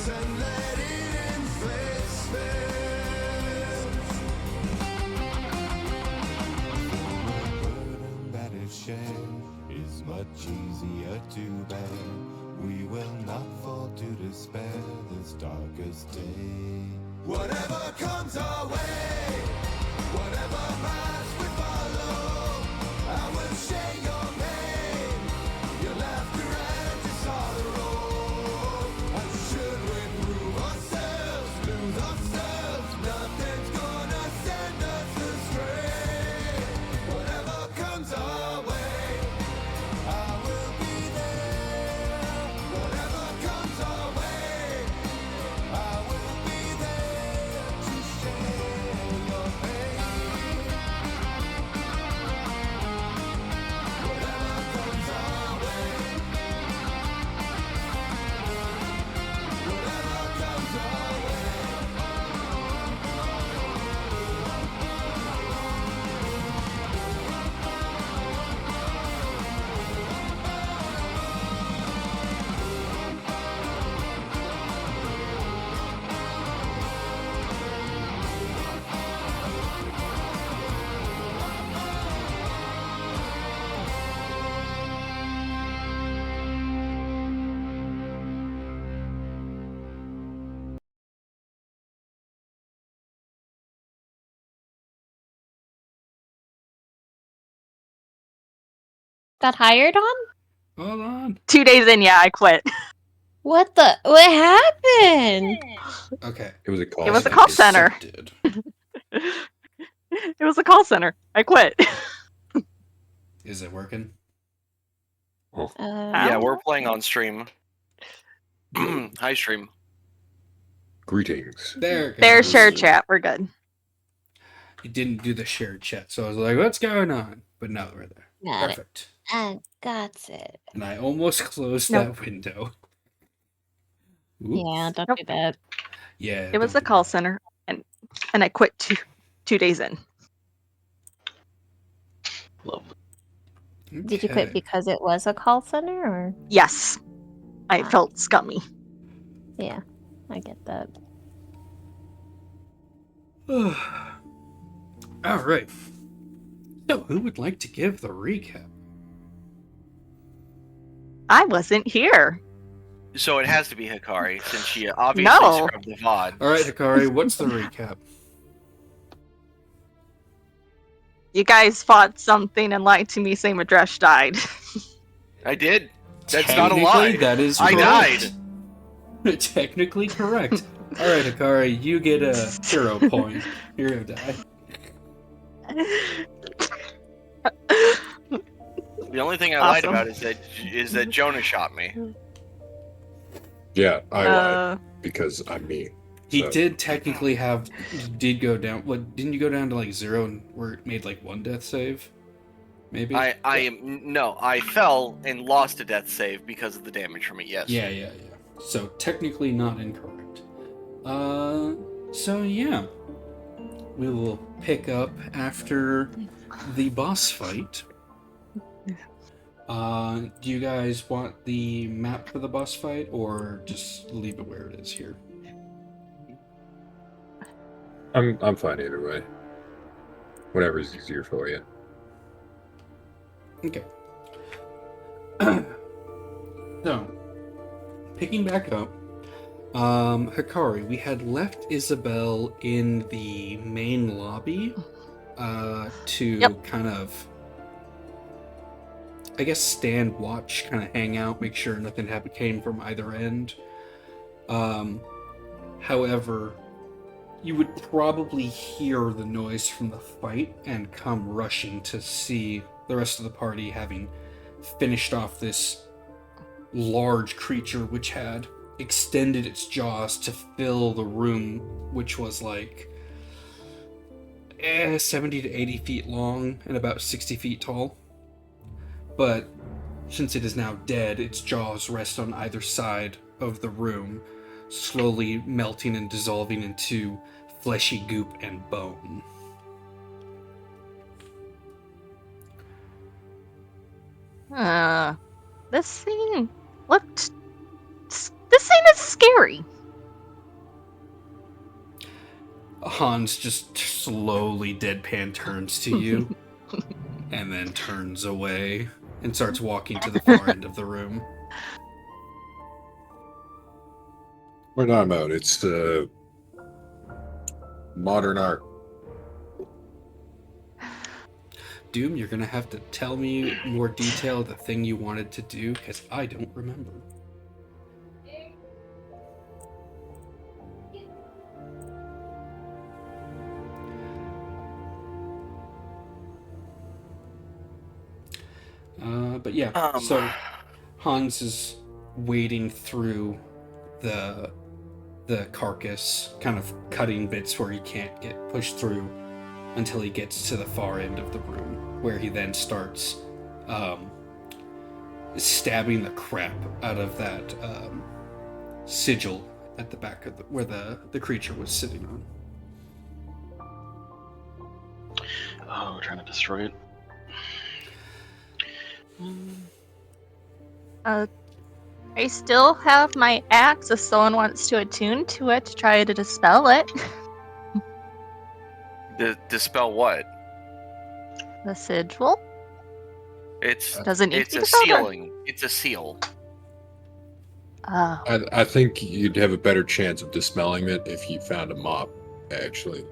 and let it inflate space. The burden that is shared is much easier to bear. We will not fall to despair this darkest day. Whatever comes our way, whatever path we follow, I will share your pain, your laughter and your sorrow. And should we prove ourselves, lose ourselves, nothing's gonna send us astray. Whatever comes our way, I will be there. Whatever comes our way, I will be there to share your pain. Whatever comes our way, whatever comes our way. Got hired on? Hold on. 2 days in, yeah, I quit. What happened? Okay. It was a call. It was a center. call center. Accepted. It was a call center. I quit. Is it working? Yeah, we're playing on stream. Hi, stream. Greetings. There. There's shared chat. We're good. It didn't do the shared chat, so I was like, "What's going on?" But now we're there. Got Perfect. I got it. And I almost closed Nope. that window. Oops. Yeah, don't Nope. do that. Yeah. It was don't a do call that. center, and I quit 2 days in. Did you Okay. quit because it was a call center, or? Yes, I felt scummy. Yeah, I get that. All right. So, who would like to give the recap? I wasn't here. So it has to be Hikari, since she obviously No. scrubbed the VOD. All right, Hikari, what's the recap? You guys fought something and lied to me saying Madresh died. I did. That's not a Technically, lie. that is I correct. died. Technically correct. All right, Hikari, you get a hero point. Hero die. The only thing I lied Awesome. about is that Jonah shot me. Yeah, I lied Uh, because I'm me. He So- did technically have. Did go down. What? Didn't you go down to like 0 and where it made like 1 death save? Maybe. I fell and lost a death save because of the damage from it. Yes. Yeah. So technically not incorrect. So yeah, we will pick up after the boss fight. Do you guys want the map for the boss fight, or just leave it where it is here? I'm fine either way. Whatever's easier for you. Okay. So, picking back up, Hikari, we had left Isabel in the main lobby to kind of, I guess, stand watch, kind of hang out, make sure nothing came from either end. However, you would probably hear the noise from the fight and come rushing to see the rest of the party having finished off this large creature which had extended its jaws to fill the room, which was like 70 to 80 feet long and about 60 feet tall. But since it is now dead, its jaws rest on either side of the room, slowly melting and dissolving into fleshy goop and bone. this scene looked. This scene is scary. Hans just slowly deadpan turns to you and then turns away and starts walking to the far end of the room. We're not about it's modern art. Doom, you're gonna have to tell me more detail of the thing you wanted to do, because I don't remember. But yeah, so Hans is wading through the carcass, kind of cutting bits where he can't get pushed through until he gets to the far end of the room, where he then starts stabbing the crap out of that sigil at the back of where the creature was sitting on. Oh, we're trying to destroy it. I still have my axe if someone wants to attune to it to try to dispel it. Dispel what? The sigil? It's Doesn't need it's to a be dispelled, or- sealing. It's a seal. Oh. I think you'd have a better chance of dispelling it if you found a mop, actually.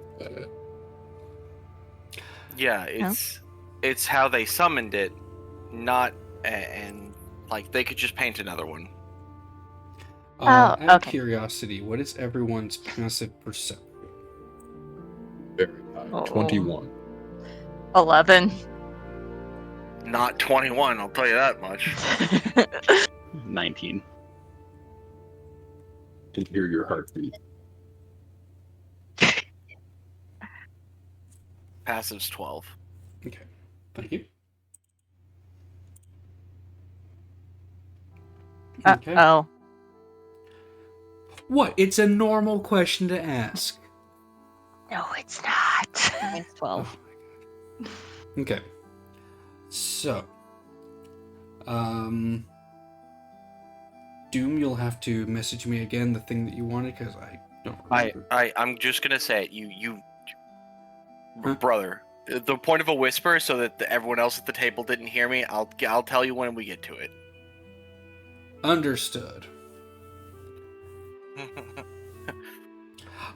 Yeah, it's how they summoned it, not and like they could just paint another one. Out of okay. curiosity, what is everyone's passive perception? Very high. 21. 11. Not 21, I'll tell you that much. 19. Can hear your heartbeat. Passive's 12. Okay, thank you. Okay. Oh. What? It's a normal question to ask. No, it's not. Mine's 12. Okay. So, Doom, you'll have to message me again the thing that you wanted, because I don't remember. I'm just gonna say it. You Huh? brother. The point of a whisper, so that everyone else at the table didn't hear me. I'll tell you when we get to it. Understood.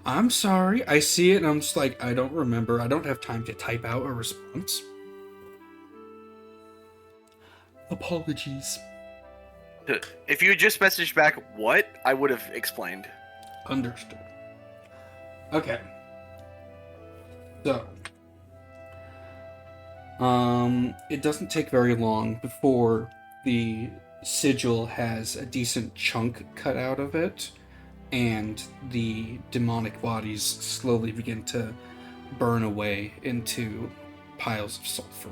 I'm sorry. I see it and I'm just like, I don't remember. I don't have time to type out a response. Apologies. If you had just messaged back what, I would have explained. Understood. Okay. So, it doesn't take very long before the sigil has a decent chunk cut out of it, and the demonic bodies slowly begin to burn away into piles of sulfur.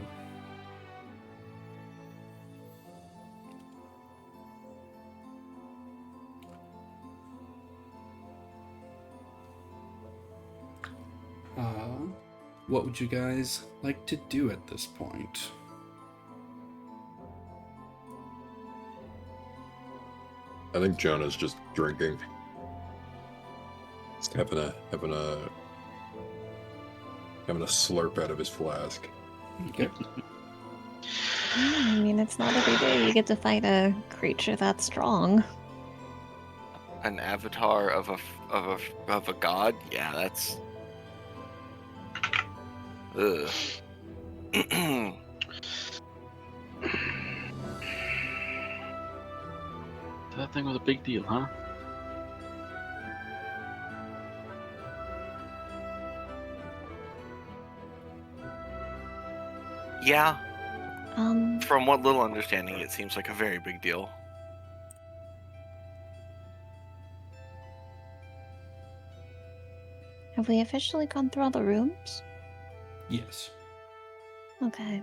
What would you guys like to do at this point? I think Jonah's just drinking. He's having a slurp out of his flask. Okay. I mean, it's not every day you get to fight a creature that strong. An avatar of a god? Yeah, that's. Ugh. That thing was a big deal, huh? Yeah, Um, from what little understanding, it seems like a very big deal. have we officially gone through all the rooms? Yes. Okay.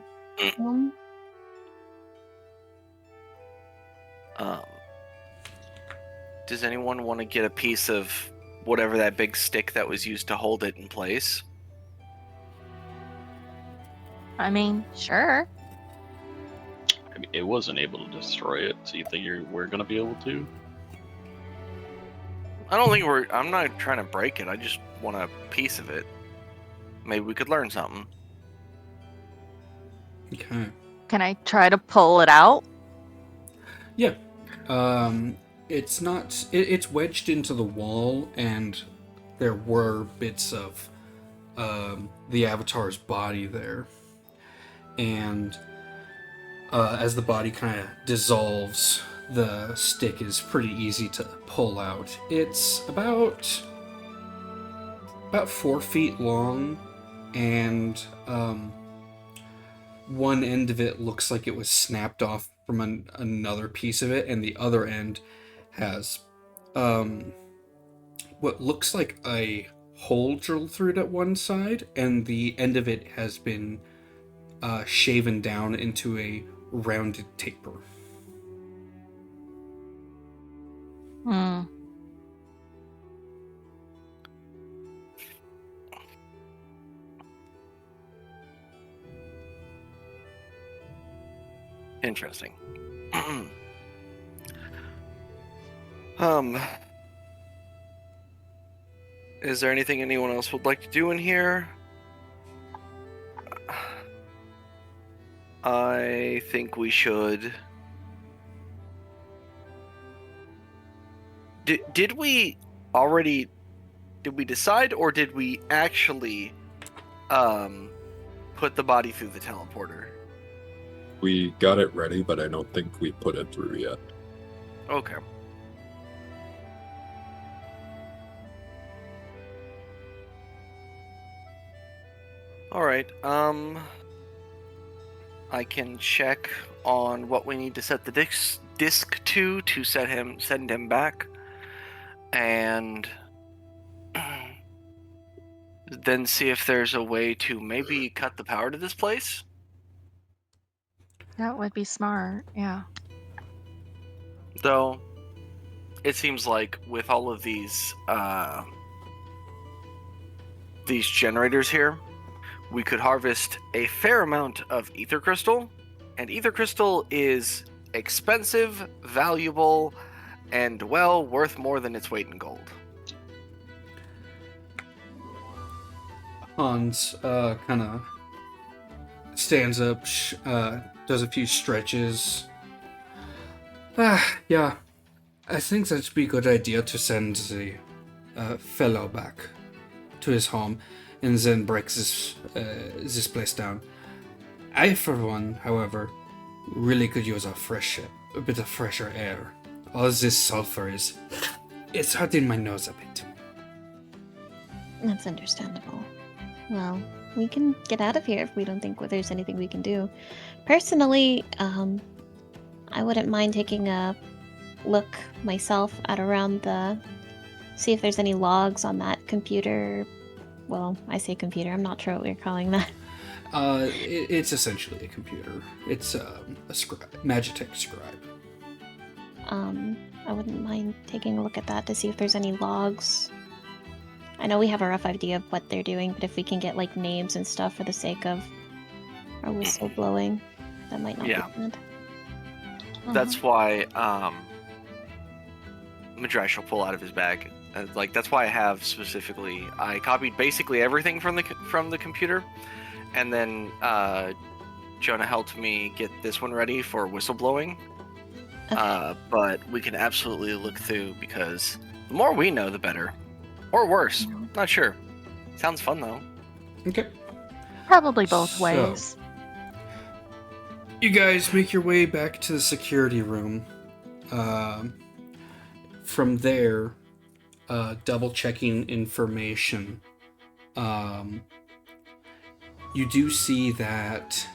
Does anyone want to get a piece of whatever that big stick that was used to hold it in place? I mean, sure. I mean, it wasn't able to destroy it, so you think we're gonna be able to? I don't think I'm not trying to break it. I just want a piece of it. Maybe we could learn something. Okay. Can I try to pull it out? Yeah. It's not. It's wedged into the wall, and there were bits of the avatar's body there. And as the body kind of dissolves, the stick is pretty easy to pull out. It's about 4 feet long, and one end of it looks like it was snapped off from another piece of it, and the other end has what looks like a hole drilled through it at one side, and the end of it has been shaven down into a rounded taper. Hmm. Interesting. Is there anything anyone else would like to do in here? I think we should. Did we already? Did we decide, or did we actually put the body through the teleporter? We got it ready, but I don't think we put it through yet. Okay. All right. I can check on what we need to set the disc to send him back, and then see if there's a way to maybe cut the power to this place. That would be smart. Yeah. Though, it seems like with all of these generators here, we could harvest a fair amount of ether crystal, and ether crystal is expensive, valuable, and well worth more than its weight in gold. Hans kind of stands up, does a few stretches. Yeah, I think that'd be a good idea to send the fellow back to his home, and then break this place down. I, for one, however, really could use a bit of fresher air. All this sulfur it's hurting my nose a bit. That's understandable. Well, we can get out of here if we don't think there's anything we can do. Personally, I wouldn't mind taking a look myself at around see if there's any logs on that computer. Well, I say computer, I'm not sure what we're calling that. It's essentially a computer. It's a Magitech scribe. I wouldn't mind taking a look at that to see if there's any logs. I know we have a rough idea of what they're doing, but if we can get like names and stuff for the sake of our whistle blowing, that might not be good. That's why Madrash will pull out of his bag. That's why I have specifically. I copied basically everything from the computer, and then Jonah helped me get this one ready for whistleblowing. Okay. But we can absolutely look through, because the more we know, the better. Or worse. Not sure. Sounds fun though. Okay. Probably both ways. You guys make your way back to the security room. From there, double checking information, you do see that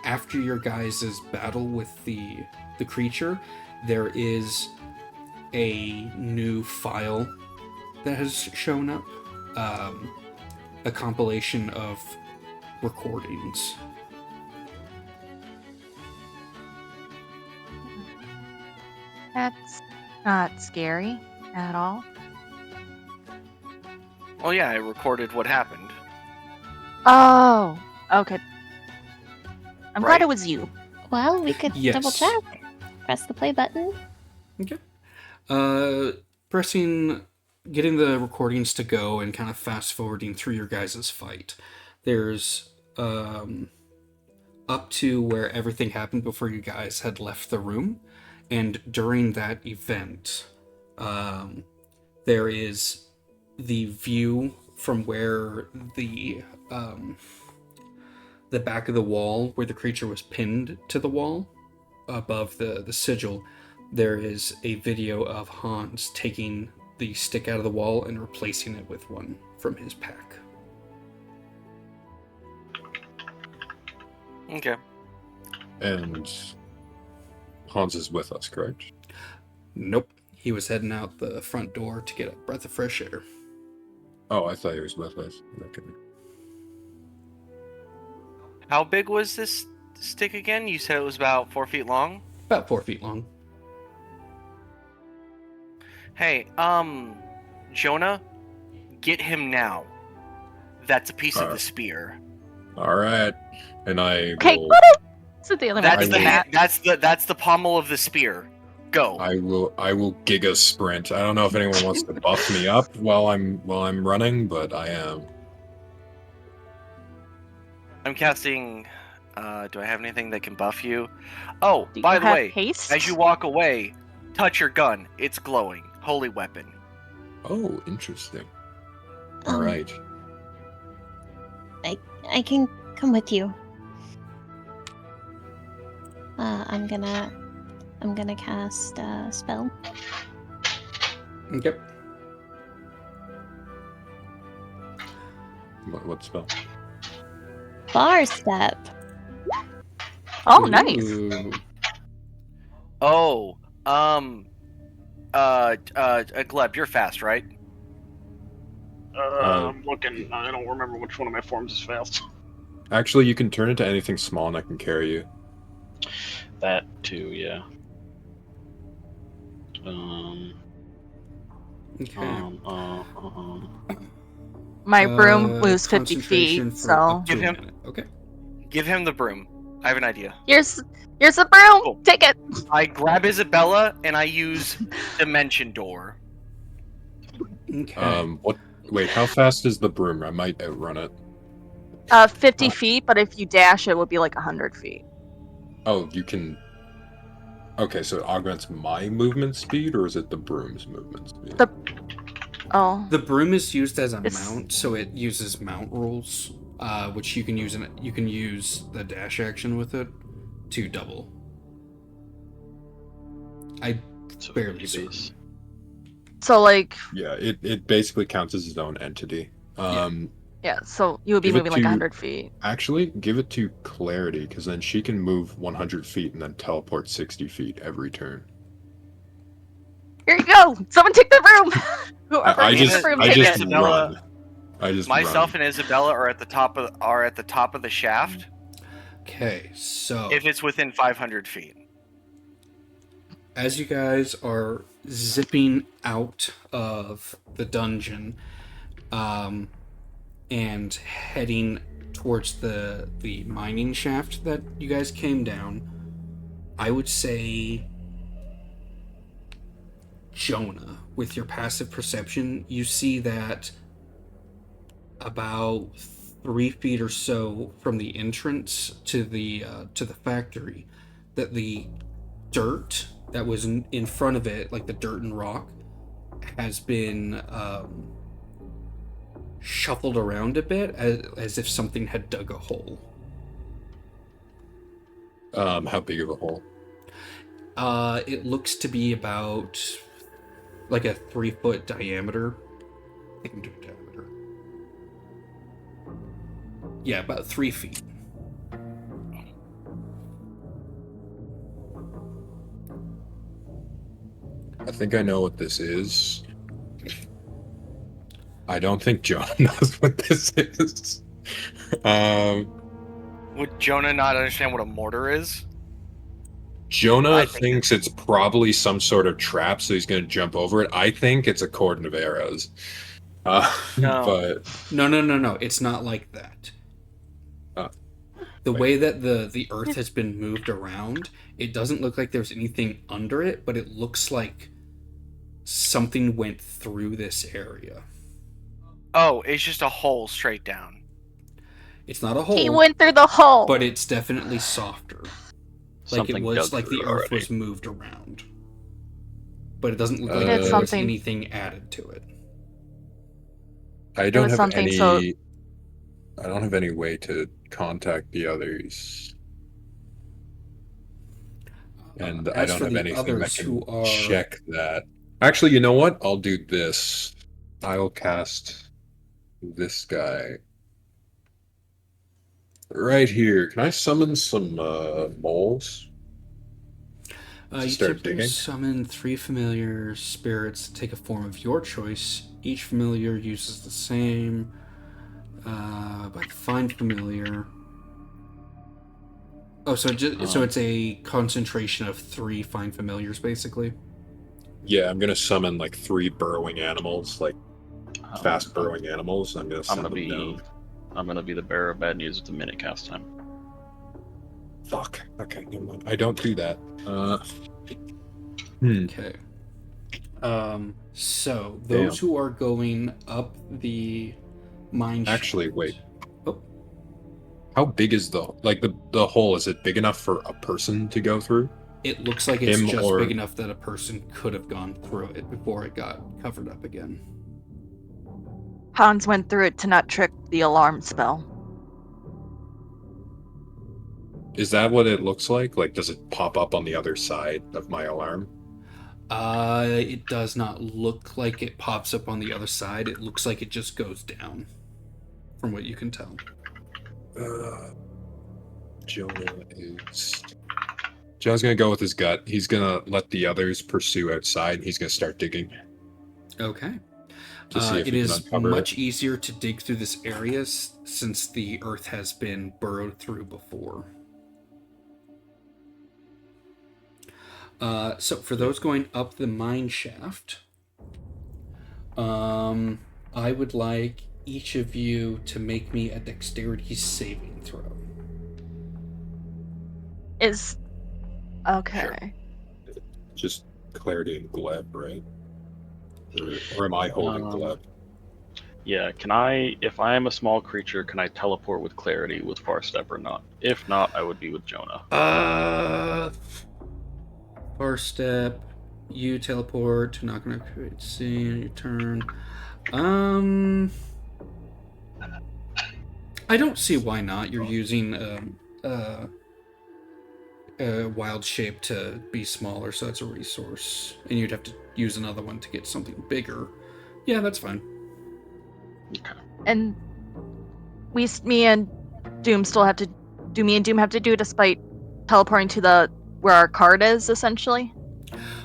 after your guys' battle with the creature, there is a new file that has shown up, a compilation of recordings. That's not scary at all. Well, yeah, I recorded what happened. Oh, okay. I'm glad it was you. Well, we could Yes. double check. Press the play button. Okay. Pressing getting the recordings to go and kind of fast forwarding through your guys' fight. There's up to where everything happened before you guys had left the room, and during that event, there is the view from where the back of the wall where the creature was pinned to the wall above the sigil. There is a video of Hans taking the stick out of the wall and replacing it with one from his pack. Okay. And Hans is with us, correct? Nope. He was heading out the front door to get a breath of fresh air. Oh, I thought he was with us. Okay. How big was this stick again? You said it was about 4 feet long? About 4 feet long. Hey, Jonah, get him now. That's a piece of the spear. All right. And I Okay, will, so the other That's one. the will- hand, that's the pommel of the spear. Go. I will giga sprint. I don't know if anyone wants to buff me up while I'm running, but I am. I'm casting. Do I have anything that can buff you? Oh, Do by you the have way, haste? as you walk away, touch your gun. It's glowing. Holy weapon. Oh, interesting. All Um, right. I can come with you. I'm gonna cast a spell. Okay. What spell? Bar step. Oh, nice. Ooh. Oh, Gleb, you're fast, right? I'm looking. I don't remember which one of my forms is fast. Actually, you can turn into anything small, and I can carry you. That too, yeah. Okay. My broom moves 50 Concentration feet, for so up to Give a him- minute. Okay. Give him the broom. I have an idea. here's the broom. Cool. Take it. I grab Isabella and I use Dimension Door. Okay. What? Wait, how fast is the broom? I might outrun it. 50 feet, but if you dash, it would be like 100 feet. Oh, you can. Okay, so it augments my movement speed, or is it the broom's movement speed? Oh, The broom is used as a It's- mount, so it uses mount rules, which you can use. You can use the dash action with it to double. I So barely base. see. so like Yeah, it basically counts as its own entity. yeah, so you would be Give it moving like to- 100 feet. Actually, give it to Clarity, because then she can move 100 feet and then teleport 60 feet every turn. Here you go. Someone take the broom. Whoever I needs just, the broom, I take just it. Isabella- run. I just Myself run. and Isabella are at the top of the shaft Okay, so if it's within 500 feet. as you guys are zipping out of the dungeon, and heading towards the mining shaft that you guys came down, I would say, Jonah, with your passive perception, you see that about 3 feet or so from the entrance to the factory, that the dirt that was in front of it, like the dirt and rock, has been shuffled around a bit, as if something had dug a hole. How big of a hole? It looks to be about like a 3-foot diameter. I can do diameter. Yeah, about 3 feet. I think I know what this is. I don't think John knows what this is. Would Jonah not understand what a mortar is? Jonah I think thinks it's probably some sort of trap, so he's going to jump over it. I think it's a cordon of arrows. No. But No. It's not like that. The Wait. way that the earth has been moved around, it doesn't look like there's anything under it, but it looks like something went through this area. Oh, it's just a hole straight down. It's not a hole. He went through the hole. But it's definitely softer. Like it was, like the earth was moved around. But it doesn't look like there was anything added to it. I don't have any. I don't have any way to contact the others, and I don't have anything that can check that. Actually, you know what? I'll do this. I'll cast this guy right here. Can I summon some moles? You typically summon 3 familiar spirits to take a form of your choice. Each familiar uses the same, but find familiar. Oh, so it's a concentration of 3 find familiars, basically. Yeah, I'm gonna summon like 3 burrowing animals, like fast burrowing animals. I'm gonna be the bearer of bad news at the minute cast time. Fuck. Okay, never mind. I don't do that. Okay. So those who are going up the mine shaft... Actually, wait. Oh. How big is the hole? Is it big enough for a person to go through? It looks like it's just big enough that a person could have gone through it before it got covered up again. Hans went through it to not trick the alarm spell. Is that what it looks like? Like, does it pop up on the other side of my alarm? It does not look like it pops up on the other side. It looks like it just goes down, from what you can tell. Jonah's gonna go with his gut. He's gonna let the others pursue outside. He's gonna start digging. Okay. It is much easier to dig through this area since the earth has been burrowed through before. So for those going up the mine shaft, I would like each of you to make me a dexterity saving throw. Okay. Sure. Just clarity and gleb, right? Or am I holding gleb? Yeah, can I, if I am a small creature, can I teleport with clarity with Far Step or not? If not, I would be with Jonah. Far Step, you teleport, not gonna create scene on your turn. I don't see why not. You're using a wild shape to be smaller, so that's a resource. And you'd have to use another one to get something bigger. Yeah, that's fine. Okay. And me and Doom have to do it despite teleporting to where our card is, essentially?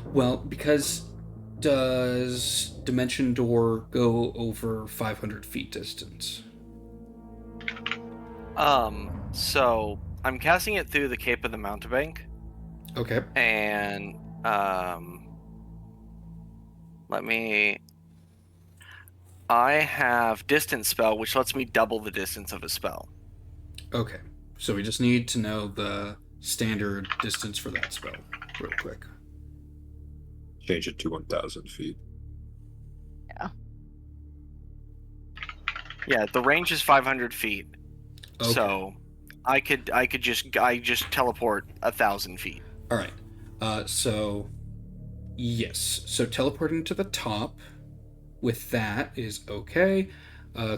Well, because does Dimension Door go over 500 feet distance? So I'm casting it through the Cape of the Mountebank. Okay. And I have distance spell, which lets me double the distance of a spell. Okay. So we just need to know the standard distance for that spell real quick. Change it to 1,000 feet. Yeah. Yeah, the range is 500 feet. Okay. So I just teleport 1,000 feet. All right. So yes. So teleporting to the top with that is okay.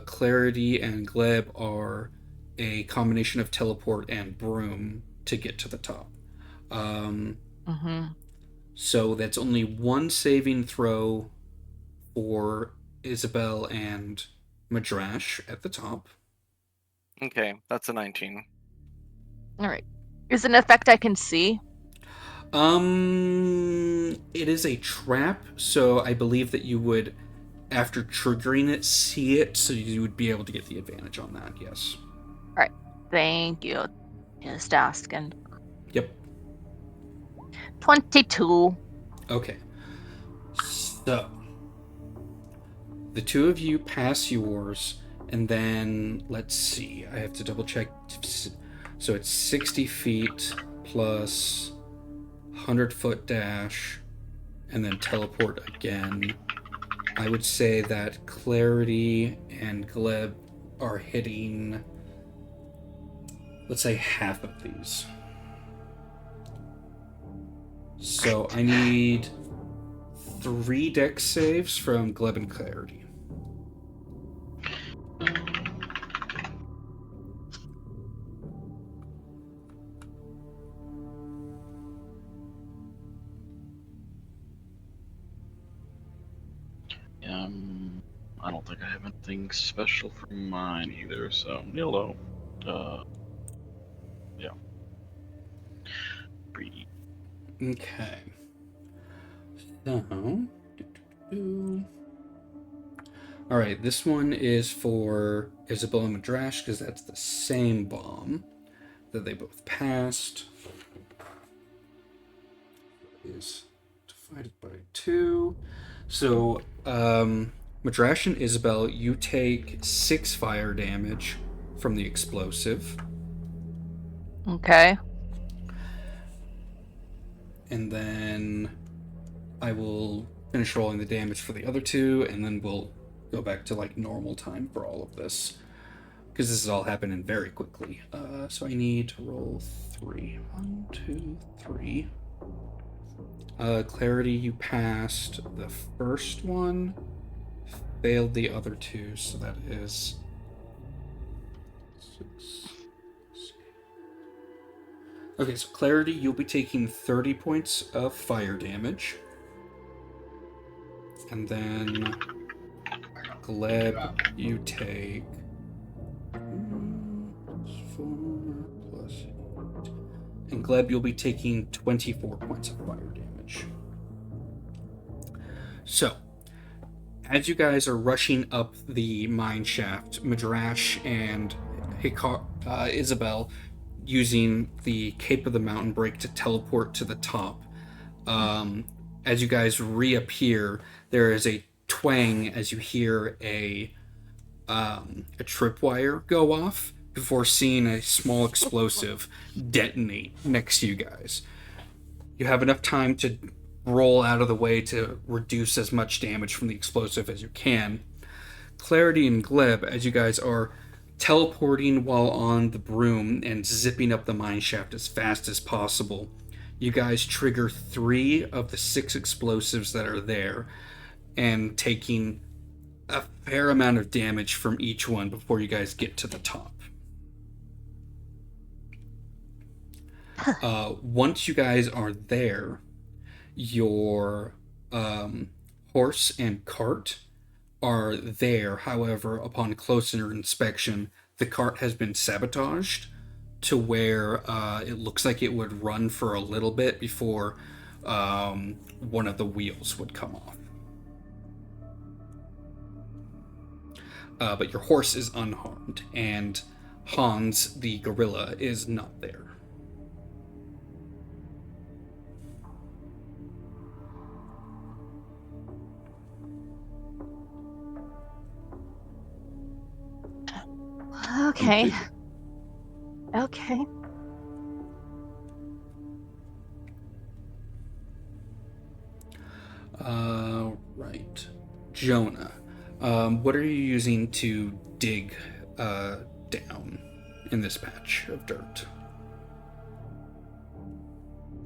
Clarity and Gleb are a combination of teleport and broom to get to the top. So that's only one saving throw for Isabel and Madrash at the top. Okay, that's a 19. All right. Is it an effect I can see? It is a trap, so I believe that you would, after triggering it, see it, so you would be able to get the advantage on that, yes. All right. Thank you. Just asking. Yep. 22. Okay. So, the two of you pass yours, and then, let's see, I have to double check. So it's 60 feet plus 100-foot dash and then teleport again. I would say that Clarity and Gleb are hitting, let's say, half of these. So I need 3 dex saves from Gleb and Clarity. I don't think I have anything special for mine either, so YOLO. Yeah. Breathe. Okay. So, all right, this one is for Isabel and Madrash because that's the same bomb that they both passed. Is divided by 2. So, Madrash and Isabel, you take 6 fire damage from the explosive. Okay. And then I will finish rolling the damage for the other 2, and then we'll go back to like normal time for all of this. Because this is all happening very quickly. So I need to roll 3. 1, 2, 3. Clarity, you passed the first one, failed the other 2, so that is 6. Okay, so Clarity, you'll be taking 30 points of fire damage. And then Gleb, you take 4 plus 8. And Gleb, you'll be taking 24 points of fire damage. So, as you guys are rushing up the mine shaft, Madrash and Isabel using the Cape of the Mountain Break to teleport to the top. As you guys reappear, there is a twang as you hear a tripwire go off before seeing a small explosive detonate next to you guys. You have enough time to roll out of the way to reduce as much damage from the explosive as you can. Clarity and Gleb, as you guys are teleporting while on the broom and zipping up the mine shaft as fast as possible, you guys trigger 3 of the 6 explosives that are there and taking a fair amount of damage from each one before you guys get to the top. Once you guys are there, your horse and cart are there. However, upon closer inspection, the cart has been sabotaged to where it looks like it would run for a little bit before one of the wheels would come off. But your horse is unharmed, and Hans, the gorilla, is not there. Okay. Okay. Right. Jonah, what are you using to dig down in this patch of dirt?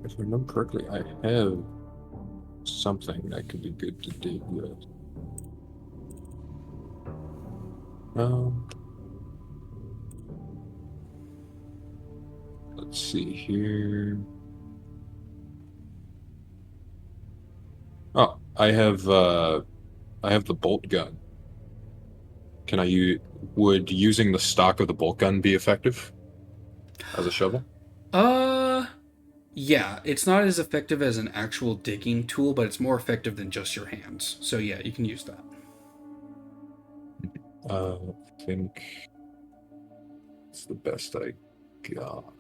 If I remember correctly, I have something that could be good to dig with. Let's see here. Oh, I have the bolt gun. Would using the stock of the bolt gun be effective as a shovel? Yeah, it's not as effective as an actual digging tool, but it's more effective than just your hands. So yeah, you can use that. I think it's the best I got.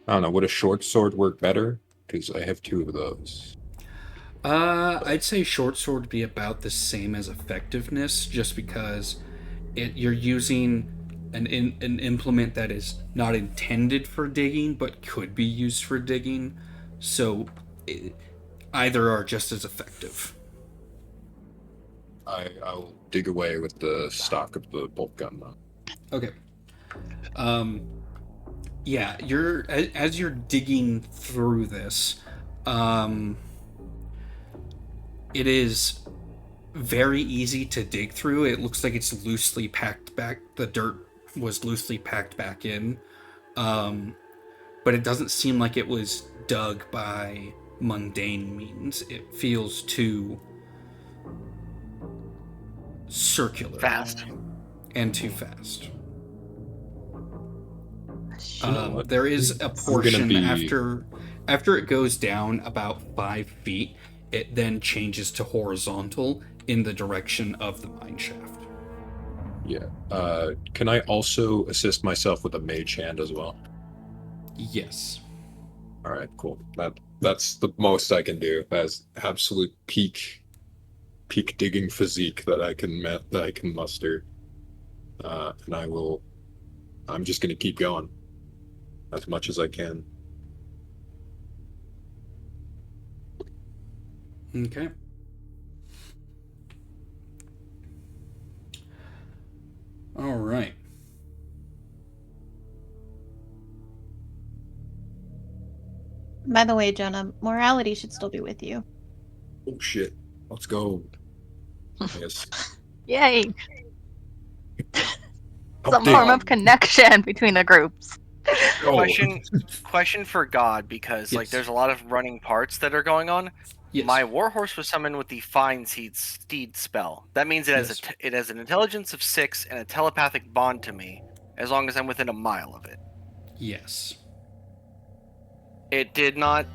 I don't know, would a short sword work better? Because I have 2 of those. I'd say short sword would be about the same as effectiveness, just because you're using an implement that is not intended for digging, but could be used for digging. So Either are just as effective. I'll dig away with the stock of the bolt gun, though. Okay. Yeah, as you're digging through this, it is very easy to dig through. It looks like it's loosely packed back. The dirt was loosely packed back in. But it doesn't seem like it was dug by mundane means. It feels too circular. Fast. And too fast. There is a portion after it goes down about 5 feet, it then changes to horizontal in the direction of the mine shaft. Yeah. Can I also assist myself with a mage hand as well? Yes. All right, cool. That's the most I can do as absolute peak digging physique that I can muster. And I'm just gonna keep going as much as I can. Okay. All right. By the way, Jonah, morality should still be with you. Oh shit! Let's go. Yes. Yay! Some form of connection between the groups. Question for God, because like there's a lot of running parts that are going on. Yes. My warhorse was summoned with the Find Steed spell. That means it has it has an intelligence of 6 and a telepathic bond to me, as long as I'm within a mile of it. Yes. It did not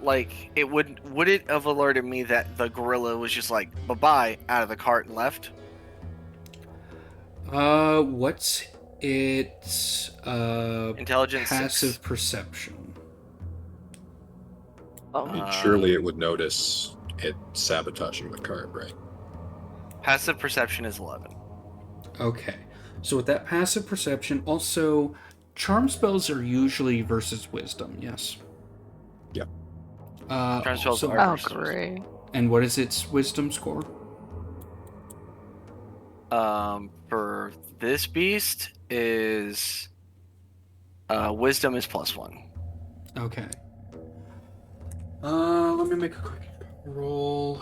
like it would it have alerted me that the gorilla was just like bye-bye out of the cart and left? What's its intelligence passive 6. Perception? I mean, surely it would notice it sabotaging the cart, right? Passive perception is 11. Okay. So with that passive perception, also charm spells are usually versus wisdom, yes? Yeah. Charm spells are Oh, versus great. wisdom. And what is its wisdom score? For this beast is wisdom is +1. Okay. Let me make a quick roll.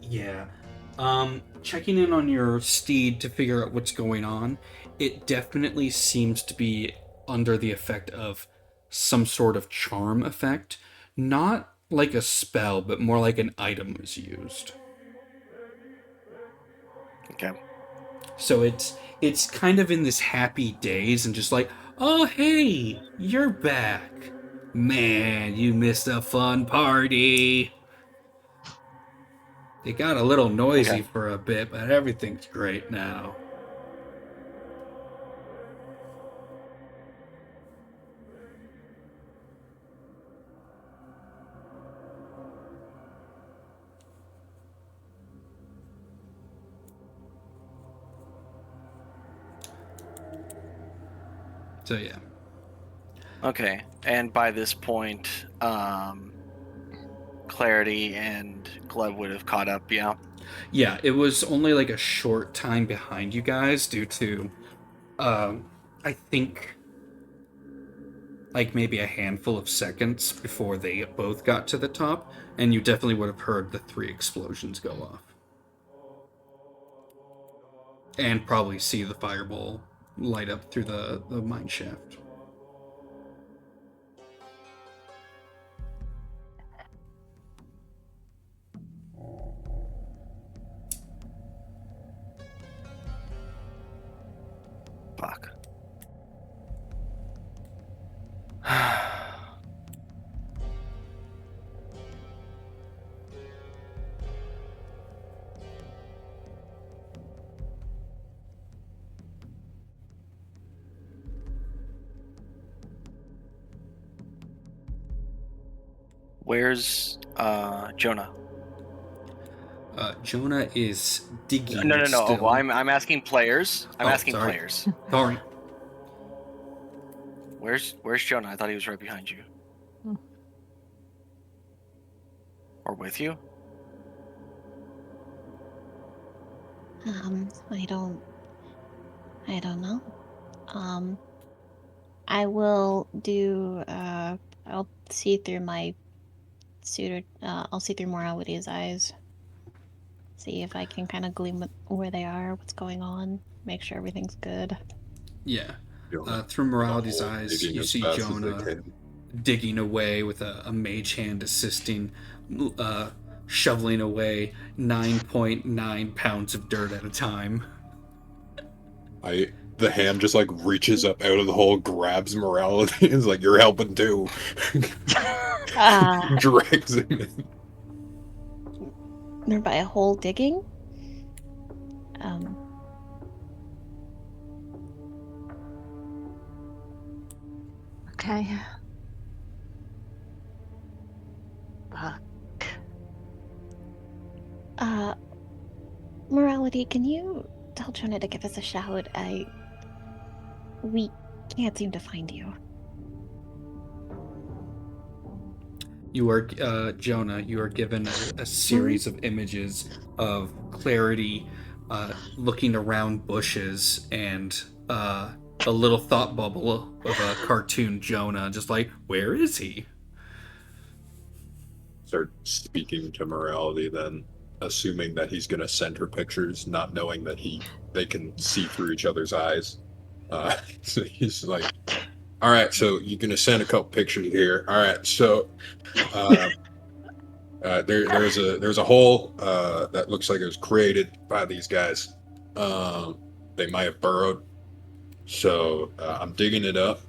Yeah. Checking in on your steed to figure out what's going on, it definitely seems to be under the effect of some sort of charm effect. Not like a spell, but more like an item was used. Okay. So it's kind of in this happy daze and just like, oh hey, you're back. Man, you missed a fun party. It got a little noisy for a bit, but everything's great now. So yeah. Okay, and by this point, Clarity and Gleb would have caught up, yeah? Yeah, it was only like a short time behind you guys due to, I think, like maybe a handful of seconds before they both got to the top, and you definitely would have heard the 3 explosions go off. And probably see the fireball light up through the mine shaft. Fuck. Where's Jonah? Jonah is digging. No. Still. Well, I'm asking players. Players. Sorry. Where's Jonah? I thought he was right behind you. Or with you? I don't know. I will do, I'll see through my suitor, I'll see through Morality's eyes. See if I can kind of glean where they are, what's going on, make sure everything's good. Yeah. Jonah, Through Morality's the whole eyes, digging you as see fast as they Jonah can. digging away with a mage hand assisting, shoveling away 9.9 pounds of dirt at a time. The hand just like reaches up out of the hole, grabs Morality, is like, "You're helping too." Drags him in. They're by a hole digging. Okay. Fuck. Morality, can you tell Jonah to give us a shout? We can't seem to find you. You are, Jonah, you are given a series of images of Clarity looking around bushes and a little thought bubble of a cartoon Jonah, just like, where is he? Start speaking to Morality, then assuming that he's gonna send her pictures, not knowing that they can see through each other's eyes. So he's like, "All right, so you're gonna send a couple pictures here. All right, so there's a hole that looks like it was created by these guys. They might have burrowed, so I'm digging it up,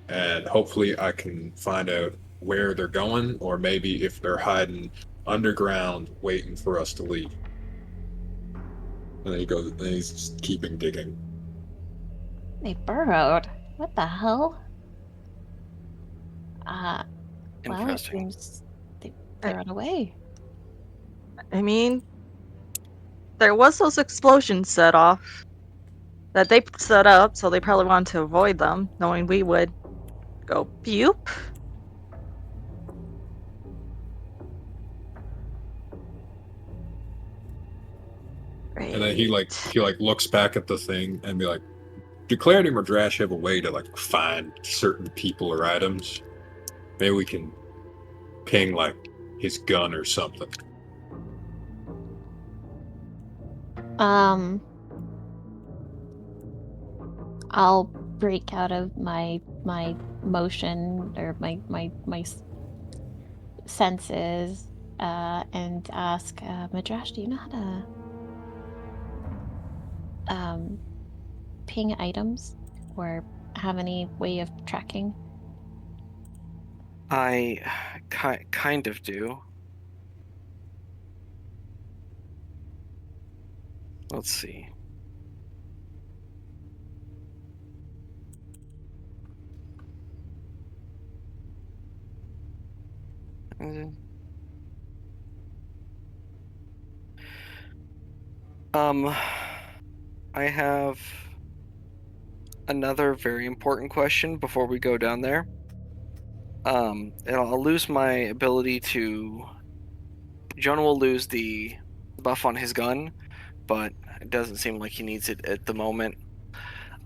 and hopefully I can find out where they're going, or maybe if they're hiding underground, waiting for us to leave." And then he goes, and he's just keeping digging. They burrowed. What the hell? Well, it Interesting. seems they burrowed away. I mean, there was those explosions set off that they set up, so they probably wanted to avoid them, knowing we would go pew. And then he looks back at the thing and be like, "Do Clarity and Madrash have a way to like find certain people or items? Maybe we can ping like his gun or something." I'll break out of my motion or my senses and ask Madrash, do you know how to ping items or have any way of tracking? I kind of do. Let's see. I have another very important question before we go down there. And I'll lose my ability to. Jonah will lose the buff on his gun, but it doesn't seem like he needs it at the moment.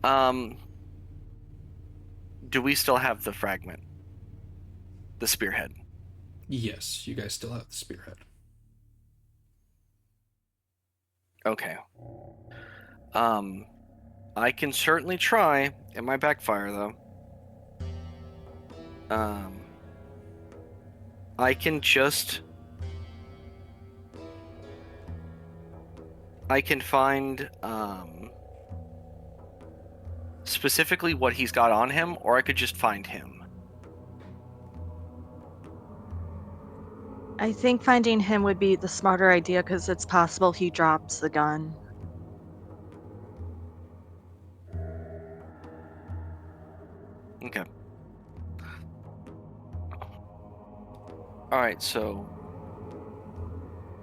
Do we still have the fragment? The spearhead? Yes, you guys still have the spearhead. Okay. I can certainly try. It might backfire though. I can find specifically what he's got on him, or I could just find him. I think finding him would be the smarter idea because it's possible he drops the gun. Okay. Alright, so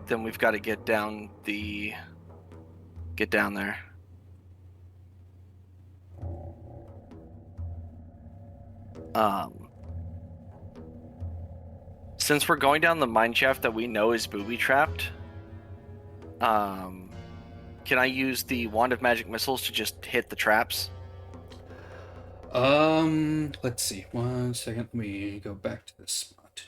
then we've got to get down there. Since we're going down the mine shaft that we know is booby trapped, can I use the Wand of Magic Missiles to just hit the traps? Let's see. 1 second. Let me go back to this spot.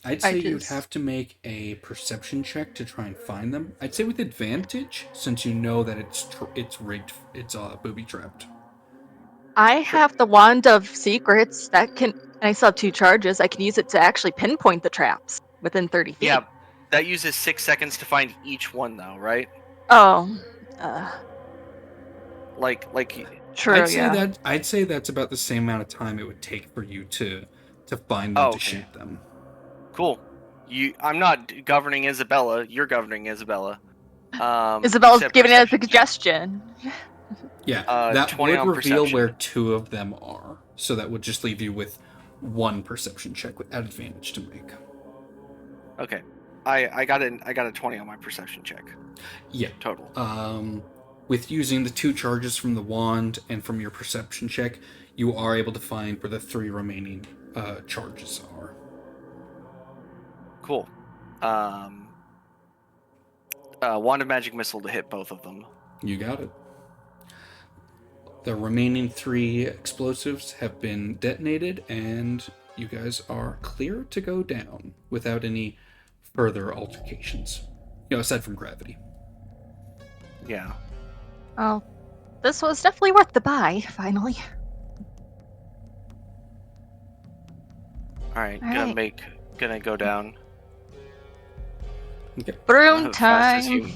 I'd say you'd have to make a perception check to try and find them. I'd say with advantage, since you know that it's rigged, it's booby trapped. I have the Wand of Secrets that can, and I still have 2 charges. I can use it to actually pinpoint the traps within 30 feet. Yeah, that uses 6 seconds to find each one, though, right? Oh, Like true. I'd say that's about the same amount of time it would take for you to find them to shoot them. Cool. I'm not governing Isabella. You're governing Isabella. Isabella's giving it a suggestion. Yeah, that 20 would on reveal perception. where 2 of them are. So that would just leave you with 1 perception check with advantage to make. Okay, I got a 20 on my perception check. Yeah, total. With using the 2 charges from the wand and from your perception check, you are able to find where the 3 remaining charges are. Cool. Wand of Magic Missile to hit both of them. You got it. The remaining 3 explosives have been detonated, and you guys are clear to go down without any further altercations. Aside from gravity. Yeah. Oh, this was definitely worth the buy, finally. Alright, gonna go down. Okay. Broom time!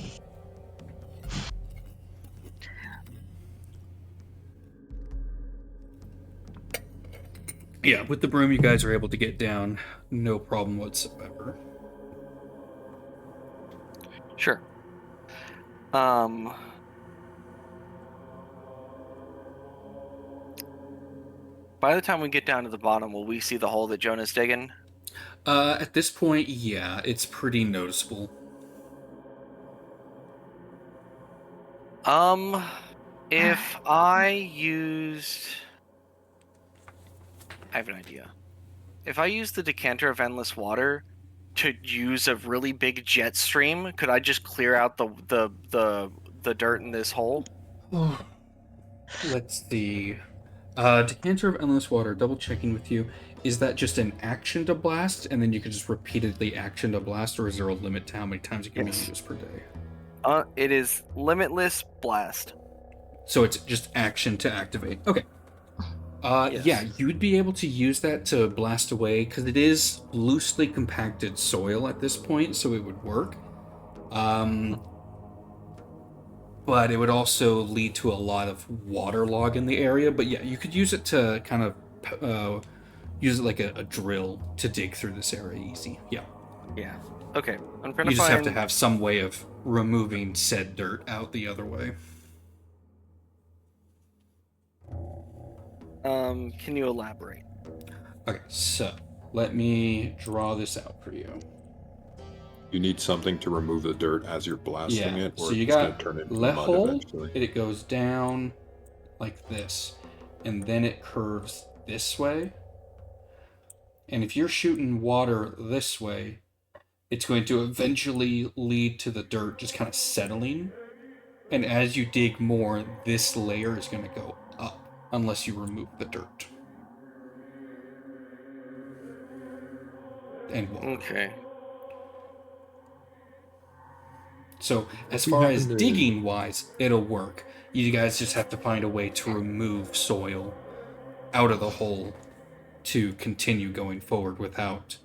Yeah, with the broom you guys are able to get down, no problem whatsoever. Sure. By the time we get down to the bottom, will we see the hole that Jonah's digging? At this point, yeah, it's pretty noticeable. If I used... I have an idea. If I use the Decanter of Endless Water to use a really big jet stream, could I just clear out the dirt in this hole? Let's see. Decanter of Endless Water, double checking with you. Is that just an action to blast, and then you can just repeatedly action to blast, or is there a limit to how many times you can use per day? It is limitless blast. So it's just action to activate. Okay. Yes. Yeah, you'd be able to use that to blast away, because it is loosely compacted soil at this point, so it would work. But it would also lead to a lot of waterlog in the area. But yeah, you could use it to kind of use it like a drill to dig through this area easy. Yeah. Yeah. Okay. I'm gonna You just have to have some way of removing said dirt out the other way. Can you elaborate? Okay, so let me draw this out for you. You need something to remove the dirt as you're blasting it, or so you it's going got to turn into left mud hole, eventually. it goes down like this, and then it curves this way. And if you're shooting water this way, it's going to eventually lead to the dirt just kind of settling. And as you dig more, this layer is going to go up unless you remove the dirt. And water. Okay. So as far as digging wise, it'll work. You guys just have to find a way to remove soil out of the hole to continue going forward without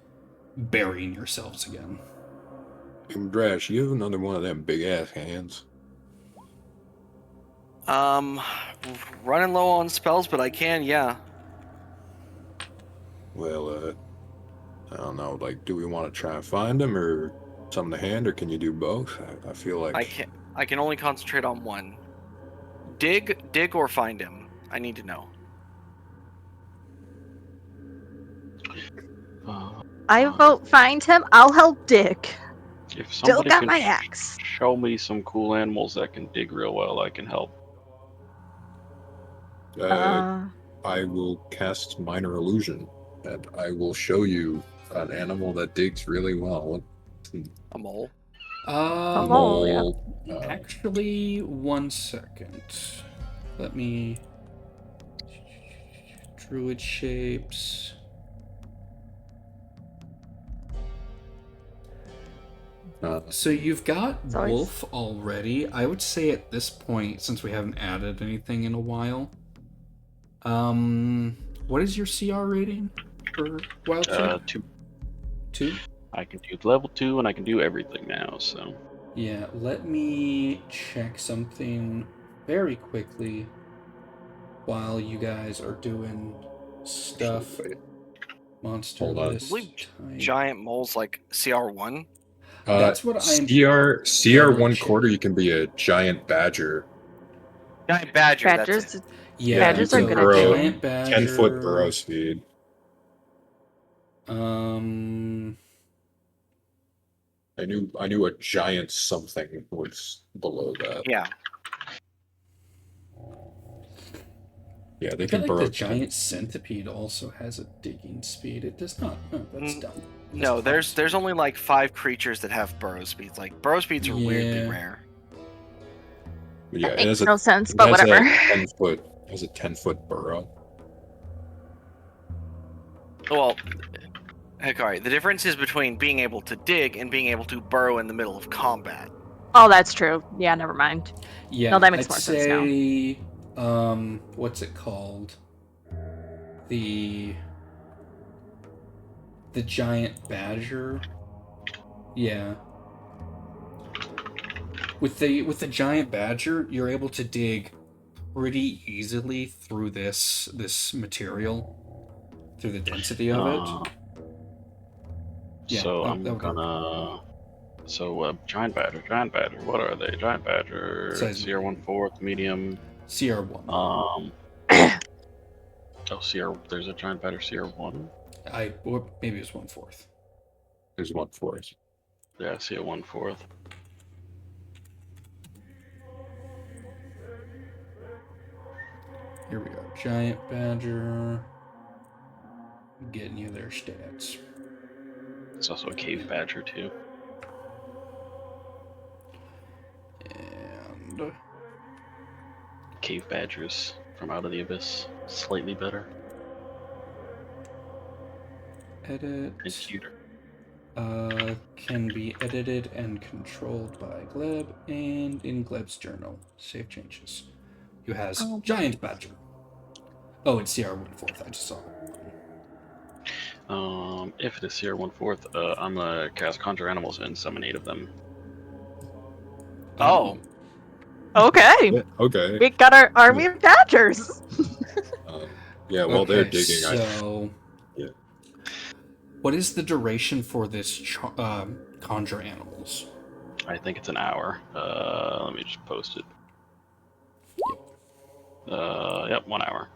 burying yourselves again. Drash, you have another one of them big ass hands. Running low on spells, but I can, yeah. Well, I don't know. Like, do we want to try and find them, or something to hand, or can you do both? I feel like I can only concentrate on one. Dig or find him. I need to know. I vote find him. I'll help dig. If Still somebody got can my axe. show me some cool animals that can dig real well, I can help. I will cast Minor Illusion and I will show you an animal that digs really well. A mole. A A mole, yeah. mole. Actually, 1 second. Let me. Druid shapes. So you've got It's always- wolf already. I would say at this point, since we haven't added anything in a while, what is your CR rating for wild shape? 2. 2? I can do level 2 and I can do everything now, so. Yeah, let me check something very quickly while you guys are doing stuff. Monster Hold on. list I believe type. giant moles like CR1. That's what I'm CR double 1 check. quarter. You can be a giant badger. Giant badger. That's Badgers, it. Yeah, Badgers are so good at digging. giant badger. 10-foot burrow speed. I knew a giant something was below that. Yeah. Yeah, they I feel can like burrow the giant centipede also has a digging speed. It does not. Oh, that's dumb. No, there's only like 5 creatures that have burrow speeds. Like burrow speeds are weirdly Yeah. rare. Yeah, that it makes has no sense, it but has whatever. a 10-foot burrow. Well, Hikari, the difference is between being able to dig and being able to burrow in the middle of combat. Oh, that's true. Yeah, never mind. Yeah, No, that makes I'd more sense now. say, what's it called? The giant badger. Yeah. With the giant badger, you're able to dig pretty easily through this material, through the density of it. Yeah, So that I'm would work. gonna. So giant badger. What are they? Giant badger. Size- CR 1/4, medium. CR1. Oh, CR. There's a giant badger CR1. Or maybe it's 1/4. There's 1/4. Yeah, CR 1/4. Here we go. Giant badger. Getting you their stats. It's also a cave badger too. And Cave badgers from Out of the Abyss, slightly better edit. and cuter. Can be edited and controlled by Gleb and in Gleb's journal. Save changes. Who has giant badger? Oh, it's CR 1/4. I just saw it. If it is CR 1/4, I'm gonna cast Conjure Animals and summon 8 of them. Oh. Okay. Yeah, okay. We got our army of badgers. Yeah, while they're Okay, digging, so Yeah. what is the duration for this conjure animals? I think it's an hour. Let me just post it. Yep, 1 hour.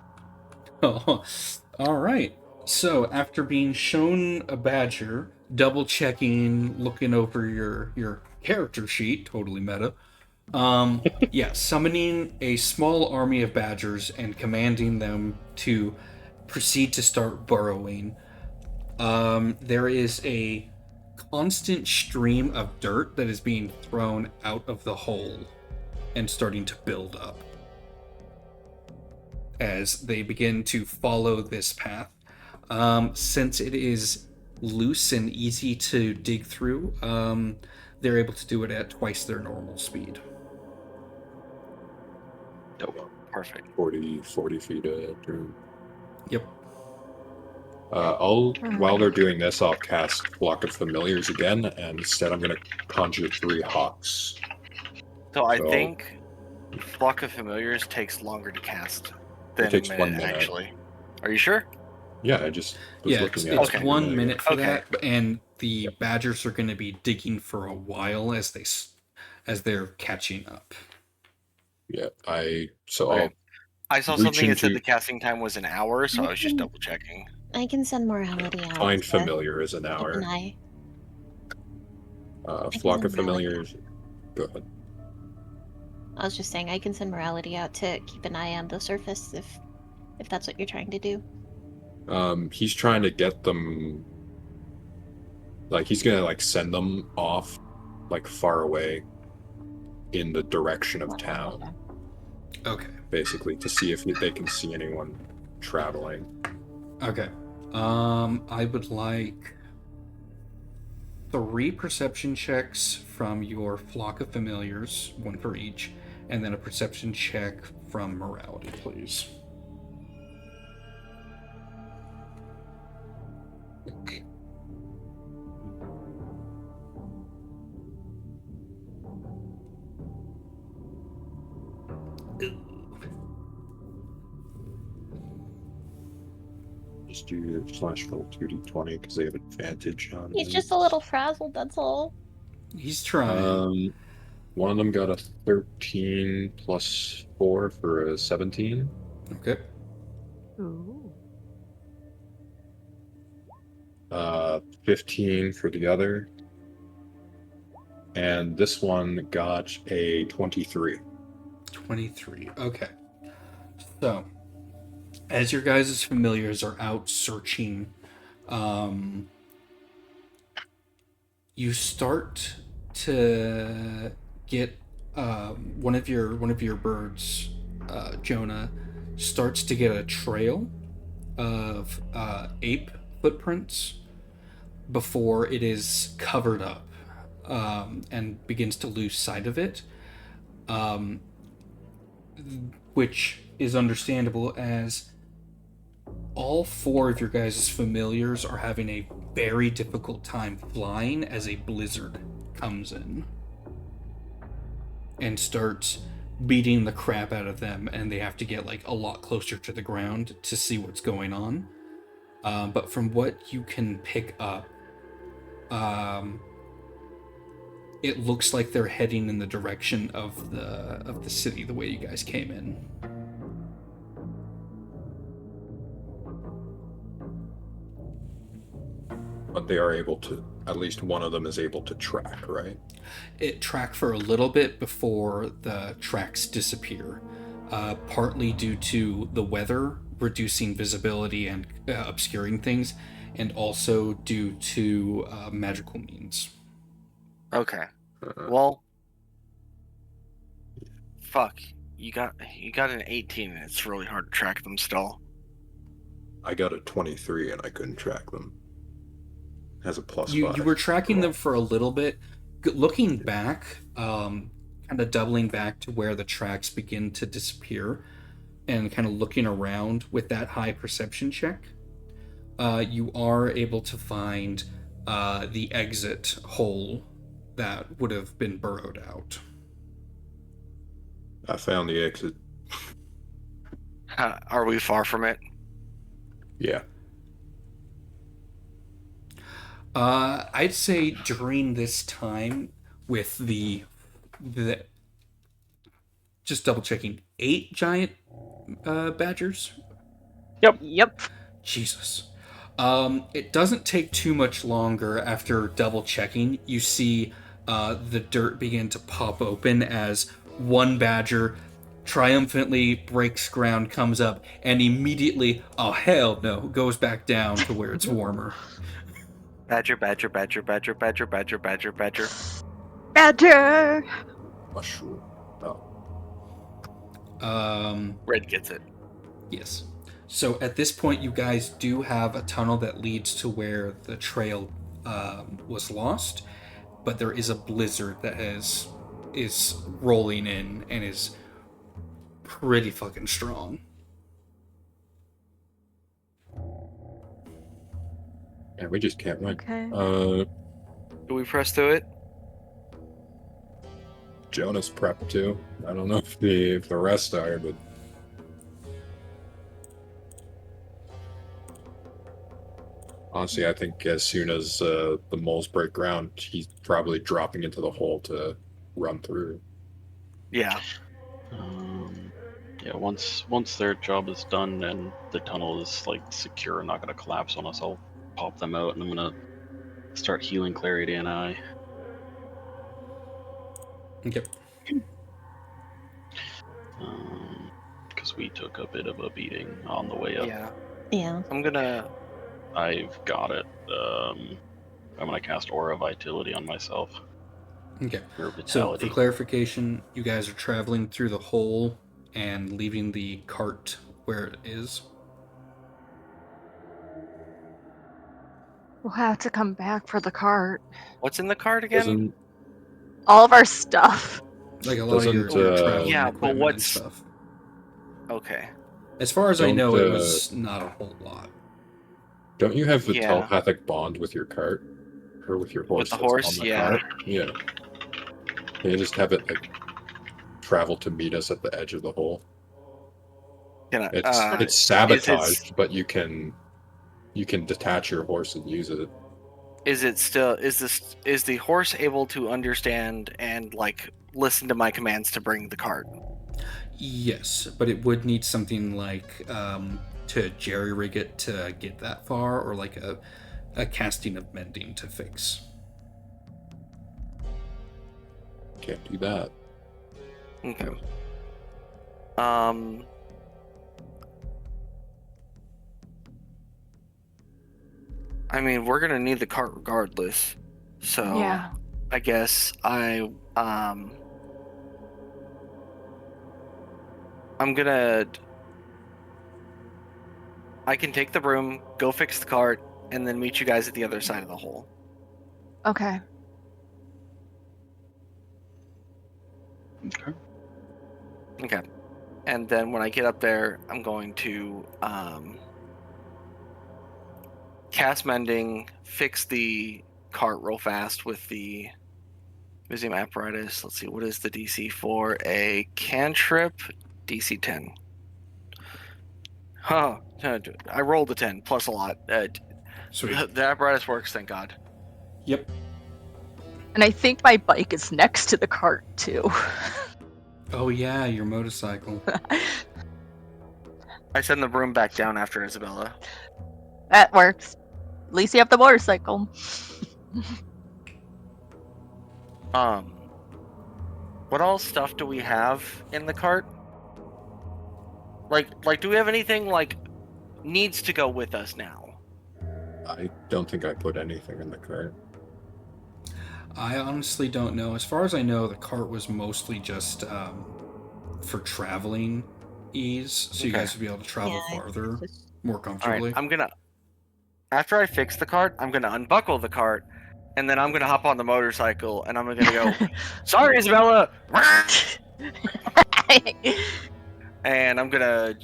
Oh, all right. So after being shown a badger, double checking, looking over your character sheet, totally meta. Yeah, summoning a small army of badgers and commanding them to proceed to start burrowing. There is a constant stream of dirt that is being thrown out of the hole and starting to build up as they begin to follow this path. Since it is loose and easy to dig through, they're able to do it at twice their normal speed. Dope. Perfect. 40 feet through. Yep. While they're doing this, I'll cast Flock of Familiars again, and instead I'm going to conjure 3 hawks. So I think Flock of Familiars takes longer to cast than It takes a 1 minute, minute. actually. Are you sure? Yeah, I just was Yeah, looking it's at it. 1 minute for Okay. that, and the badgers are going to be digging for a while as they're catching up. Yeah, Okay. I'll I saw reach something that said into- the casting time was an hour, so I was just double checking. I can send morality out. find to familiar as an keep hour. an eye. Flock can of send morality. Familiars. Go ahead. I was just saying I can send morality out to keep an eye on the surface if that's what you're trying to do. He's trying to get them, like he's gonna like send them off, like far away, in the direction of town, Okay. basically to see if they can see anyone traveling. Okay. I would like 3 perception checks from your flock of familiars, 1 for each, and then a perception check from morality, please. Okay. Just do slash roll 2d20 because they have advantage on He's this. just a little frazzled, that's all. He's trying. One of them got a 13 plus 4 for a 17. Okay. Ooh. 15 for the other. And this one got a 23. 23. Okay. So, as your guys' familiars are out searching, you start to get one of your birds, Jonah, starts to get a trail of ape footprints before it is covered up and begins to lose sight of it, which is understandable as all 4 of your guys' familiars are having a very difficult time flying as a blizzard comes in and starts beating the crap out of them, and they have to get like a lot closer to the ground to see what's going on. But from what you can pick up, it looks like they're heading in the direction of the city, the way you guys came in. But they are able to, at least one of them is able to track, right? It tracked for a little bit before the tracks disappear, partly due to the weather reducing visibility and obscuring things, and also due to magical means. Okay. Well, fuck. You got an 18, and it's really hard to track them still. I got a 23 and I couldn't track them. Has a plus 5. You were tracking them for a little bit. Looking back, kind of doubling back to where the tracks begin to disappear, and kind of looking around with that high perception check, you are able to find the exit hole that would have been burrowed out. I found the exit. Are we far from it? Yeah. I'd say during this time, with the just double checking, 8 giant badgers. Yep. Jesus. It doesn't take too much longer after double checking. You see the dirt begin to pop open as one badger triumphantly breaks ground, comes up, and immediately, oh hell no, goes back down to where it's warmer. Badger, badger, badger, badger, badger, badger, badger, badger. Badger! Mushroom. Oh. Red gets it. Yes. So at this point, you guys do have a tunnel that leads to where the trail was lost, but there is a blizzard that is rolling in and is pretty fucking strong. Yeah, we just can't win. Okay. Do we press through it? Jonah's prepped too. I don't know if the rest are, but honestly, I think as soon as the moles break ground, he's probably dropping into the hole to run through. Yeah. Yeah, once their job is done and the tunnel is like secure and not going to collapse on us, I'll pop them out and I'm going to start healing Clarity and I. Okay. Because we took a bit of a beating on the way up. Yeah. Yeah. I'm gonna. I've got it. I'm gonna cast Aura Vitality on myself. Okay. Or So, for Vitality. clarification, you guys are traveling through the hole and leaving the cart where it is. We'll have to come back for the cart. What's in the cart again? Doesn't All of our stuff. Like a lot of Doesn't, your traveling Yeah, but equipment and what's- stuff. Okay. As far as I Don't, know, it was not a whole lot. don't you have the Yeah. telepathic bond with your cart? Or with your horse? the that's horse, on the yeah. cart? Yeah. Can you just have it like travel to meet us at the edge of the hole? Can I, It's sabotaged, but you can detach your horse and use it. is the horse able to understand and like listen to my commands to bring the cart? Yes, but it would need something like to jerry-rig it to get that far, or like a casting of mending to fix. Can't do that. Okay. I mean, we're gonna need the cart regardless. So Yeah. I guess I'm gonna. I can take the broom, go fix the cart, and then meet you guys at the other side of the hole. Okay. Okay. Okay. And then when I get up there, I'm going to cast mending, fix the cart real fast with the museum apparatus. Let's see, what is the DC for a cantrip? DC 10. Huh. I rolled a 10 plus a lot. Sweet. The apparatus works, thank God. Yep. And I think my bike is next to the cart too. Oh yeah, your motorcycle. I send the broom back down after Isabella. That works. At least you have the motorcycle. What all stuff do we have in the cart? Like, do we have anything like needs to go with us now? I don't think I put anything in the cart. I honestly don't know. As far as I know, the cart was mostly just for traveling ease, so you Okay. guys would be able to travel Yeah, farther more All comfortably. right, after I fix the cart, I'm gonna unbuckle the cart, and then I'm gonna hop on the motorcycle, and I'm gonna go, "Sorry, Isabella," and I'm gonna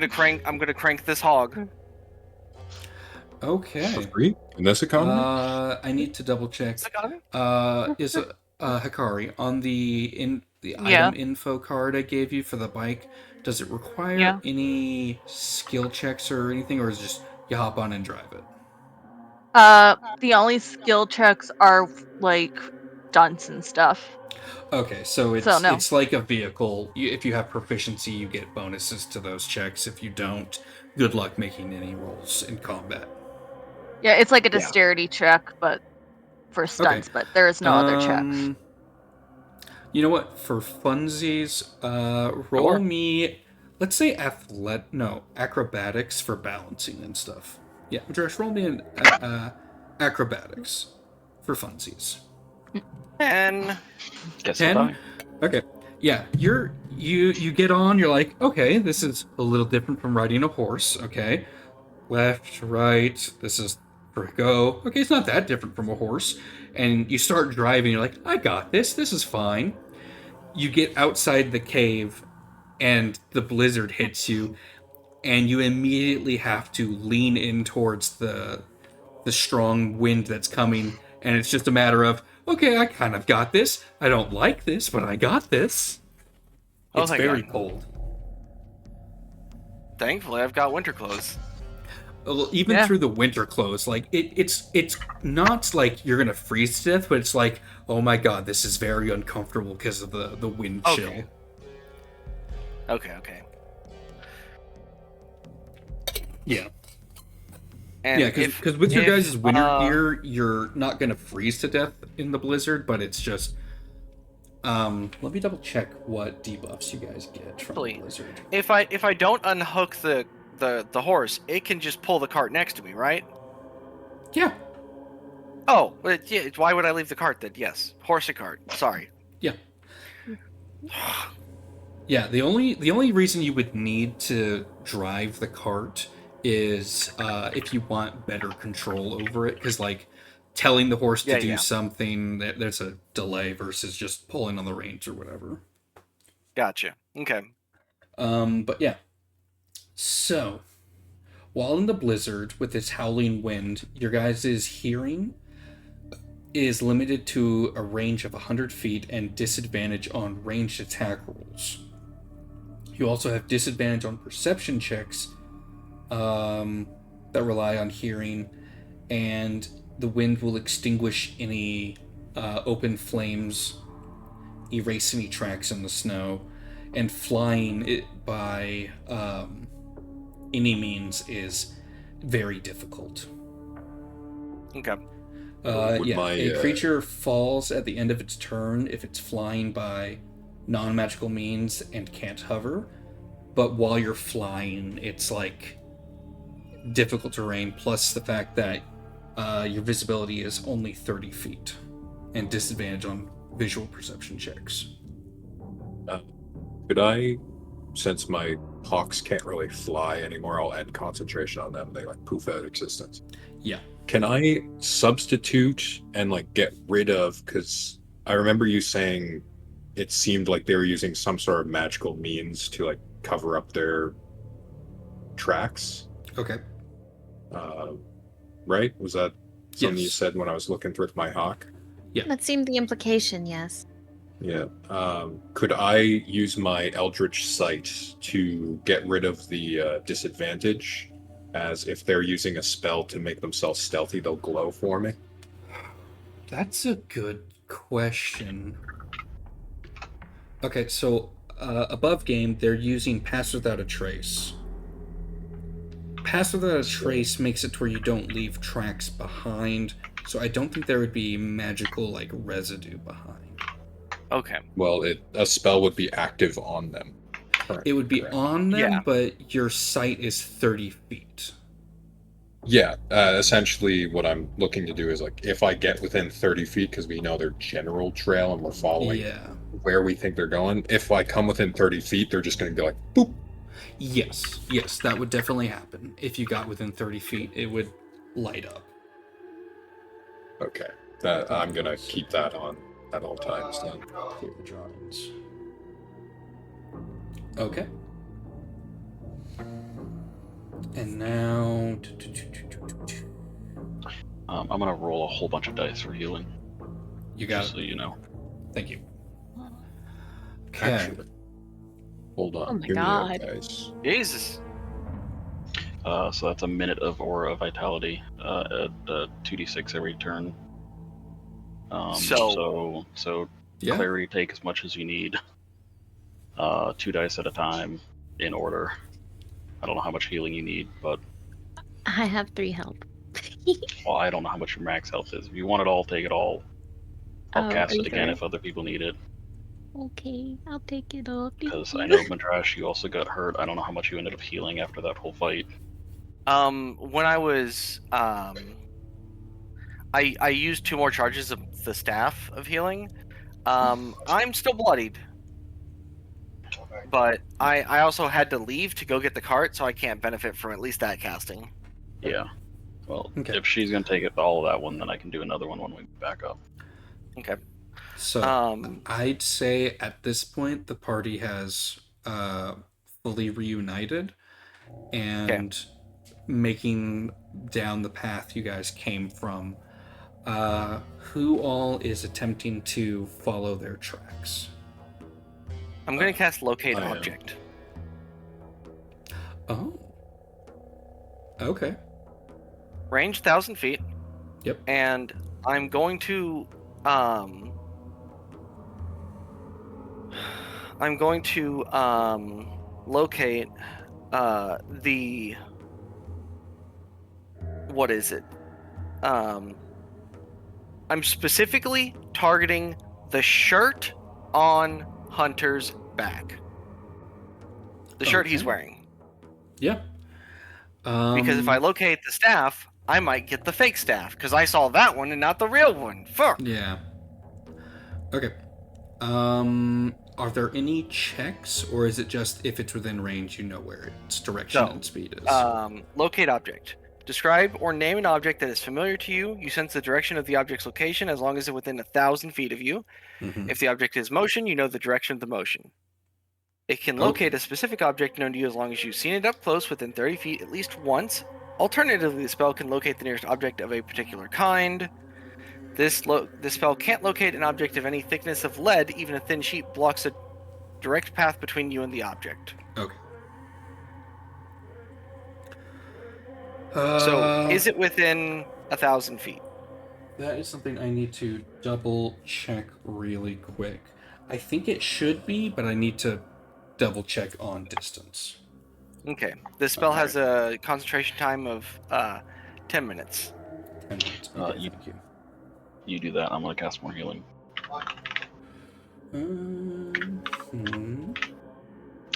crank this hog. Okay. For free? In this economy? I need to double check. Is it got me? Is Hikari on the Yeah. item info card I gave you for the bike? Does it require Yeah. any skill checks or anything, or is it just you hop on and drive it? The only skill checks are like stunts and stuff. Okay, so So, no. it's like a vehicle. If you have proficiency, you get bonuses to those checks. If you don't, good luck making any rolls in combat. Yeah, it's like a Yeah. dexterity check, but for stunts, but there is no other checks. You know what? For funsies, roll Sure. me, let's say acrobatics for balancing and stuff. Yeah, Josh, roll me an acrobatics for funsies. And Guess 10? I'll die. Okay. Yeah, you get on, you're like, okay, this is a little different from riding a horse, okay? Left, right, this is for go. Okay, it's not that different from a horse. And you start driving, you're like, I got this is fine. You get outside the cave, and the blizzard hits you, and you immediately have to lean in towards the strong wind that's coming, and it's just a matter of, okay, I kind of got this. I don't like this, but I got this. Oh, It's thank very God. cold. Thankfully, I've got winter clothes. Even Yeah. through the winter clothes, like it's not like you're gonna freeze to death, but it's like, oh my god, this is very uncomfortable because of the wind chill. Okay. Okay. Yeah. And Yeah, because with your if, guys' winter gear, you're not gonna freeze to death in the blizzard, but it's just. Let me double check what debuffs you guys get from the Actually, blizzard. if I don't unhook the the horse, it can just pull the cart next to me, right? Yeah. Oh, but yeah. Why would I leave the cart then? Yes, horse and cart. Sorry. Yeah. Yeah, the only reason you would need to drive the cart is if you want better control over it, because like telling the horse to Yeah, do yeah. something, there's a delay versus just pulling on the reins or whatever. Gotcha. Okay. But yeah. So, while in the blizzard with this howling wind, your guys' hearing is limited to a range of 100 feet and disadvantage on ranged attack rolls. You also have disadvantage on perception checks that rely on hearing, and the wind will extinguish any open flames, erase any tracks in the snow, and flying it by any means is very difficult. Okay. A creature falls at the end of its turn if it's flying by non-magical means and can't hover, but while you're flying, it's like difficult terrain, plus the fact that your visibility is only 30 feet and disadvantage on visual perception checks. Could I, since my hawks can't really fly anymore, I'll add concentration on them. They like poof out of existence. Yeah. Can I substitute and like get rid of, because I remember you saying it seemed like they were using some sort of magical means to like cover up their tracks. Okay. Right? Was that something you Yes. said when I was looking through my hawk? Yeah. That seemed the implication, yes. Yeah. Could I use my Eldritch Sight to get rid of the disadvantage? As if they're using a spell to make themselves stealthy, they'll glow for me? That's a good question. Okay, so above game, they're using Pass Without a Trace. Pass Without a Trace makes it to where you don't leave tracks behind, so I don't think there would be magical, like, residue behind. Okay. Well, a spell would be active on them. It would be on them, Yeah. but your sight is 30 feet. Yeah, essentially what I'm looking to do is like, if I get within 30 feet, because we know their general trail and we're following where we think they're going, if I come within 30 feet, they're just going to be like, boop. Yes, that would definitely happen. If you got within 30 feet, it would light up. Okay, I'm going to keep that on at all times then. Clear the drawings. Okay. And now... I'm gonna roll a whole bunch of dice for healing. You got just it. so you know. Thank you. Okay. Actually, hold on. Oh my Give me God. that, guys. Jesus. So that's a minute of Aura Vitality at 2d6 every turn. So Yeah. Clary, take as much as you need. 2 dice at a time, in order. I don't know how much healing you need, but I have 3 help. well, I don't know how much your max health is. If you want it all, take it all. I'll Oh, cast are it you again sure? if other people need it. Okay, I'll take it all. Because I know Madrash, you also got hurt. I don't know how much you ended up healing after that whole fight. When I was I used 2 more charges of the staff of healing. I'm still bloodied, but I also had to leave to go get the cart, so I can't benefit from at least that casting. Yeah. Well, Okay. if she's gonna take it all of that one, then I can do another one when we back up. Okay. So I'd say at this point the party has fully reunited and making down the path you guys came from. Who all is attempting to follow their tracks? I'm gonna cast Locate I am. Object. Oh. Okay. Range 1,000 feet. Yep. And I'm going to locate the what is it? I'm specifically targeting the shirt on Hunter's back. The shirt he's Okay. wearing. Yeah. Because if I locate the staff, I might get the fake staff, because I saw that one and not the real one. Fuck! Yeah. Okay. Are there any checks, or is it just if it's within range, you know where its direction and speed is? Locate object. Describe or name an object that is familiar to you. You sense the direction of the object's location as long as it's within 1,000 feet of you. Mhm. If the object is motion, you know the direction of the motion. It can locate a specific object known to you as long as you've seen it up close within 30 feet at least once. Alternatively, the spell can locate the nearest object of a particular kind. This spell can't locate an object of any thickness of lead. Even a thin sheet blocks a direct path between you and the object. Okay. So, is it within 1,000 feet? That is something I need to double check really quick. I think it should be, but I need to double check on distance. Okay. This spell has a concentration time of 10 minutes. 10 minutes. Okay, you- thank you. You do that. I'm gonna cast more healing.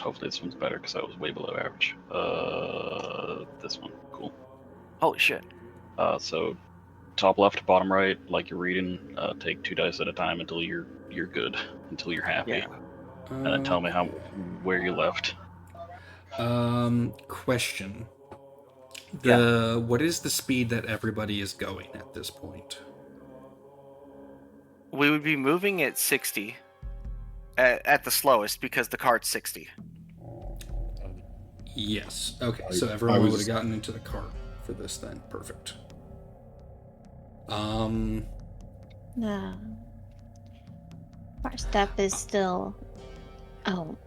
Hopefully this one's better because I was way below average. This one, cool. Holy shit. So top left, bottom right, like you're reading. Take 2 dice at a time until you're good, until you're happy, Yeah. and then tell me where you left. Question. Yeah. What is the speed that everybody is going at this point? We would be moving at 60 at the slowest because the cart's 60. Yes. Okay, so I everyone was- would have gotten into the cart for this then. Perfect. No. Our step is still. Oh.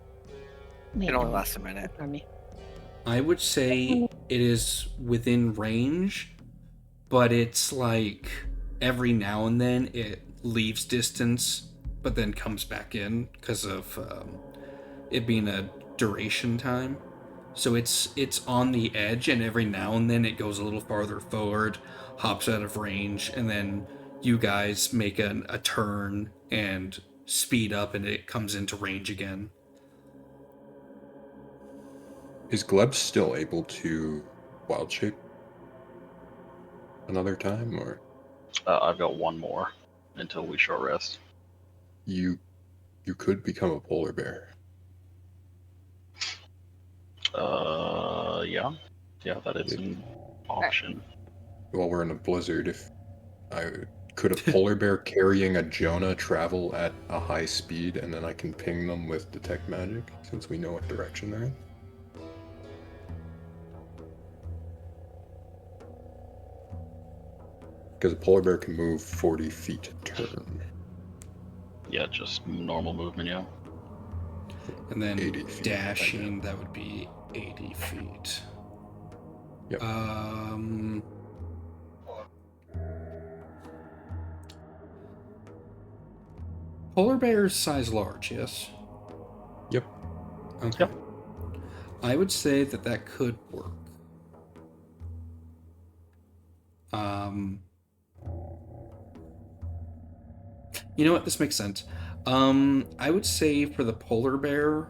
Wait, It only no. lasts a minute. For me. I would say it is within range, but it's like every now and then it leaves distance, but then comes back in because of it being a duration time. So it's on the edge, and every now and then it goes a little farther forward, hops out of range, and then you guys make a turn and speed up, and it comes into range again. Is Gleb still able to wild shape another time, or I've got one more until we short rest. you could become a polar bear? Yeah, that is an option. While we're in a blizzard, could a polar bear carrying a Jonah travel at a high speed, and then I can ping them with detect magic since we know what direction they're in? Because a polar bear can move 40 feet a turn. Yeah, just normal movement. Yeah. And then 80 feet, dashing, that would be 80 feet. Yep. Polar bears size large, yes? Yep. Okay. Yep. I would say that could work. You know what? This makes sense. I would say for the polar bear,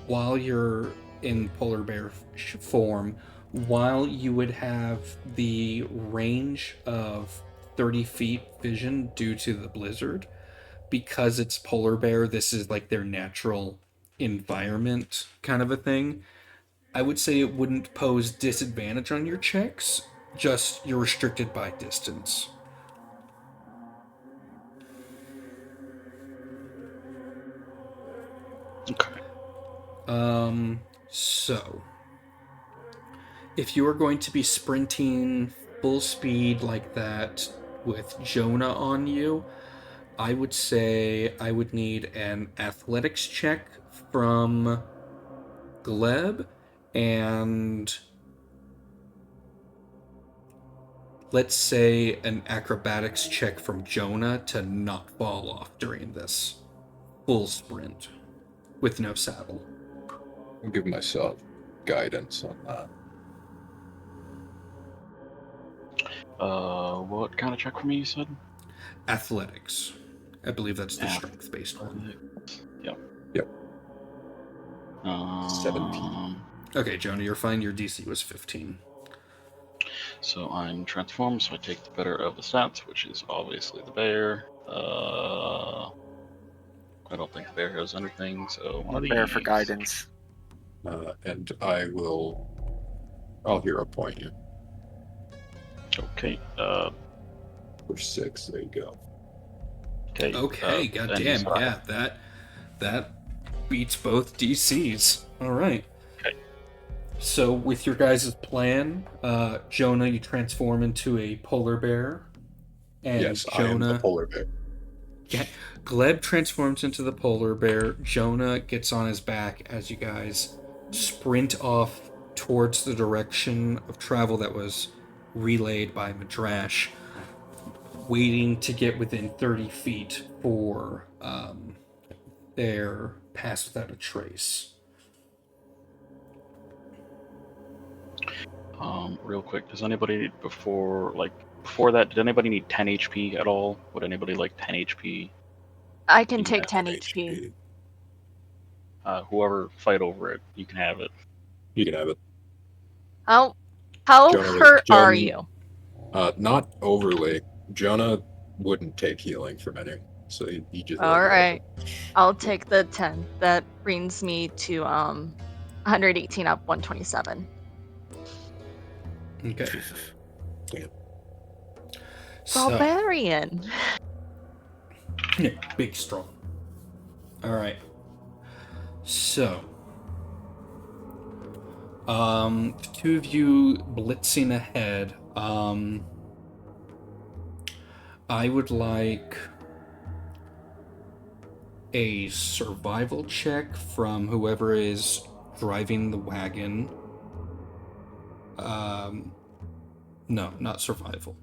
while you're in polar bear form, while you would have the range of 30 feet vision due to the blizzard, because it's polar bear, this is like their natural environment kind of a thing. I would say it wouldn't pose disadvantage on your checks, just you're restricted by distance. Okay. So if you are going to be sprinting full speed like that with Jonah on you, I would say I would need an athletics check from Gleb and let's say an acrobatics check from Jonah to not fall off during this full sprint with no saddle. I'll give myself guidance on that. What kind of check for me, you said? Athletics. I believe that's the strength-based one. Yep. Yep. 17. Okay, Jonah, you're fine. Your DC was 15. So I'm transformed, so I take the better of the stats, which is obviously the bear. I don't think the bear has anything, so one of Bear for these. guidance. And I'll hero point you Okay. for 6. There you go. Okay. Okay, and goddamn, so I- yeah, that beats both DCs. All right. Okay. So with your guys' plan, Jonah, you transform into a polar bear, and Yes, I am the polar bear. Yeah, Gleb transforms into the polar bear. Jonah gets on his back as you guys sprint off towards the direction of travel that was relayed by Madrash, waiting to get within 30 feet for their pass without a trace. Real quick, does anybody before that, did anybody need 10 HP at all? Would anybody like 10 HP? I can You take have 10 HP. Whoever fight over it, you can have it. You can have it. How Jonah- hurt are Jonah- you? Not overly. Jonah wouldn't take healing from anyone, so he just. All right. I'll take the 10. That brings me to 118 up 127. Okay. Damn. So, Barbarian. yeah, big strong. All right. So, the two of you blitzing ahead. I would like a survival check from whoever is driving the wagon. No, not survival.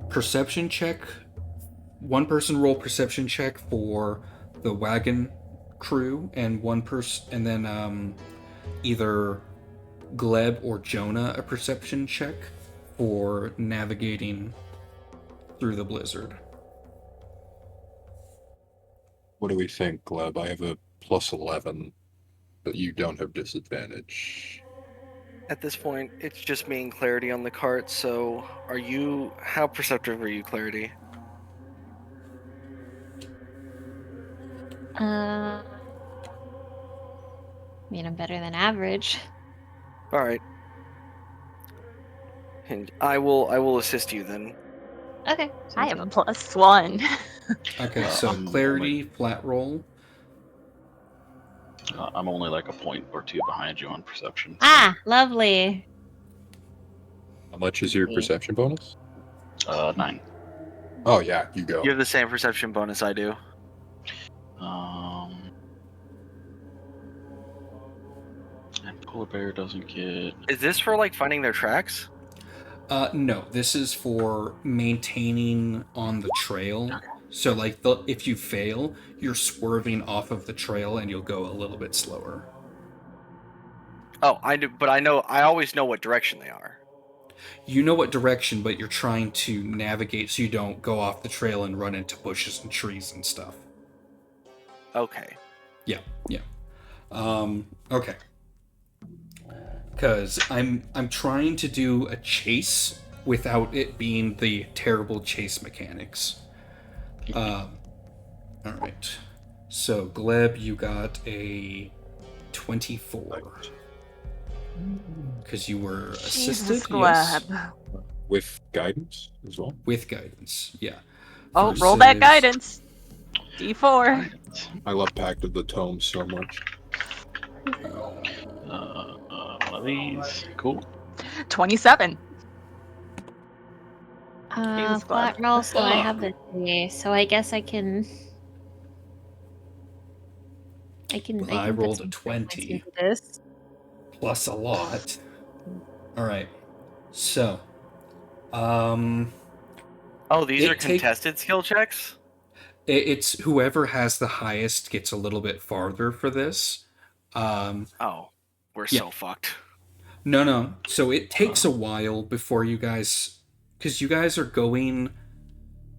Perception check. One person roll perception check for the wagon crew, and one person, and then either Gleb or Jonah a perception check for navigating through the blizzard. What do we think, Gleb? I have a +11, but you don't have disadvantage. At this point, it's just me and Clarity on the cart, so how perceptive are you, Clarity? I mean, I'm better than average. Alright. And I will assist you then. Okay. I have a +1. Okay, so I'm clarity, flat roll. I'm only like a point or two behind you on perception. Ah, lovely. How much is your perception bonus? 9. Oh yeah, you go. You have the same perception bonus I do. And polar bear doesn't get. Is this for like finding their tracks? No, this is for maintaining on the trail. So, like, if you fail, you're swerving off of the trail and you'll go a little bit slower. Oh, I do, but I always know what direction they are. You know what direction, but you're trying to navigate so you don't go off the trail and run into bushes and trees and stuff. Okay. Yeah. Okay. Because I'm trying to do a chase without it being the terrible chase mechanics. All right. So Gleb, you got a 24 because you were assisted. Jesus, Yes. Gleb. With guidance as well. With guidance, yeah. Oh, roll that Versus- guidance. D4. I love Pact of the Tome so much. One of these. Cool. 27. Jesus, Flat Gleb. roll, so I have the 3, so I guess I can. Well, I put rolled some a 20. points into this. Plus a lot. All right. So, Oh, these It are contested skill checks? it's whoever has the highest gets a little bit farther for this. Oh, we're Yeah. so fucked. No. So it takes a while before you guys, because you guys are going,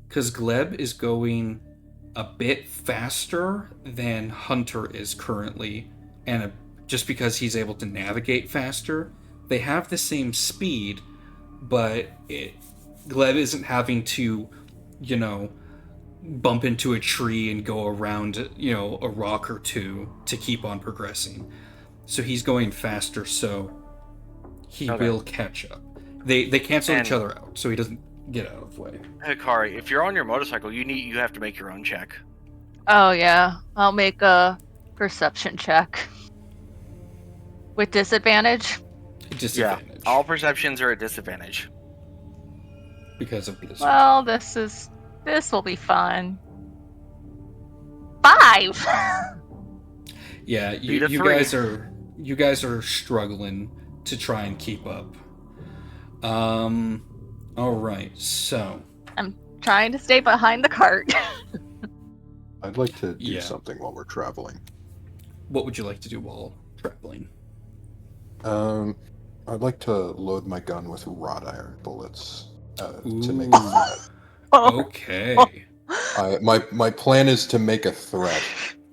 because Gleb is going a bit faster than Hunter is currently, and just because he's able to navigate faster, They have the same speed, but Gleb isn't having to, bump into a tree and go around, a rock or two to keep on progressing. So he's going faster, so he will catch up. They cancel each other out, so he doesn't get out of the way. Hikari, if you're on your motorcycle, you have to make your own check. Oh yeah, I'll make a perception check. With disadvantage? Disadvantage. Yeah, all perceptions are at disadvantage. Because of Blizzard. Well, this will be fun. 5! Yeah, you guys are struggling to try and keep up. Alright, so I'm trying to stay behind the cart. I'd like to do something while we're traveling. What would you like to do while traveling? I'd like to load my gun with wrought iron bullets to make a threat. Okay. My plan is to make a threat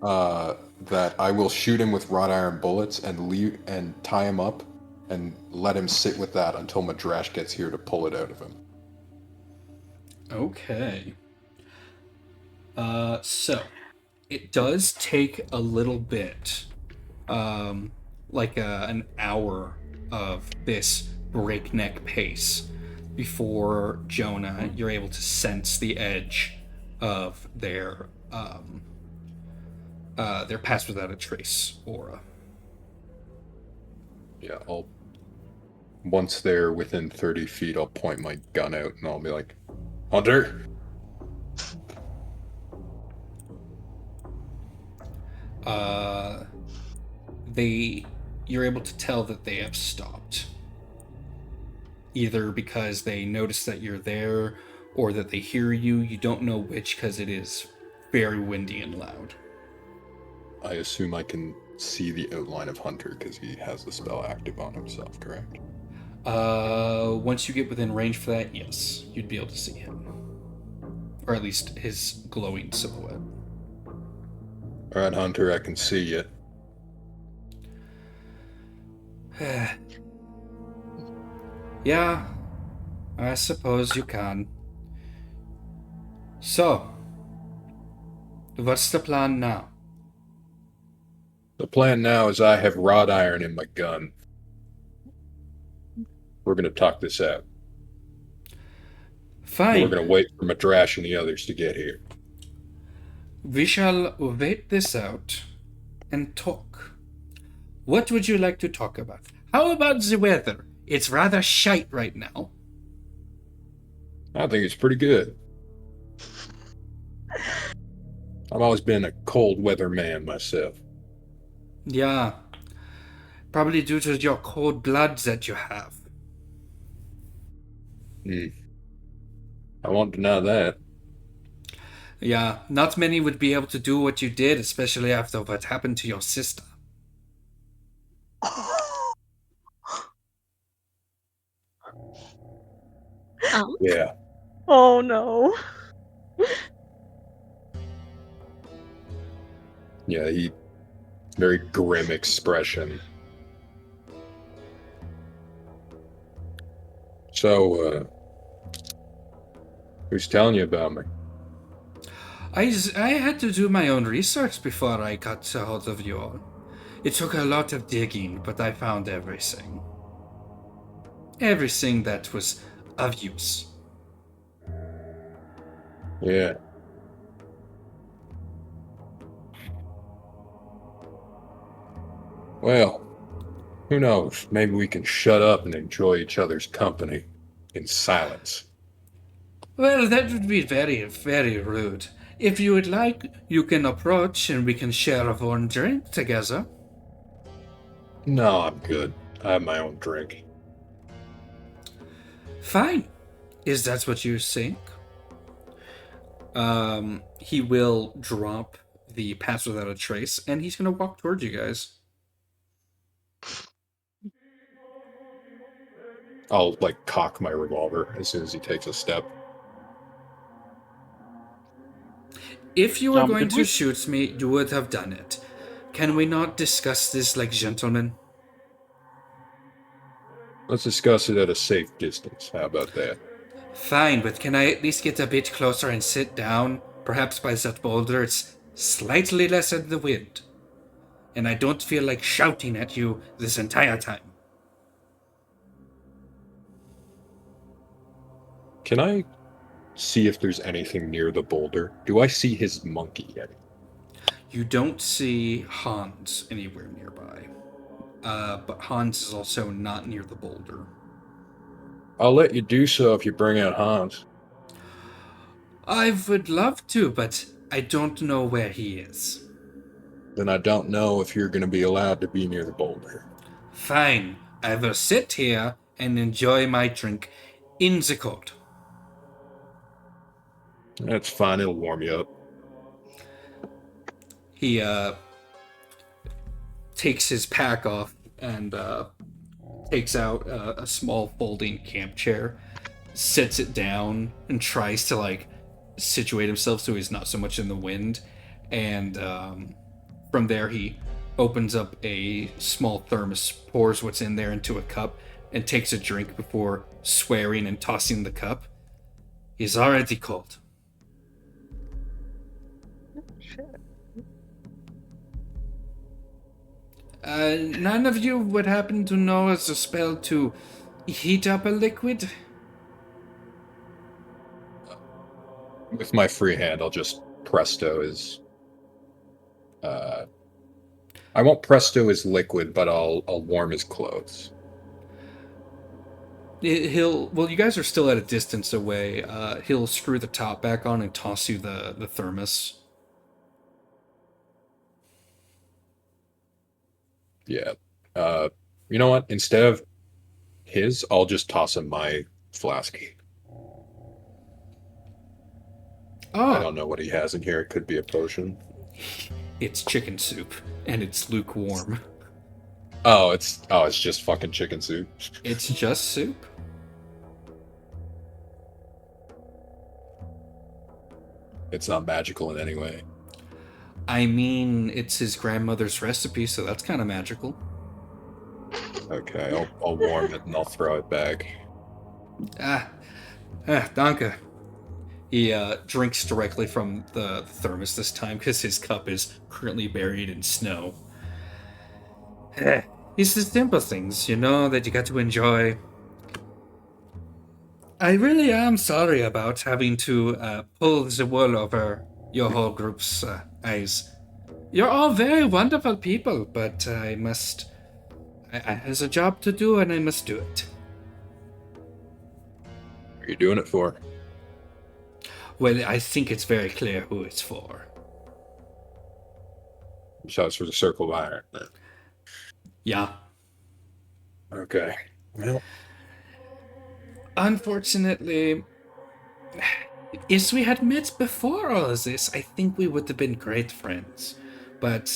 that I will shoot him with wrought iron bullets and tie him up and let him sit with that until Madrash gets here to pull it out of him. Okay. So it does take a little bit, like an hour of this breakneck pace before Jonah, you're able to sense the edge of their pass without a trace aura. Yeah, once they're within 30 feet, I'll point my gun out and I'll be like, Hunter! You're able to tell that they have stopped. Either because they notice that you're there, or that they hear you. You don't know which, because it is very windy and loud. I assume I can see the outline of Hunter, because he has the spell active on himself, correct? Once you get within range for that, yes, you'd be able to see him. Or at least his glowing silhouette. Alright, Hunter, I can see you. Yeah, I suppose you can. So, what's the plan now? The plan now is I have wrought iron in my gun. We're going to talk this out. Fine. We're going to wait for Madrash and the others to get here. We shall wait this out and talk. What would you like to talk about? How about the weather? It's rather shite right now. I think it's pretty good. I've always been a cold weather man myself. Yeah. Probably due to your cold blood that you have. I won't deny that. Yeah, not many would be able to do what you did, especially after what happened to your sister. Yeah. Oh no. Yeah, very grim expression. So, who's telling you about me? I had to do my own research before I got a hold of you all. It took a lot of digging, but I found everything. Everything that was of use. Yeah. Well, who knows? Maybe we can shut up and enjoy each other's company in silence. Well, that would be very, very rude. If you would like, you can approach and we can share a warm drink together. No, I'm good. I have my own drink. Fine. Is that what you think? He will drop the pass without a trace, and he's going to walk towards you guys. I'll, cock my revolver as soon as he takes a step. If you were going to shoot me, you would have done it. Can we not discuss this like gentlemen? Let's discuss it at a safe distance. How about that? Fine, but can I at least get a bit closer and sit down? Perhaps by that boulder it's slightly less in the wind. And I don't feel like shouting at you this entire time. Can I see if there's anything near the boulder? Do I see his monkey yet? You don't see Hans anywhere nearby. But Hans is also not near the boulder. I'll let you do so if you bring out Hans. I would love to, but I don't know where he is. Then I don't know if you're going to be allowed to be near the boulder. Fine, I will sit here and enjoy my drink in the cold. That's fine, it'll warm you up. He takes his pack off and takes out a small folding camp chair, sits it down, and tries to like situate himself so he's not so much in the wind. And from there, he opens up a small thermos, pours what's in there into a cup, and takes a drink before swearing and tossing the cup. He's already cold. None of you would happen to know as a spell to heat up a liquid? With my free hand, I'll just presto his... I won't presto his liquid, but I'll warm his clothes. Well, you guys are still at a distance away. He'll screw the top back on and toss you the thermos. Yeah. You know what? Instead of his, I'll just toss him my flask. Oh, I don't know what he has in here. It could be a potion. it's chicken soup, and it's lukewarm. Oh, it's just fucking chicken soup. It's just soup? It's not magical in any way. I mean, it's his grandmother's recipe, so that's kind of magical. Okay, I'll warm it and I'll throw it back. Danke. He drinks directly from the thermos this time because his cup is currently buried in snow. It's the simple things, you know, that you got to enjoy. I really am sorry about having to pull the wool over your whole group's eyes. You're all very wonderful people, but I has a job to do and I must do it. What are you doing it for? Well, I think it's very clear who it's for. So it's for the Circle of Iron. Yeah. Okay. Well, unfortunately, if we had met before all of this, I think we would have been great friends. But,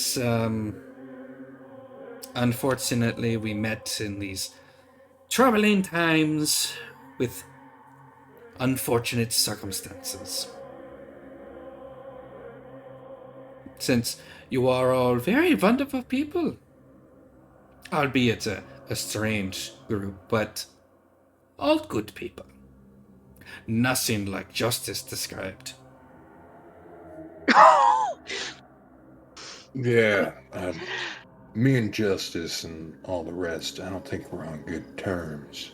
unfortunately, we met in these troubling times with unfortunate circumstances. Since you are all very wonderful people, albeit a strange group, but all good people. Nothing like justice described. yeah. Me and Justice and all the rest, I don't think we're on good terms.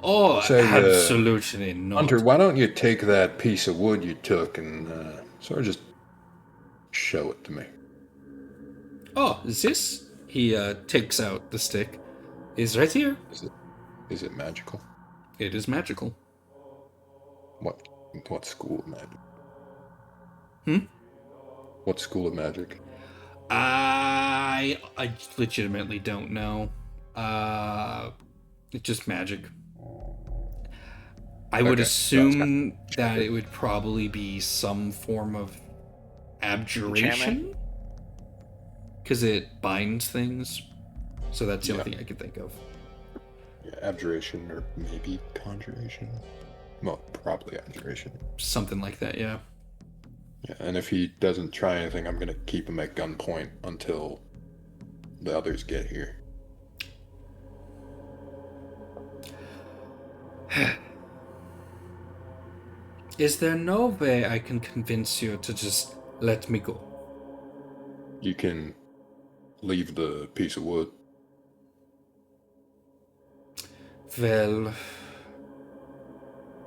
Oh, Say, absolutely not. Hunter, why don't you take that piece of wood you took and sort of just show it to me? Oh, this? He takes out the stick. Is right here. Is it magical? It is magical. What school of magic? Hmm? What school of magic? I legitimately don't know. It's just magic. I would assume that it would probably be some form of abjuration. Because it binds things. So that's the only thing I can think of. Yeah, abjuration or maybe conjuration. Well, probably abjuration. Something like that, yeah. Yeah, and if he doesn't try anything, I'm going to keep him at gunpoint until the others get here. Is there no way I can convince you to just let me go? You can leave the piece of wood. Well,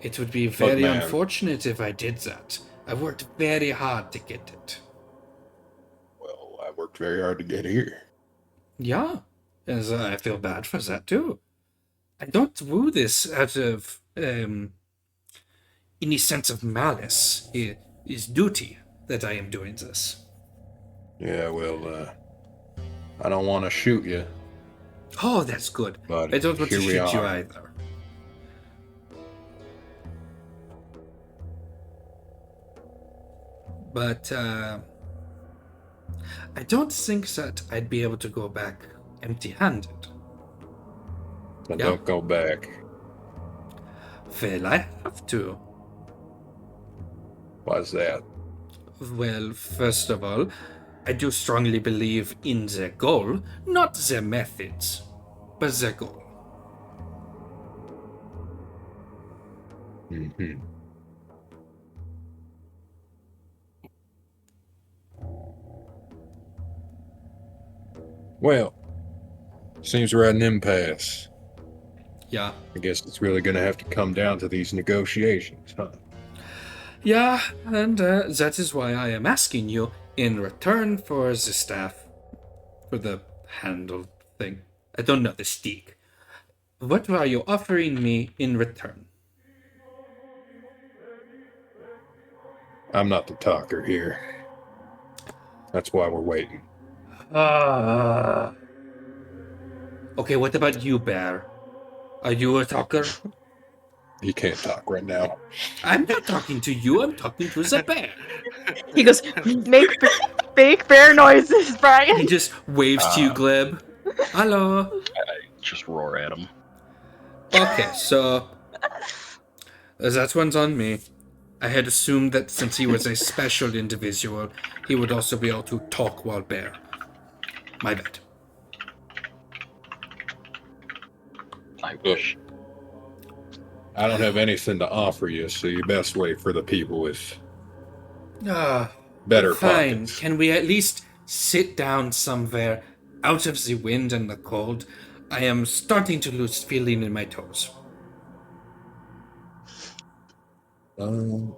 it would be Look, very man. unfortunate if I did that. I worked very hard to get it. Well, I worked very hard to get here. Yeah, as I feel bad for that too. I don't woo this out of any sense of malice. It is duty that I am doing this. Yeah, well, I don't want to shoot you, Oh, that's good. but I don't want to here we shoot you are. either. But I don't think that I'd be able to go back empty-handed. Then Yeah. don't go back. Well, I have to. Why's that? Well, first of all, I do strongly believe in the goal, not the methods, but the goal. Mm-hmm. Well, seems we're at an impasse. Yeah. I guess it's really gonna have to come down to these negotiations, huh? Yeah, and that is why I am asking you in return for the staff, for the handle thing. I don't know, the stick. What are you offering me in return? I'm not the talker here. That's why we're waiting. Okay, what about you, Bear? Are you a talker? He can't talk right now. I'm not talking to you, I'm talking to the bear. He goes, make fake bear noises, He Brian. just waves to you, Gleb. Hello. Just roar at him. Okay, so that one's on me. I had assumed that since he was a special individual, he would also be able to talk while bear. My bad. I wish. I don't have anything to offer you, so you best wait for the people with better Fine. pockets. Can we at least sit down somewhere out of the wind and the cold? I am starting to lose feeling in my toes. I You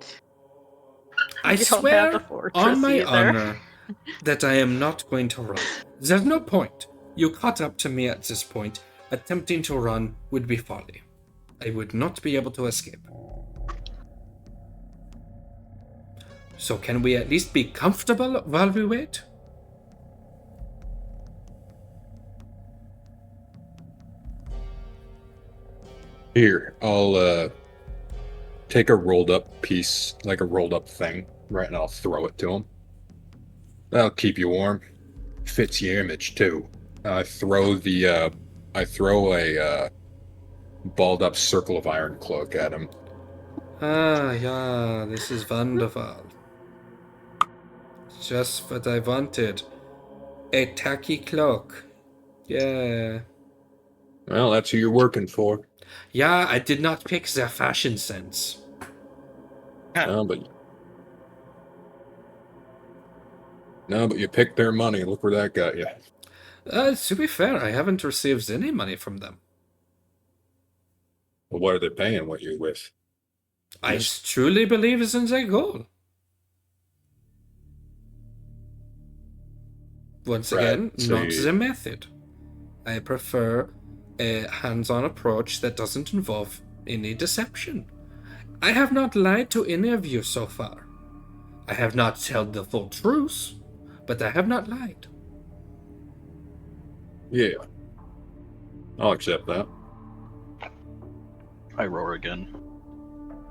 don't have swear the fortress on my either. honor that I am not going to run. There's no point. You caught up to me at this point. Attempting to run would be folly. I would not be able to escape. So can we at least be comfortable while we wait? Here, I'll take a rolled up piece, like a rolled up thing, right, and I'll throw it to him. That'll keep you warm. Fits your image too. I throw a balled up circle of iron cloak at him. Ah, yeah, this is wonderful. Just what I wanted. A tacky cloak. Yeah. Well, that's who you're working for. Yeah, I did not pick their fashion sense. No, but you picked their money. Look where that got you. To be fair, I haven't received any money from them. Well, what are they paying what you're with? I truly believe it's in their goal. Once Right, again, so not the method. I prefer a hands-on approach that doesn't involve any deception. I have not lied to any of you so far. I have not told the full truth, but I have not lied. Yeah. I'll accept that. I roar again.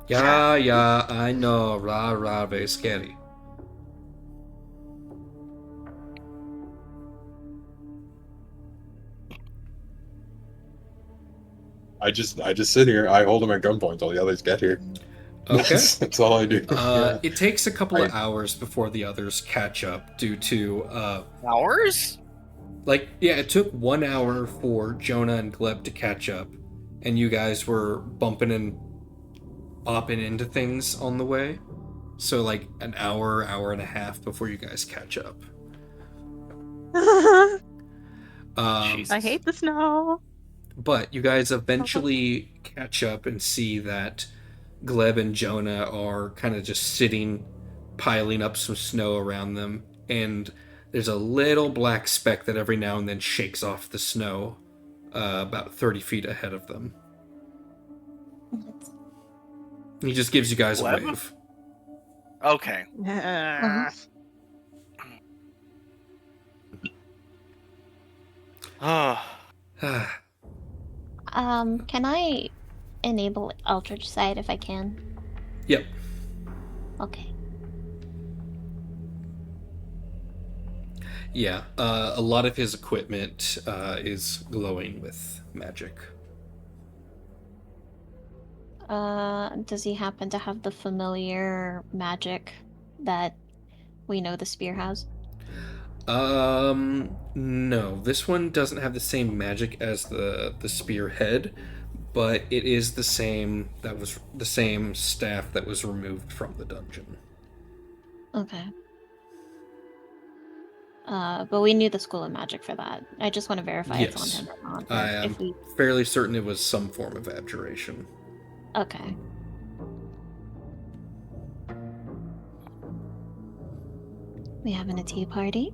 Yeah, I know. Rah, very scary. I just sit here. I hold him at gunpoint until the others get here. Okay. That's all I do. It takes a couple of hours before the others catch up due to Hours? it took 1 hour for Jonah and Gleb to catch up, and you guys were bumping and bopping into things on the way. So like an hour, hour and a half before you guys catch up. Jesus. I hate the snow. But you guys eventually catch up and see that Gleb and Jonah are kind of just sitting, piling up some snow around them, and there's a little black speck that every now and then shakes off the snow about 30 feet ahead of them. He just gives you guys a Gleb? wave. Okay. Can I enable Eldritch Sight if I can? Yep. Okay. Yeah, a lot of his equipment is glowing with magic. Does he happen to have the familiar magic that we know the spear has? No. This one doesn't have the same magic as the spearhead, but it is the same staff that was removed from the dungeon. Okay. But we knew the School of Magic for that. I just want to verify it's on Yes. him or not. I am fairly certain it was some form of abjuration. Okay. We having a tea party?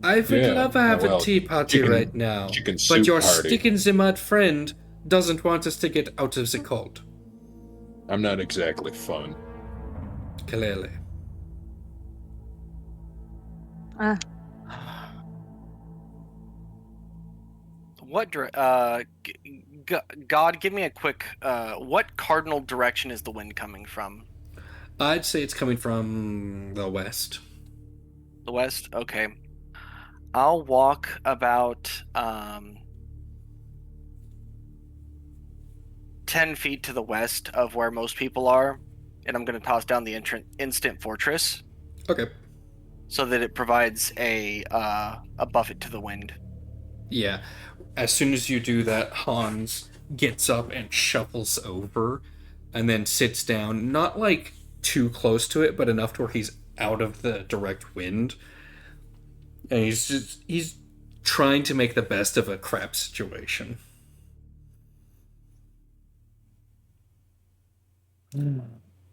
I would love to have a tea party right now, but your stick-in-the-mud friend doesn't want us to get out of the cold. I'm not exactly fun. Clearly. God, give me a quick. What cardinal direction is the wind coming from? I'd say it's coming from the west. The west? Okay. I'll walk about 10 feet to the west of where most people are, and I'm going to toss down the instant fortress. Okay. So that it provides a buffet to the wind. Yeah. As soon as you do that, Hans gets up and shuffles over and then sits down, not like too close to it, but enough to where he's out of the direct wind. And he's trying to make the best of a crap situation.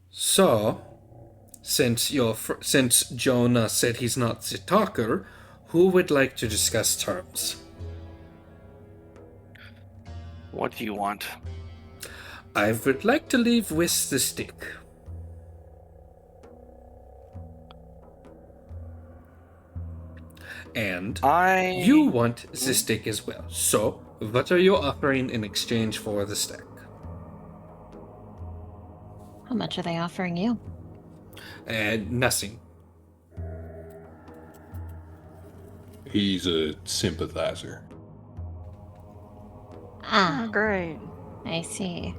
So, since Jonah said he's not the talker, who would like to discuss terms? What do you want? I would like to leave with the stick. And you want the stick as well. So, what are you offering in exchange for the stick? How much are they offering you? Nothing. He's a sympathizer. Ah, Great. I see.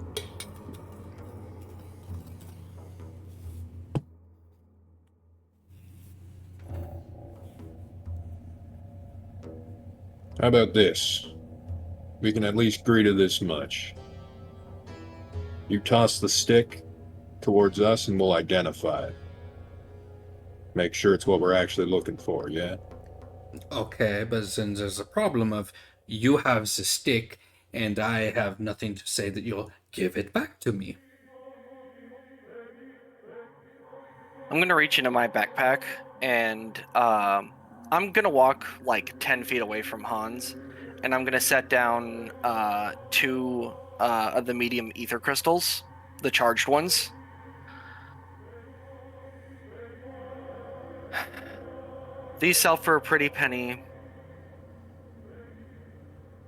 How about this? We can at least agree to this much. You toss the stick towards us and we'll identify it. Make sure it's what we're actually looking for, yeah? Okay, but then there's a problem of you have the stick and I have nothing to say that you'll give it back to me. I'm going to reach into my backpack and I'm going to walk like 10 feet away from Hans, and I'm going to set down 2 of the medium ether crystals, the charged ones. These sell for a pretty penny.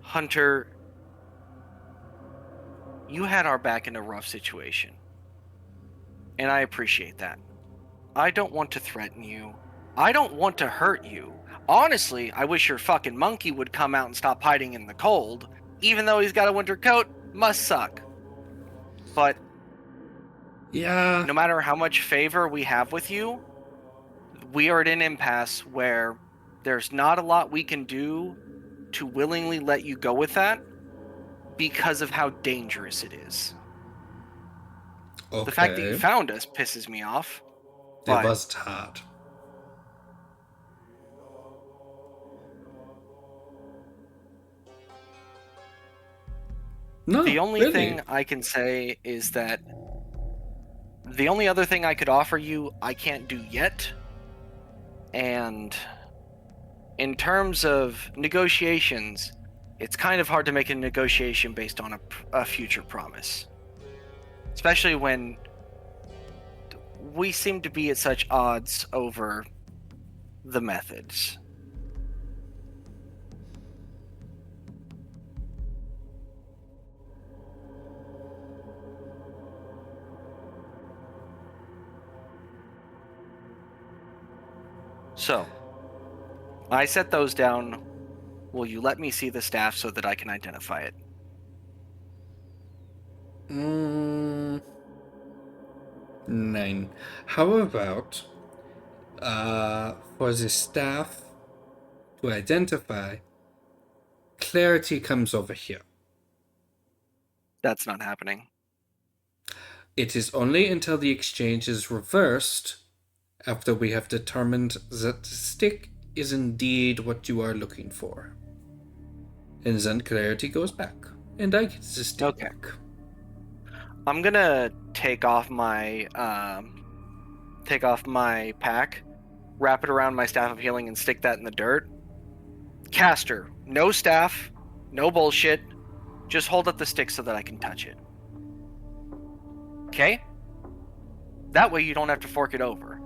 Hunter, you had our back in a rough situation, and I appreciate that. I don't want to threaten you. I don't want to hurt you. Honestly, I wish your fucking monkey would come out and stop hiding in the cold. Even though he's got a winter coat, must suck. But yeah, no matter how much favor we have with you, we are at an impasse where there's not a lot we can do to willingly let you go with that. because of how dangerous it is. Okay. The fact that you found us pisses me off. It But was hard. No, the only really. thing I can say is that the only other thing I could offer you, I can't do yet. And in terms of negotiations, it's kind of hard to make a negotiation based on a future promise. Especially when we seem to be at such odds over the methods. So, I set those down. Will you let me see the staff so that I can identify it? Mm, 9. How about for the staff to identify, Clarity comes over here. That's not happening. It is only until the exchange is reversed, after we have determined that the stick is indeed what you are looking for. And then Clarity goes back, and I get the stick back. I'm gonna take off my pack, wrap it around my staff of healing, and stick that in the dirt. Caster, no staff, no bullshit. Just hold up the stick so that I can touch it. Okay? That way you don't have to fork it over.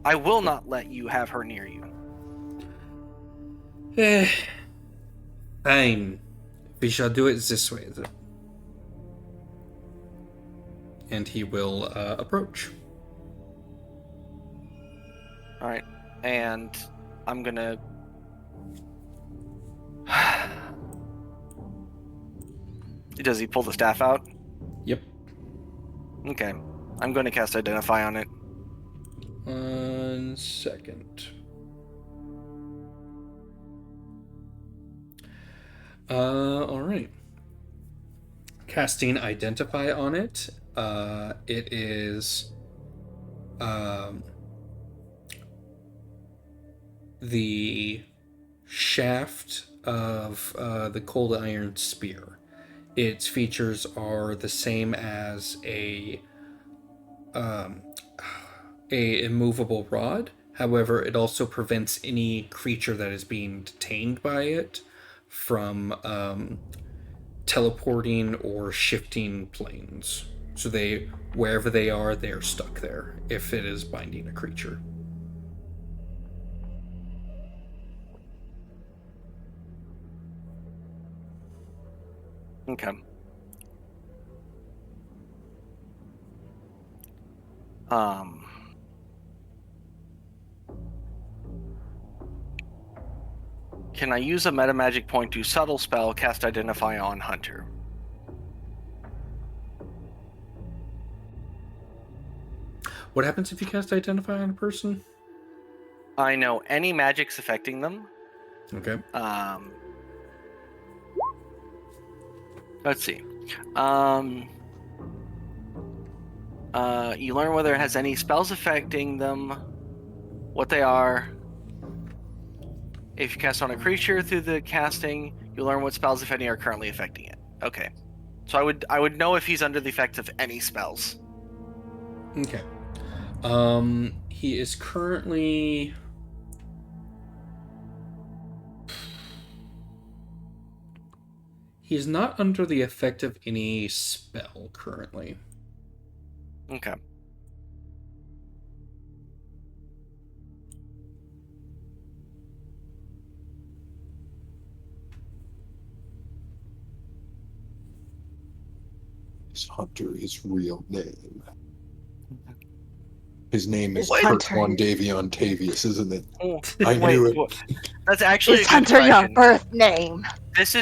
I will not let you have her near you. Fine. We shall do it this way, then. And he will approach. Alright. And I'm gonna... Does he pull the staff out? Yep. Okay. I'm going to cast Identify on it. 1 second. Alright. Casting Identify on it. It is the shaft of the cold iron spear. Its features are the same as a immovable rod. However, it also prevents any creature that is being detained by it from teleporting or shifting planes. So wherever they are, they're stuck there if it is binding a creature. Okay. Can I use a meta magic point to subtle spell cast Identify on Hunter? What happens if you cast Identify on a person? I know any magics affecting them. Okay. Let's see. You learn whether it has any spells affecting them, what they are. If you cast on a creature through the casting, you learn what spells, if any, are currently affecting it. Okay. So I would know if he's under the effect of any spells. Okay. He is currently... He's not under the effect of any spell currently. Okay. Is Hunter his real name? His name is What? Kurt Hunter. Von Davion Tavius, isn't it? Oh, I knew it. That's actually Is a good Hunter your question. birth name? This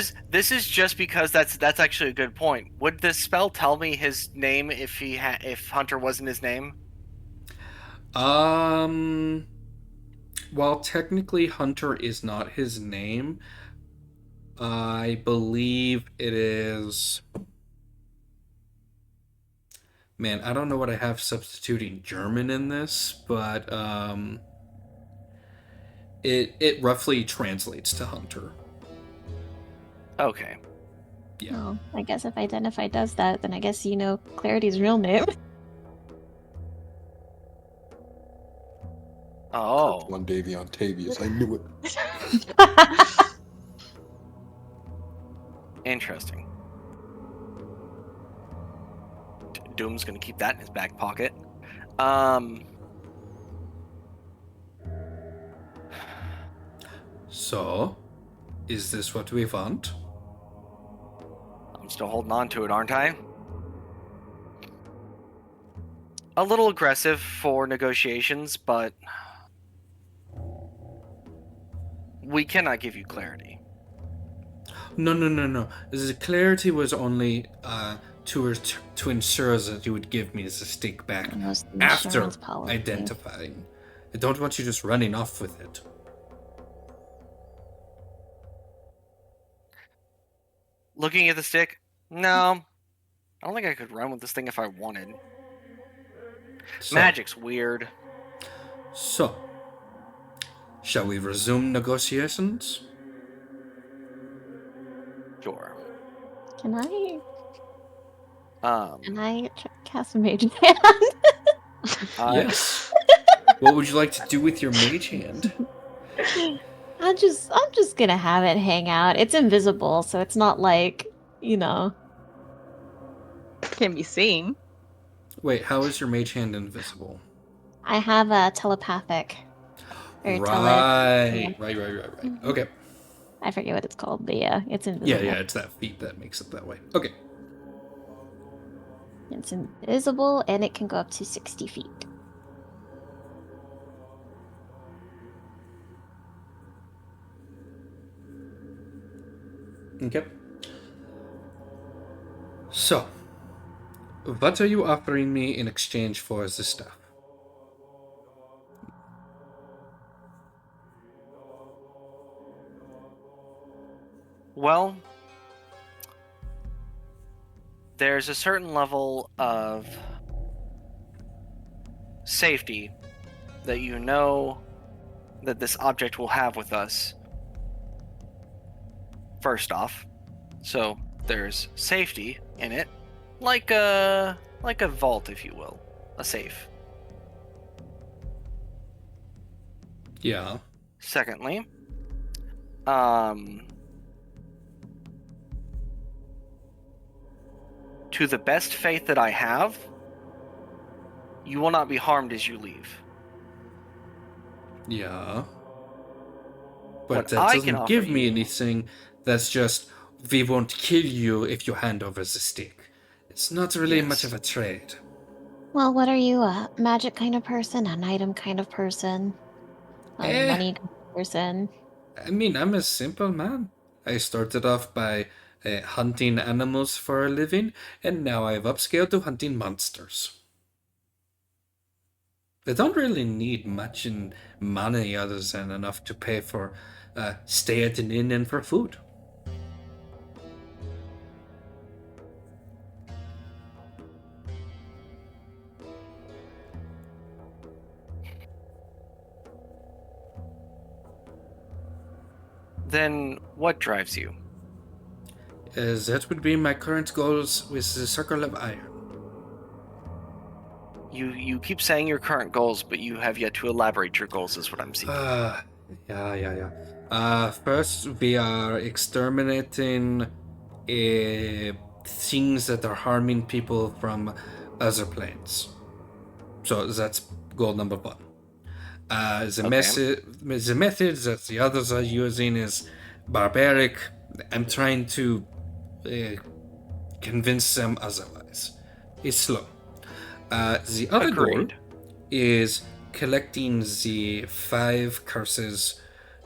is just because that's actually a good point. Would this spell tell me his name if if Hunter wasn't his name? While technically Hunter is not his name, I believe it is. Man, I don't know what I have substituting German in this, but it roughly translates to hunter. Okay. Yeah. Well, I guess if identify does that, then I guess you know Clarity's real name. Oh. One Davion Tavius. I knew it. Interesting. Doom's gonna keep that in his back pocket. So, is this what we want? I'm still holding on to it, aren't I? A little aggressive for negotiations, but we cannot give you clarity. No. The clarity was only to ensure that you would give me the stick back That was the after insurance policy. identifying. I don't want you just running off with it. Looking at the stick, no. I don't think I could run with this thing if I wanted. So, Magic's weird. So, shall we resume negotiations? Sure. Can I Um, cast a mage hand? Yes. What would you like to do with your mage hand? I'm just gonna have it hang out. It's invisible, so it's not like, you know. Can be seen. Wait, how is your mage hand invisible? I have a telepathic. Or Right. Okay. I forget what it's called, but yeah, it's invisible. Yeah, it's that feat that makes it that way. Okay. It's invisible and it can go up to 60 feet. Okay. So, what are you offering me in exchange for this stuff? well, there's a certain level of safety that you know that this object will have with us. First off, so there's safety in it, like a vault, if you will, a safe. Yeah. Secondly, to the best faith that I have, you will not be harmed as you leave. Yeah. But What that I can doesn't offer give me you- anything. That's just, we won't kill you if you hand over the stick. It's not really much Yes. of a trade. Well, what are you, a magic kind of person? An item kind of person? A money kind of person? I mean, I'm a simple man. I started off by hunting animals for a living, and now I've upscaled to hunting monsters. I don't really need much in money other than enough to pay for stay at an inn and for food. Then what drives you? That would be my current goals with the Circle of Iron. You keep saying your current goals, but you have yet to elaborate your goals, is what I'm seeing. Yeah. First, we are exterminating things that are harming people from other planes. So that's goal number one. The method that the others are using is barbaric. I'm trying to convince them otherwise. It's slow. The other goal Agreed. is collecting the 5 curses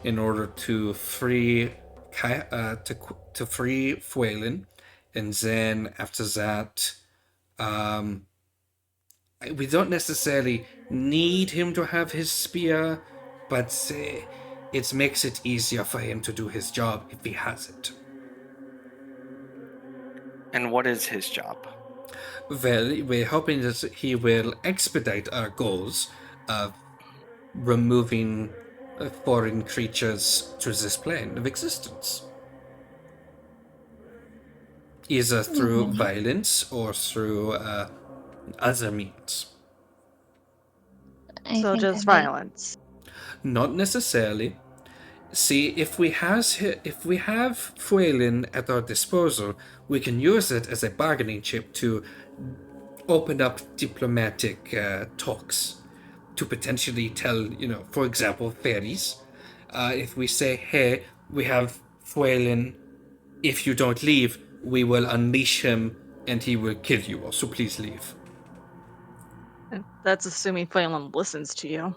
in order to free to free Fuelin, and then after that, we don't necessarily need him to have his spear, but it makes it easier for him to do his job if he has it. And what is his job? Well, we're hoping that he will expedite our goals of removing foreign creatures to this plane of existence. Either through violence or through other means. I So think just that violence. Not necessarily. See, if we have Fuelin at our disposal, we can use it as a bargaining chip to open up diplomatic talks to potentially tell, for example, fairies. If we say, hey, we have Fuelin, if you don't leave, we will unleash him and he will kill you all, so please leave. That's assuming Phelan listens to you.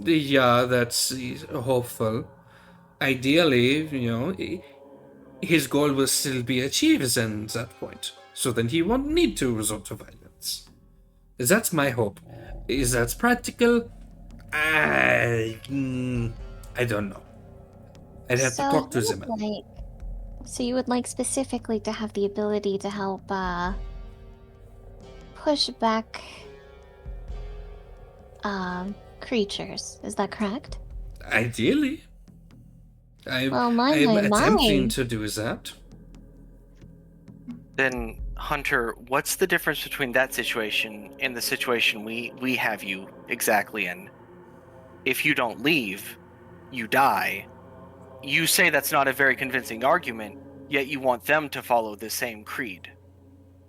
Yeah, that's hopeful. Ideally, his goal will still be achieved then at that point. So then he won't need to resort to violence. That's my hope. Is that practical? I don't know. I'd have to talk to them. So you would like specifically to have the ability to help push back creatures, is that correct? Ideally. I'm my. attempting to do that. Then, Hunter, what's the difference between that situation and the situation we have you exactly in? If you don't leave, you die. You say that's not a very convincing argument, yet you want them to follow the same creed.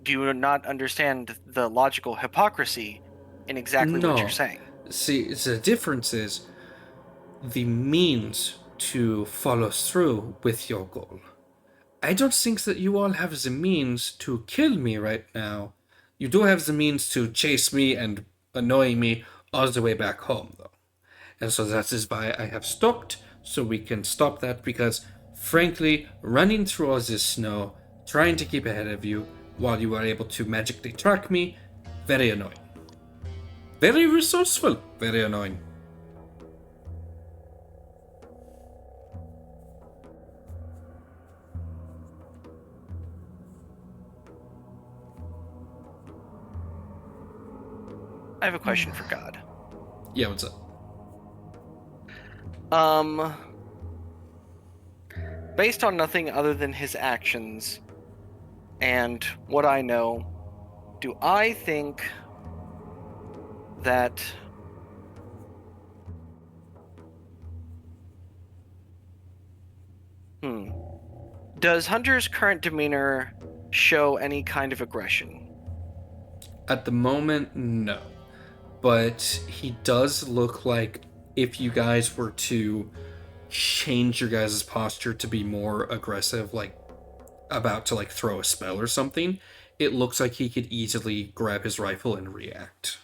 Do you not understand the logical hypocrisy in exactly what you're saying? See, the difference is the means to follow through with your goal. I don't think that you all have the means to kill me right now. You do have the means to chase me and annoy me all the way back home, though. And so that is why I have stopped, so we can stop that, because, frankly, running through all this snow, trying to keep ahead of you, while you are able to magically track me, very annoying. Very resourceful, very annoying. I have a question for God. Yeah, what's up? Based on nothing other than his actions and what I know, do I think that does Hunter's current demeanor show any kind of aggression? At the moment, no. But he does look like if you guys were to change your guys' posture to be more aggressive, like about to throw a spell or something, it looks like he could easily grab his rifle and react.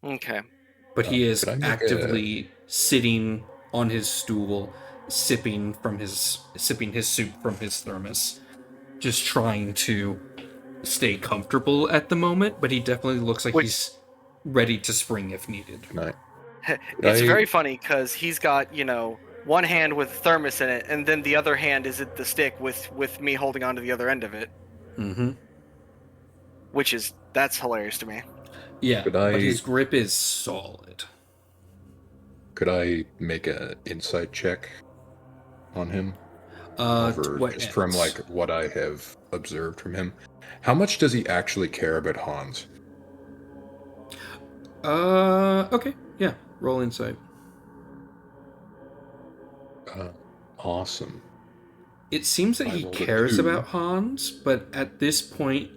Okay. But he is actively sitting on his stool, sipping his soup from his thermos, just trying to stay comfortable at the moment, but he definitely looks like he's ready to spring if needed. It's very funny because he's got, one hand with thermos in it, and then the other hand is at the stick with me holding onto the other end of it. Mm-hmm. That's hilarious to me. Yeah, but his grip is solid. Could I make an insight check on him? From what I have observed from him. How much does he actually care about Hans? Okay. Yeah, roll insight. Awesome. It seems that he cares about Hans, but at this point,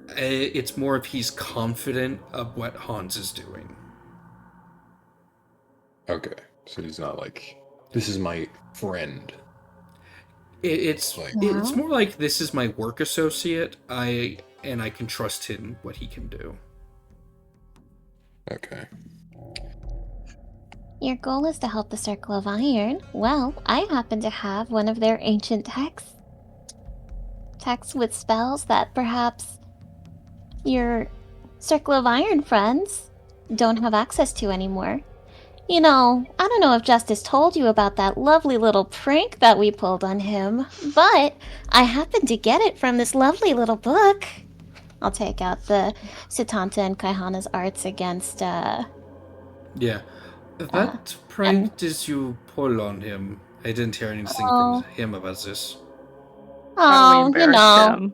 it's more if he's confident of what Hans is doing. Okay, so he's not like, this is my friend. It's more like, this is my work associate, I can trust him what he can do. Okay. Your goal is to help the Circle of Iron. Well, I happen to have one of their ancient texts. Texts with spells that perhaps your Circle of Iron friends don't have access to anymore. You know, I don't know if Justice told you about that lovely little prank that we pulled on him, but I happened to get it from this lovely little book. I'll take out the Sitanta and Kaihana's arts against, Yeah. uh, What and, prank did you pull on him? I didn't hear anything from oh, him about this. How do we oh, you embarrass know, him?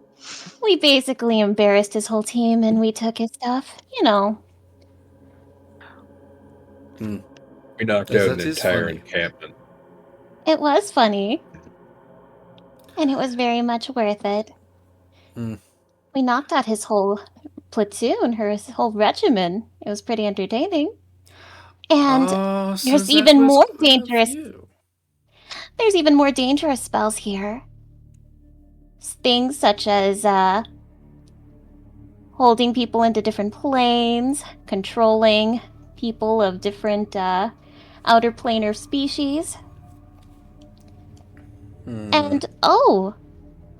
we basically embarrassed his whole team and we took his stuff, you know. Hmm. We knocked out an That is entire funny. encampment. It was funny, and it was very much worth it. Hmm. We knocked out his whole platoon, his whole regiment. It was pretty entertaining. And Oh, so there's that even was more quite a dangerous. few. There's even more dangerous spells here. Things such as holding people into different planes, controlling people of different outer planar species. Hmm. And oh,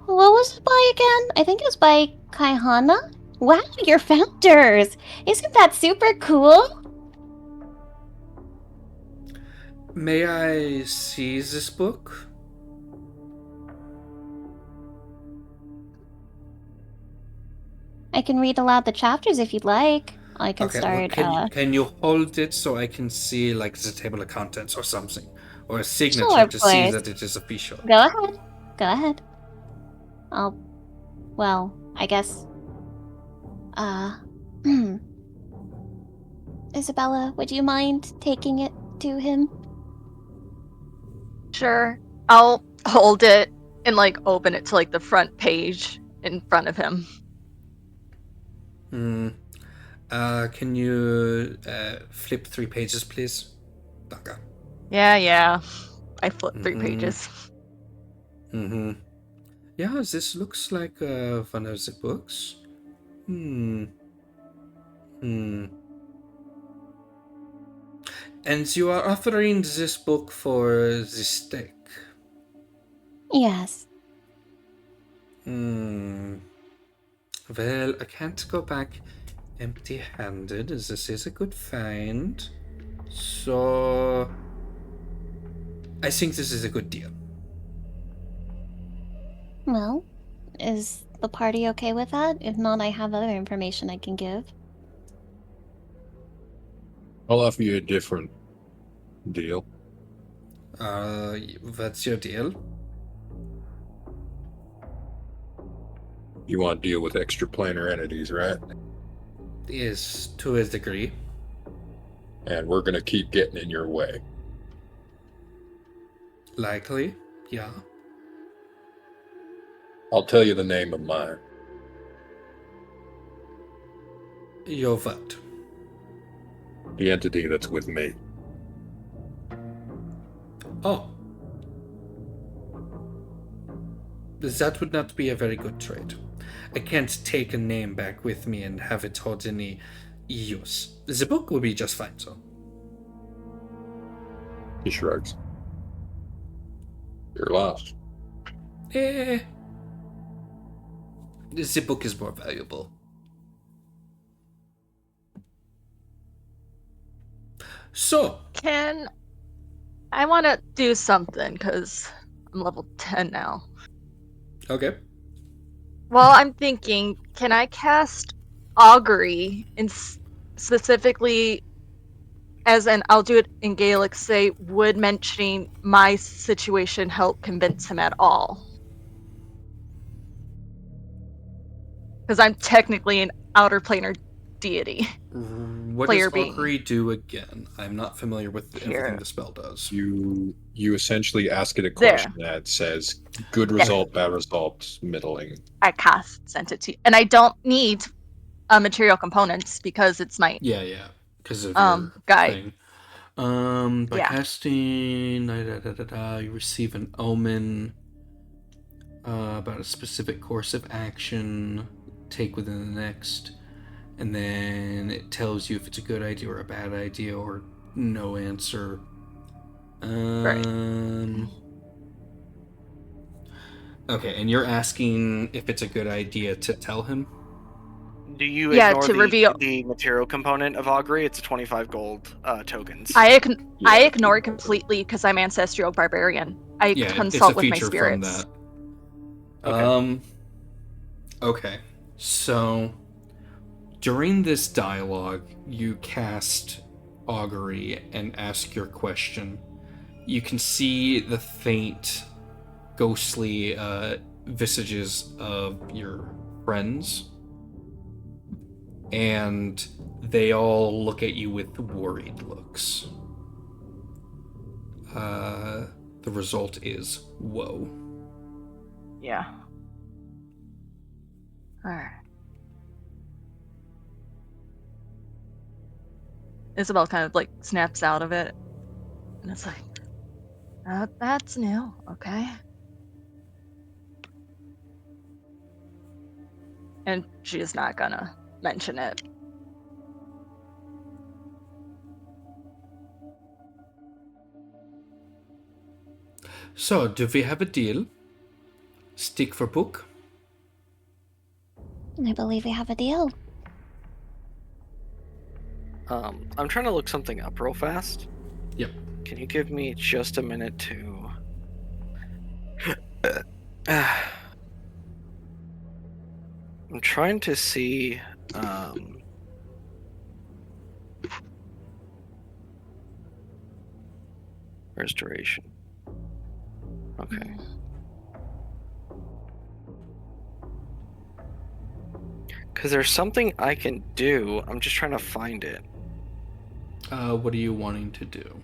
what was it by again? I think it was by Kaihana. Wow, you're founders! Isn't that super cool? May I see this book? I can read aloud the chapters if you'd like. I can Okay, well, start. can you hold it so I can see like the table of contents or something, or a signature Sure, of to see course. that it is official? Go ahead. Go ahead. I'll. Well, I guess. Uh. Isabella, would you mind taking it to him? Sure. I'll hold it and like open it to like the front page in front of him. Hmm. Can you flip 3 pages, please? Okay. Yeah. I flipped 3 Mhm. pages. Mm-hmm. Yeah, this looks like one of the books. Hmm. Hmm. And you are offering this book for the stake. Yes. Hmm. Well, I can't go back empty-handed. This is a good find. So I think this is a good deal. Well, is the party okay with that? If not, I have other information I can give. I'll offer you a different deal. What's your deal? You want to deal with extraplanar entities, right? Is to a degree. And we're going to keep getting in your way. Likely, yeah. I'll tell you the name of mine. Your what? The entity that's with me. Oh. That would not be a very good trade. I can't take a name back with me and have it hold any use. The book will be just fine, so. He shrugs. You're lost. The book is more valuable. So. I want to do something because I'm level 10 now. Okay. Well, I'm thinking, can I cast augury and specifically as an, I'll do it in Gaelic, say, would mentioning my situation help convince him at all? Because I'm technically an outer planar deity. What Player does being. augury do again? I'm not familiar with everything the spell does. You essentially ask it a question that says good result, bad result, middling. I cast sent it to you. And I don't need material components because it's my Yeah. Because of your guide. thing. By casting, you receive an omen about a specific course of action, take within the next, and then it tells you if it's a good idea or a bad idea or no answer. Okay, and you're asking if it's a good idea to tell him? Do you Yeah, ignore to reveal- the material component of augury? It's a 25 gold tokens. I Yeah. ignore it completely because I'm ancestral barbarian. I Yeah, it's a consult with my feature from spirits. that. Okay. Okay. So during this dialogue, you cast augury and ask your question. You can see the faint, ghostly visages of your friends, and they all look at you with worried looks. The result is woe. Yeah. Alright. Isabel kind of like snaps out of it. And it's like, that's new, okay? And she's not gonna mention it. So, do we have a deal? Stick for book? I believe we have a deal. I'm trying to look something up real fast. Yep. Can you give me just a minute to... I'm trying to see... Restoration. Okay. Because there's something I can do. I'm just trying to find it. What are you wanting to do?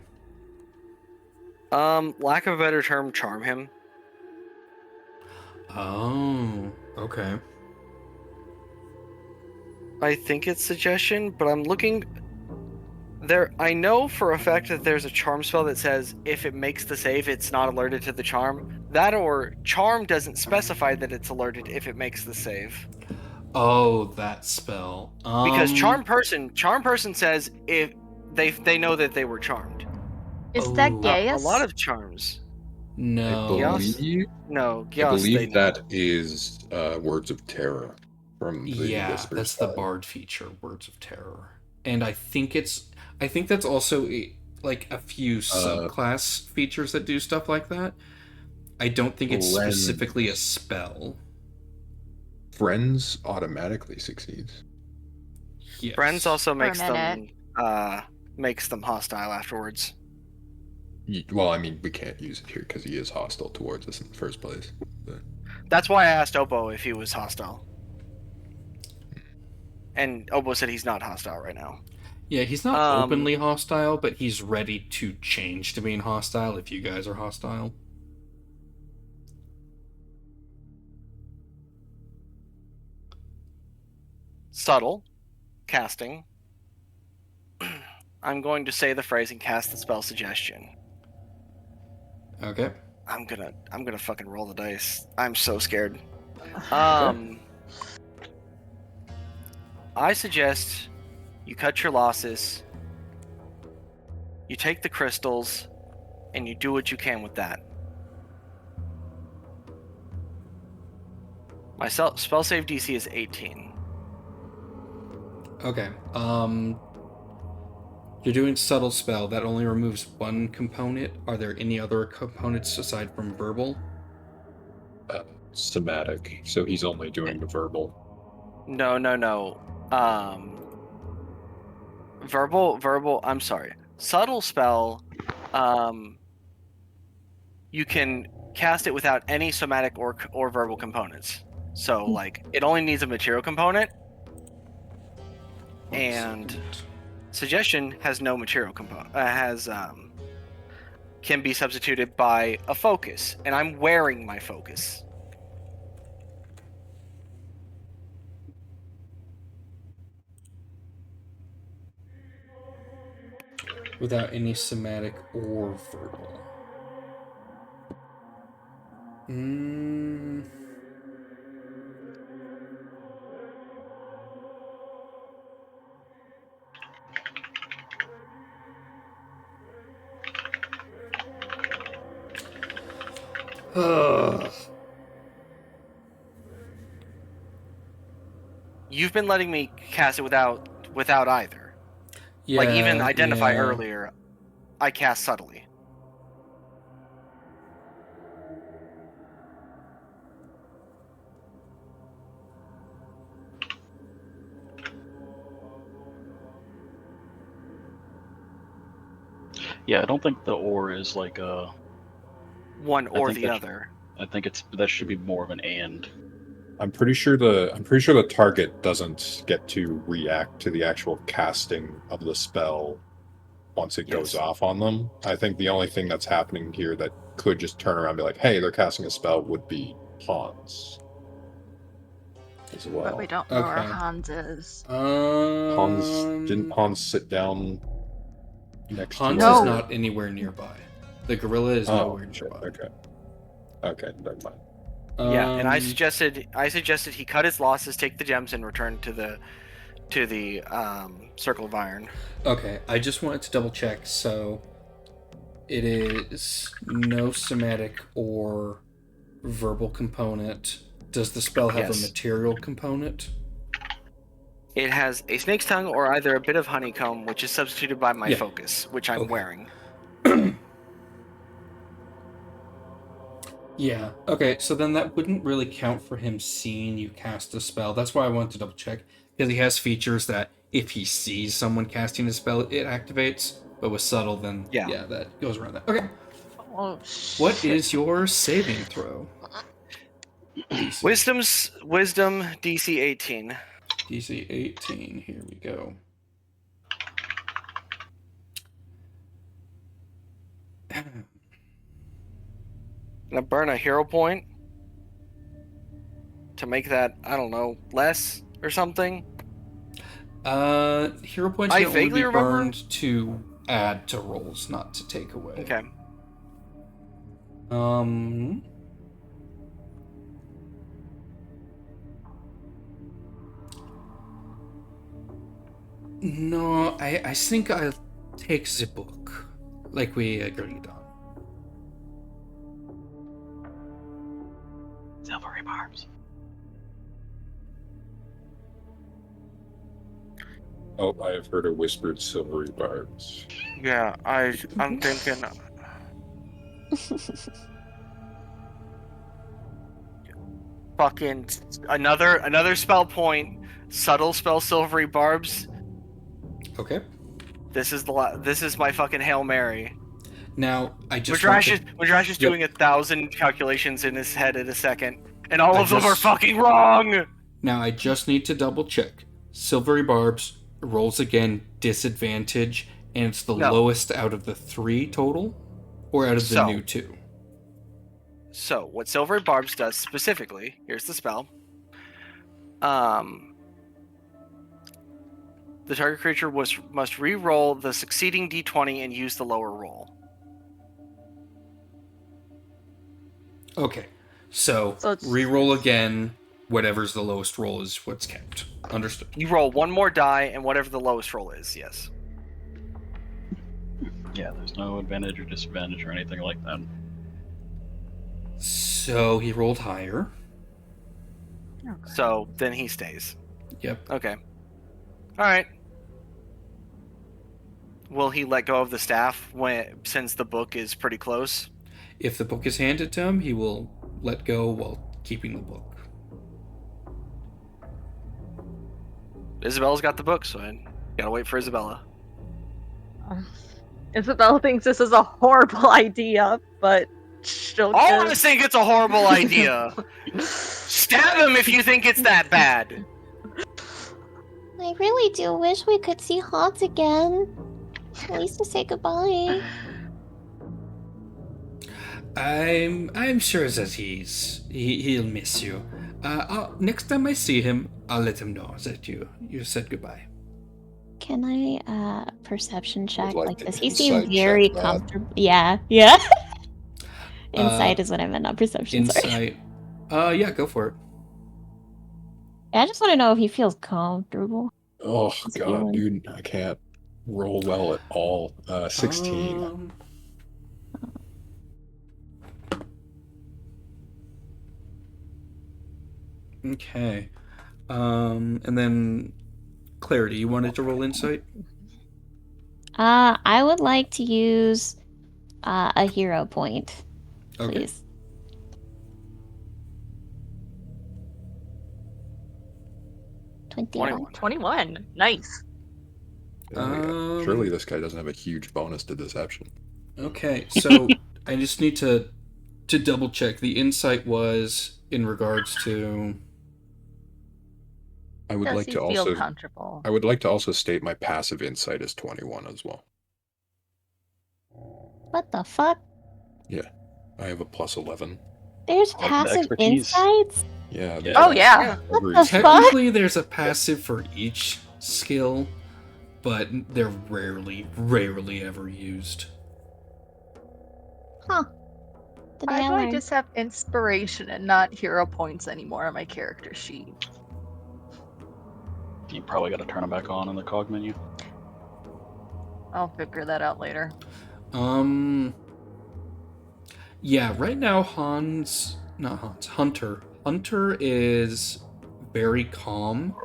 Lack of a better term, charm him. Oh, okay. I think it's suggestion, but I'm looking there. I know for a fact that there's a charm spell that says if it makes the save, it's not alerted to the charm. That or charm doesn't specify that it's alerted if it makes the save. Oh, that spell. Because charm person says if they know that they were charmed. Is that Oh. Gaius? A lot of charms. No. No, I Gios, believe that is Words of Terror from the Yeah, Whisper that's the spell. Bard feature, Words of Terror. And I think that's also like a few subclass features that do stuff like that. I don't think it's Friends. specifically a spell. Friends automatically succeeds. Yes. Friends also makes a them hostile afterwards. Well, I mean, we can't use it here because he is hostile towards us in the first place. But... That's why I asked Obo if he was hostile. And Obo said he's not hostile right now. Yeah, he's not openly hostile, but he's ready to change to being hostile if you guys are hostile. Subtle. Casting. I'm going to say the phrase and cast the spell suggestion. Okay. I'm gonna fucking roll the dice. I'm so scared. I suggest you cut your losses, you take the crystals, and you do what you can with that. My spell save DC is 18. Okay. You're doing subtle spell that only removes one component. Are there any other components aside from verbal? Somatic. So he's only doing the verbal. No. Verbal. I'm sorry. Subtle spell. You can cast it without any somatic or verbal components. So like it only needs a material component. And suggestion has no material component. Can be substituted by a focus, and I'm wearing my focus. Without any somatic or verbal. you've been letting me cast it without either. Yeah, Like even identify yeah. earlier, I cast subtly. Yeah, I don't think the or is like a. One or think the that's- other. I think that should be more of an and. I'm pretty sure the target doesn't get to react to the actual casting of the spell once it goes Yes. off on them. I think the only thing that's happening here that could just turn around and be like, hey, they're casting a spell would be Hans. As well. But we don't know where Okay. Hans is. Didn't Hans sit down next Hans to is No. not anywhere nearby. The gorilla is nowhere shit, nearby. Okay, never mind. Yeah, and I Um, suggested he cut his losses, take the gems, and return to the circle of iron. Okay, I just wanted to double check. So it is no somatic or verbal component. Does the spell have Yes. a material component? It has a snake's tongue or either a bit of honeycomb, which is substituted by my Yeah. focus, which I'm Okay. wearing. Yeah. Okay, so then that wouldn't really count for him seeing you cast a spell. That's why I wanted to double check. Because he has features that if he sees someone casting a spell, it activates. But with subtle, then Yeah. that goes around that. Okay. Oh, What shit. is your saving throw? DC. Wisdom DC 18. DC 18. Here we go. Gonna burn a hero point to make that, I don't know, less or something. Hero points I can only vaguely be remember- burned to add to rolls, not to take away. Okay. No, I think I'll take the book, like we agreed on. Silvery barbs. Oh, I have heard a whispered silvery barbs. Yeah, I'm thinking. Fucking another spell point. Subtle spell, silvery barbs. Okay. This is my fucking Hail Mary. Now, I just want to... Madrash is Yep. doing 1,000 calculations in his head at a second, and all I of them are just- fucking wrong. Now, I just need to double check. Silvery Barbs rolls again, disadvantage, and it's the No. lowest out of the 3 total? Or out of the So- new 2? So, what Silvery Barbs does specifically, here's the spell. The target creature must re-roll the succeeding d20 and use the lower roll. Okay. So So it's- re-roll again, whatever's the lowest roll is what's kept. Understood. You roll one more die, and whatever the lowest roll is, yes. Yeah, there's no advantage or disadvantage or anything like that. So he rolled higher. So, then he stays. Yep. Okay. Alright. Will he let go of the staff since the book is pretty close? If the book is handed to him, he will let go while keeping the book. Isabella's got the book, so I gotta wait for Isabella. Isabella thinks this is a horrible idea, but she'll All of just- us think it's a horrible idea. Stab him if you think it's that bad. I really do wish we could see Hans again. At least to say goodbye. I'm sure that he'll miss you. Next time I see him, I'll let him know that you said goodbye. Can I perception check? like Like, to does he seem insight very check that. comfortable? Yeah. Insight is what I meant, not perception. Sorry. Insight. Yeah, go for it. I just want to know if he feels comfortable. Oh How's it god, feeling? dude, I can't roll well at all. 16. Okay. And then Clarity, you wanted to roll insight? I would like to use a hero point, Okay. please. $21. 21. Nice. Surely this guy doesn't have a huge bonus to deception. Okay, so I just need to double check. The insight was in regards to. I would Does like he to feel also. comfortable? I would like to also state my passive insight is 21 as well. What the fuck? Yeah, I have a plus 11. There's Like the passive expertise. insights? Yeah. Yeah. Oh, yeah. What Every- the fuck? Technically, there's a passive for each skill, but they're rarely ever used. Huh. Today Why I do I learned. just have inspiration and not hero points anymore on my character sheet? You probably got to turn them back on in the cog menu. I'll figure that out later. Yeah, right now Hunter is very calm,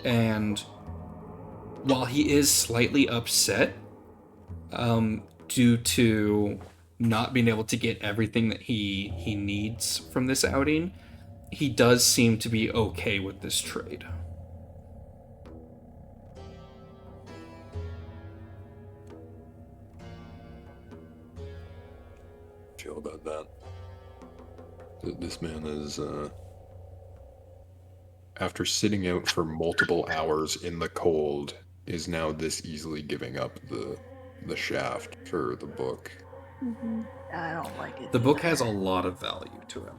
and while he is slightly upset, due to not being able to get everything that he needs from this outing, he does seem to be okay with this trade. Feel about that. This man is, after sitting out for multiple hours in the cold, is now this easily giving up the shaft for the book. Mm-hmm. I don't like it. The book either. has a lot of value to him.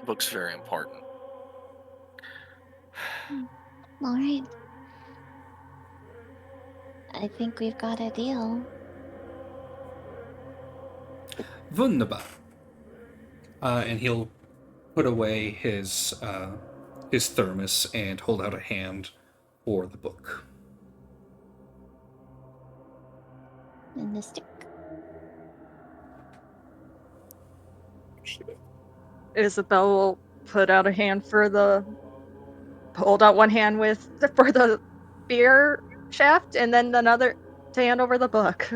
The book's very important. All right. I think we've got a deal. Wunderbar. And he'll put away his thermos and hold out a hand for the book. And the stick. Isabel will put out a hand hold out one hand for the spear shaft, and then another to hand over the book.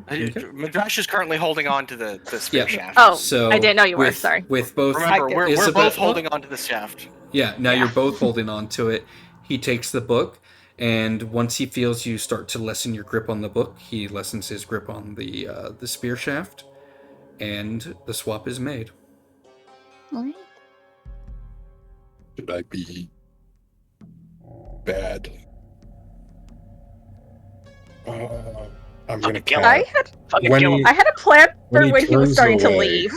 Madrash is currently holding on to the spear Yeah. shaft. Oh, So I didn't know you were. with, Sorry. With both, Remember, we're Isabel- both holding on to the shaft. Yeah, now Yeah. you're both holding on to it. He takes the book, and once he feels you start to lessen your grip on the book, he lessens his grip on the spear shaft, and the swap is made. All right. Should I be bad? I'm gonna kill count. him. Fucking When kill he- him. I had a plan for When he when he was turns starting to away- leave.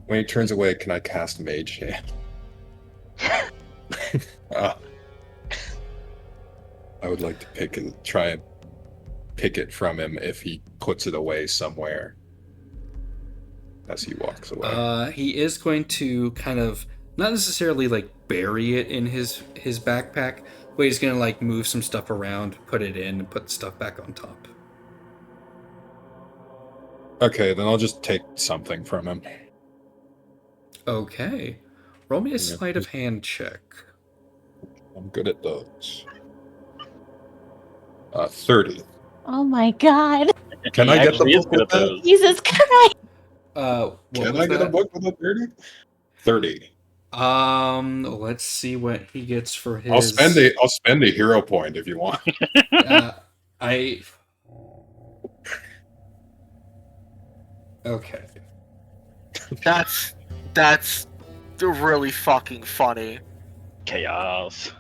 When he turns away, can I cast Mage Hand? I would like to try and pick it from him if he puts it away somewhere as he walks away. He is going to kind of, not necessarily like bury it in his backpack, but he's going to like move some stuff around, put it in, and put stuff back on top. Okay, then I'll just take something from him. Okay. Roll me a Yeah. sleight of hand check. I'm good at those. 30. Oh my god. Can He I get the actually is book good with at that? those. Jesus Christ. What Can was I get that? a book with a 30? 30. Let's see what he gets for his. I'll spend a hero point if you want. Okay. That's really fucking funny. Chaos.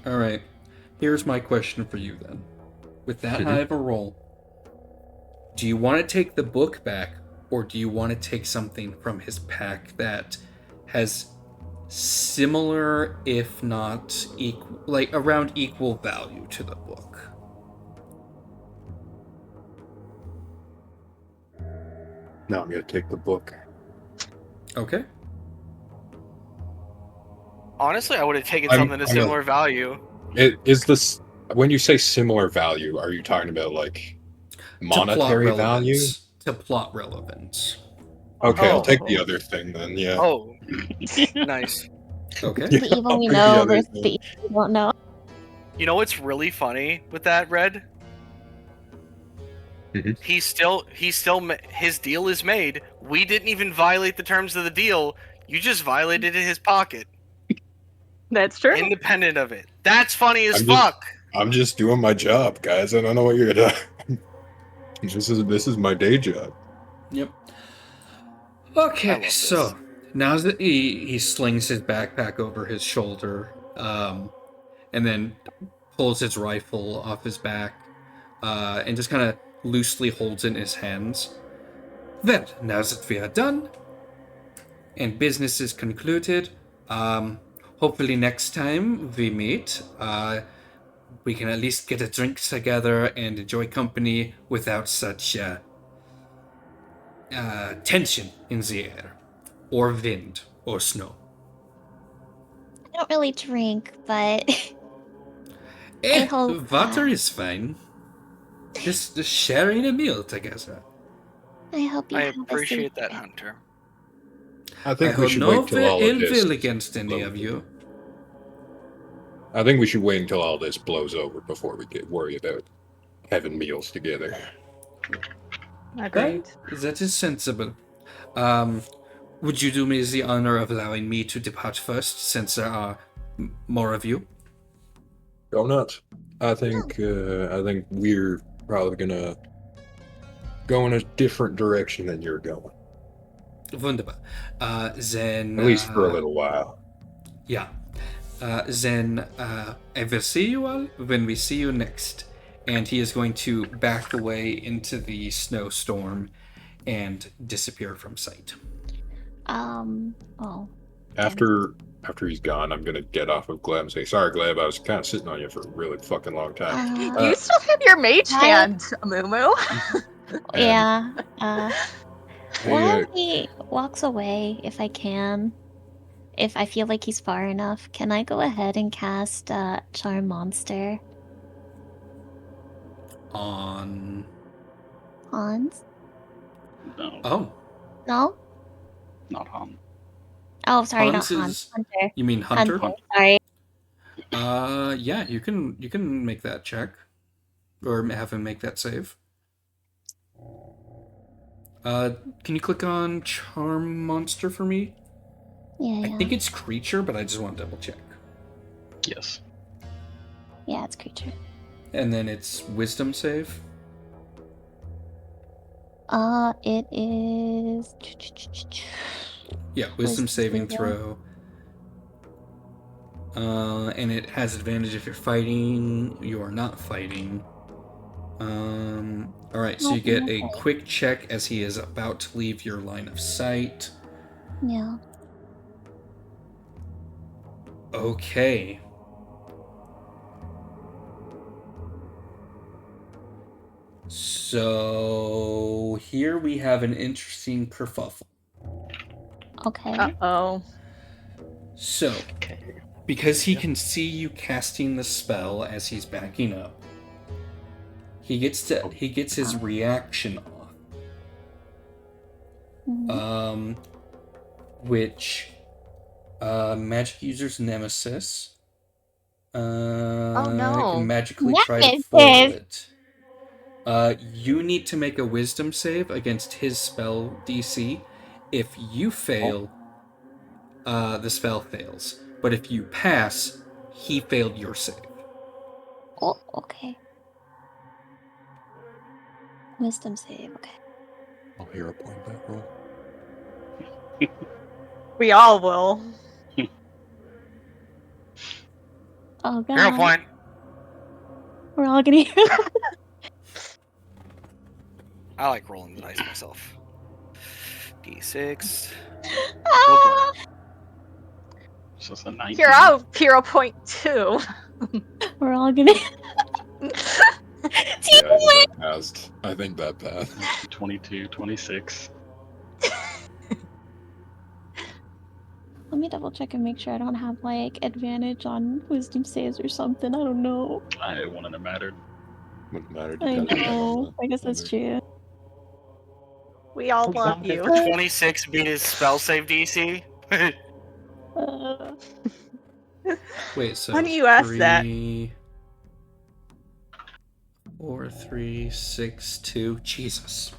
All right. Here's my question for you then. With that high of a roll, do you want to take the book back, or do you want to take something from his pack that has similar, if not equal, like around equal value to the book? No, I'm going to take the book. Okay. Honestly, I would have taken I'm- something of I'm a- similar value. Is this, when you say similar value, are you talking about like monetary value? To plot relevance. Okay, I'll take Oh. the other thing then. Yeah. Oh, nice. Okay. Yeah, The evil I'll we take the know other versus thing. the evil we don't know. You know what's really funny with that, Red? Mhm. His deal is made. We didn't even violate the terms of the deal. You just violated his pocket, That's true. independent of it. That's funny as I'm just- fuck. I'm just doing my job, guys. I don't know what you're gonna. This is my day job. Yep. I Okay, love so this. now that he slings his backpack over his shoulder, and then pulls his rifle off his back, and just kind of loosely holds it in his hands. Well, now that we are done, and business is concluded, hopefully next time we meet, we can at least get a drink together and enjoy company without such tension in the air, or wind, or snow. I don't really drink, but I hope. Water is fine. Just sharing a meal together. I hope you I have a appreciate safe that, trip. Hunter. I I think we hold should no wait till all of ill this. will against any of you. I think we should wait until all this blows over before we get worried about having meals together. Agreed. That is sensible. Would you do me the honor of allowing me to depart first, since there are more of you? Go nuts. I think we're probably gonna go in a different direction than you're going. Wunderbar. Then... At least for a little while. Yeah. Then I will see you all when we see you next. And he is going to back away into the snowstorm and disappear from sight. Oh. After he's gone, I'm gonna get off of Gleb and say, "Sorry, Gleb, I was kind of sitting on you for a really fucking long time." You still have your mage I- hand, Amumu. Yeah. Hey, While he walks away, if I can, if I feel like he's far enough, can I go ahead and cast Charm Monster On... Hans? No, Oh. No? not Han. Oh, sorry, Hans not Hans. is... Hunter. You mean Hunter? Sorry. Yeah, you can make that check. Or have him make that save. Can you click on Charm Monster for me? Yeah. I think it's creature, but I just want to double check. Yes. Yeah, it's creature. And then it's Wisdom save. It is. Yeah, Wisdom saving throw. And it has advantage if you're fighting. You are not fighting. Alright, so you get a quick check as he is about to leave your line of sight. Yeah. Okay. So here we have an interesting kerfuffle. Okay. Uh-oh. So, because he can see you casting the spell as he's backing up, he gets his reaction off. Mhm. Which magic user's nemesis. Oh, no. Can magically try to Nemesis! foil it. You need to make a wisdom save against his spell DC. If you fail, the spell fails. But if you pass, he failed your save. Oh, okay. Wisdom save, okay. I'll hear a point back roll. We all will. Oh, God. Hero point. We're all gonna hear I like rolling the dice myself. D6. Ah! So it's a 19. Hero point 2. We're all gonna. I think that passed. 22, 26. Let me double check and make sure I don't have like advantage on wisdom saves or something. I don't know. I wouldn't have mattered. Wouldn't matter. I depending on know. the I guess that's number. true. We all love you. 26 beat his spell save DC. Wait, so Why do you ask that? 3, 4, 3, 6, 2. Jesus.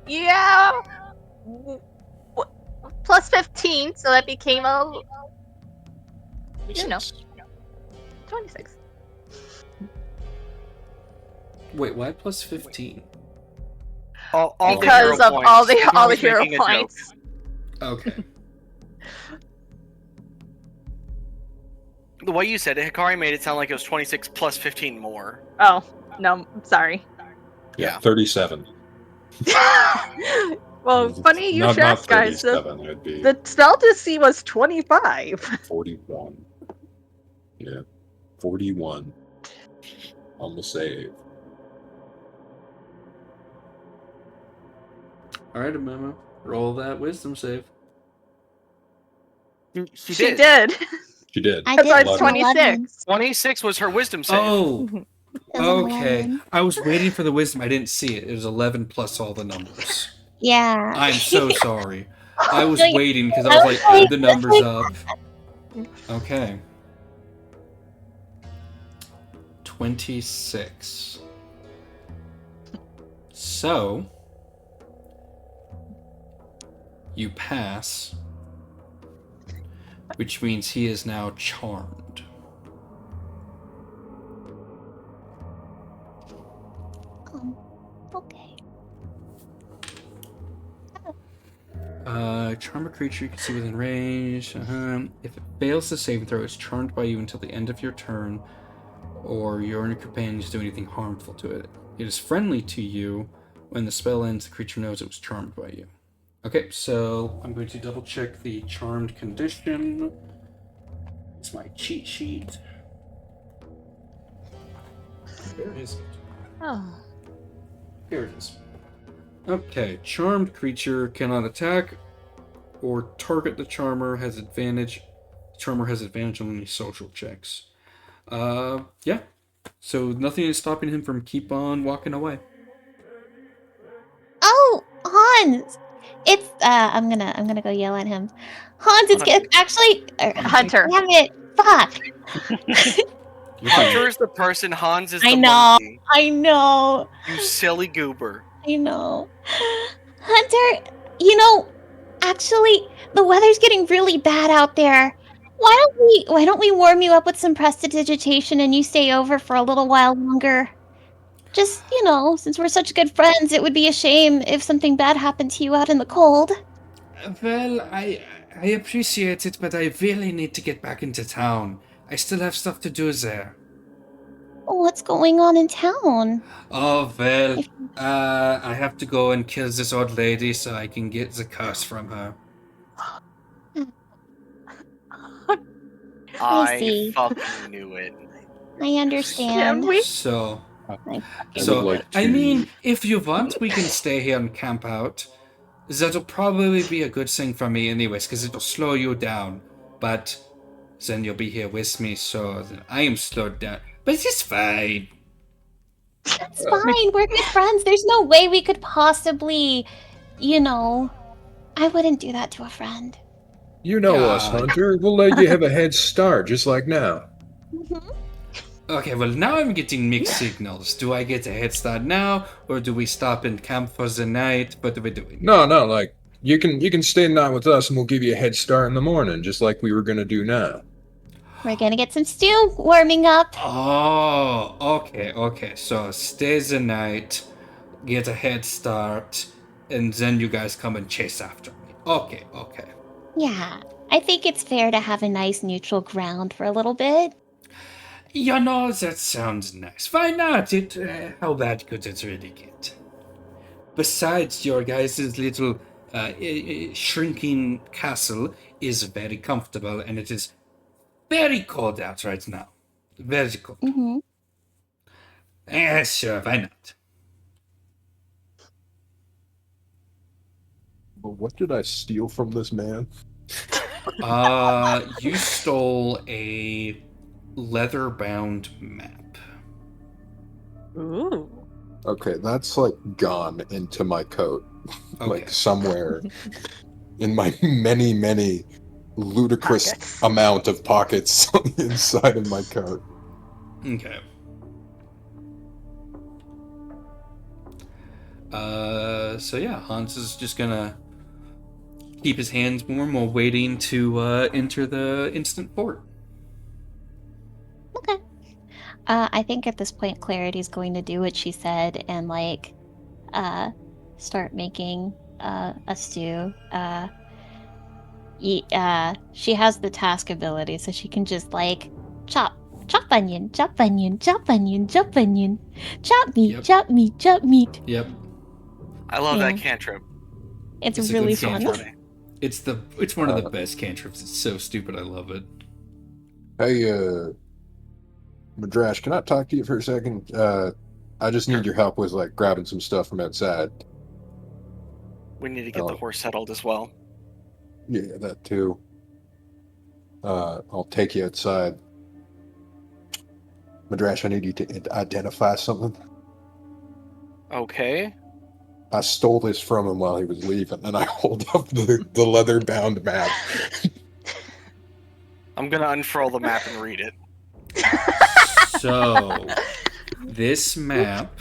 Yeah. Plus 15, so that became a 26. Wait, why plus 15? all Because the hero of all the points. all the Hikari's hero making a joke. points. Okay. The way you said it, Hikari made it sound like it was 26 plus 15 more. Oh, no, sorry. Yeah. 37. Well, funny you should ask, guys. 37. It'd be The spell DC was 25. 41. Yeah, 41 on the save. Alright, Amumu. Roll that wisdom save. She She did. did. She did. I That's did why with it's an 26. 26 was her wisdom save. Oh, An okay. 11. I was waiting for the wisdom. I didn't see it. It was 11 plus all the numbers. Yeah. I'm so sorry. I was No, you- waiting because I was like, add the numbers up. Okay. 26. So, you pass, which means he is now charmed. Okay. Charm a creature you can see within range. If it fails the saving throw, it's charmed by you until the end of your turn, or you or your companions do anything harmful to it. It is friendly to you. When the spell ends, the creature knows it was charmed by you. Okay, so I'm going to double check the charmed condition. It's my cheat sheet. Where is it? Oh. Here it is. Okay, charmed creature cannot attack or target the charmer. Has advantage. Charmer has advantage on any social checks. Yeah. So nothing is stopping him from keep on walking away. Oh, Hans! It's I'm gonna go yell at him. Hans, it's actually Hunter. Damn it! Fuck! You're fine. Hunter is the person, Hans is the I know. monkey. I know. You silly goober. I know. Hunter, you know, actually, the weather's getting really bad out there. Why don't we warm you up with some prestidigitation and you stay over for a little while longer? Just, you know, since we're such good friends, it would be a shame if something bad happened to you out in the cold. Well, I appreciate it, but I really need to get back into town. I still have stuff to do there. What's going on in town? Oh, well, I have to go and kill this old lady so I can get the curse from her. I see. fucking knew it. I understand. Can we? So, I would like to... I mean, if you want, we can stay here and camp out. That'll probably be a good thing for me anyways, because it'll slow you down. But then you'll be here with me, so I am slowed down. But it's fine. It's fine. We're good friends. There's no way we could possibly, you know... I wouldn't do that to a friend. You know us, God. Hunter. We'll let you have a head start, just like now. Okay, well, now I'm getting mixed signals. Do I get a head start now, or do we stop and camp for the night? What are we doing? No, like, you can stay the night with us and we'll give you a head start in the morning, just like we were gonna do now. We're gonna get some stew warming up. Oh, okay. So stay the night, get a head start, and then you guys come and chase after me. Okay. Yeah, I think it's fair to have a nice neutral ground for a little bit. You know, that sounds nice. Why not? How bad could it really get? Besides, your guys' little shrinking castle is very comfortable, and it is very cold out right now. Very cold. Mm-hmm. Sure, why not? But what did I steal from this man? You stole a leather-bound map. Ooh. Okay, that's like gone into my coat. Okay. Like somewhere in my many ludicrous Pockets. amount of pockets on the inside of my coat. Okay. So yeah, Hans is just gonna keep his hands warm while waiting to enter the instant fort. Okay. I think at this point, Clarity's going to do what she said and like, start making a stew. She has the task ability, so she can just like chop, chop onion, chop onion, chop onion, chop onion, chop meat, Yep. chop meat, chop meat. Yep. I love Yeah. that cantrip. It's It's a really good fun. cantrip. It's one of the Uh, best cantrips. It's so stupid. I love it. Hey, Madrash, can I talk to you for a second? I just Sure. need your help with like grabbing some stuff from outside. We need to get the Oh. horse settled as well. Yeah, that too. I'll take you outside. Madrash, I need you to identify something. Okay. I stole this from him while he was leaving, and I hold up the leather-bound map. I'm gonna unfurl the map and read it. So, this map,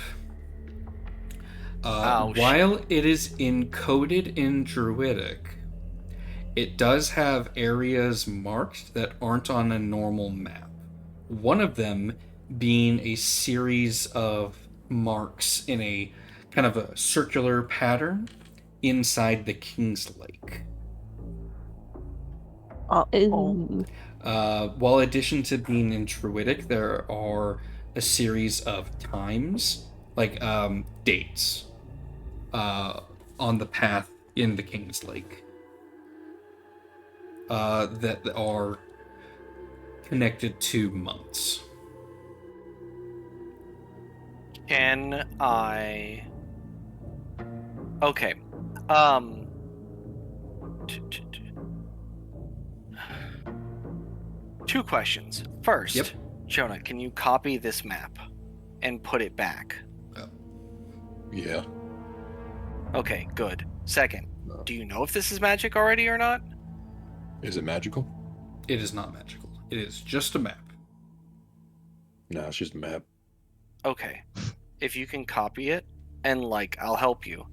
Oh, while it is encoded in Druidic, it does have areas marked that aren't on a normal map. One of them being a series of marks in a kind of a circular pattern inside the King's Lake. Ooh. While in addition to being in Druidic, there are a series of times, like dates, on the path in the King's Lake that are connected to months. can I? Okay. Two questions. First, Yep. Jonah, can you copy this map and put it back? Yeah. Okay, good. Second, No. do you know if this is magic already or not? Is it magical? It is not magical. It is just a map. No, it's just a map. Okay. If you can copy it and like I'll help you.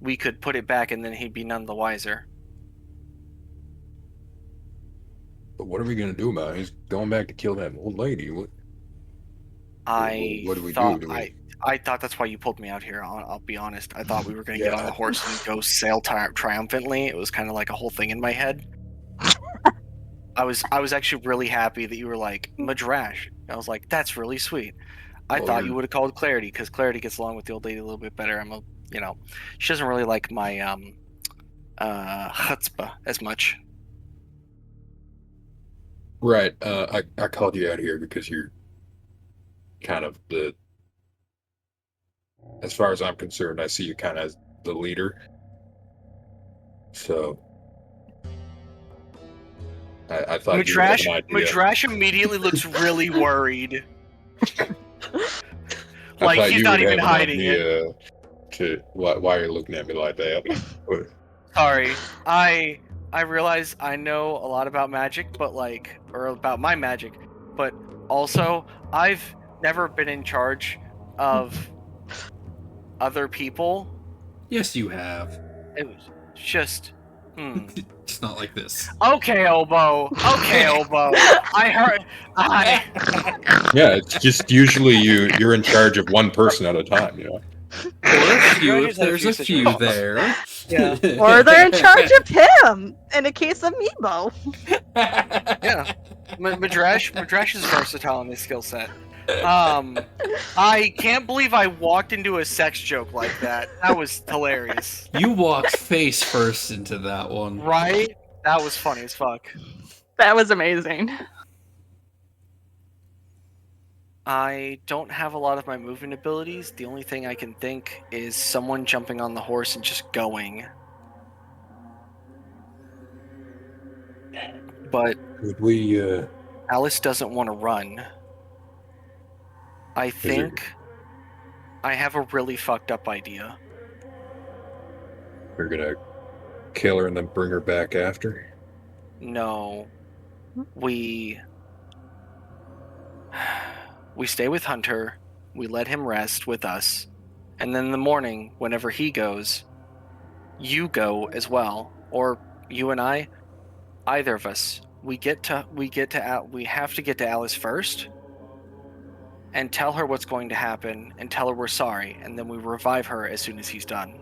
We could put it back and then he'd be none the wiser. But what are we gonna do about it? He's going back to kill that old lady. What do we thought do? I thought that's why you pulled me out here. I'll be honest. I thought we were going to get on Yeah. the horse and go sail triumphantly. It was kind of like a whole thing in my head. I was actually really happy that you were like Madrash. I was like, that's really sweet. I Well, thought you're- you would have called Clarity because Clarity gets along with the old lady a little bit better. She doesn't really like my chutzpah as much. Right. I called you out here because you're kind of as far as I'm concerned, I see you kind of as the leader. So I thought you would have an idea. Madrash immediately looks really worried. I Like thought he's you not would even have an hiding it. idea to why you're looking at me like that. Sorry, I realize I know a lot about magic, or about my magic, but also I've never been in charge of other people. Yes, you have. It was just, It's not like this. Okay, Obo. Okay, Obo. I heard. Yeah, it's just usually you're in charge of one person at a time, you know. Or a few Madrash if has had a there's few a few situations. there. Yeah. Or they're in charge of him in a case of Meebo. Yeah, Madrash is versatile in his skill set. I can't believe I walked into a sex joke like that. That was hilarious. You walked face first into that one. Right? That was funny as fuck. That was amazing. I don't have a lot of my movement abilities. The only thing I can think is someone jumping on the horse and just going. But Could we Alice doesn't want to run. I think I have a really fucked up idea. You're gonna kill her and then bring her back after? No. We stay with Hunter, we let him rest with us, and then in the morning, whenever he goes, you go as well, or you and I, either of us. We have to get to Alice first, and tell her what's going to happen, and tell her we're sorry, and then we revive her as soon as he's done.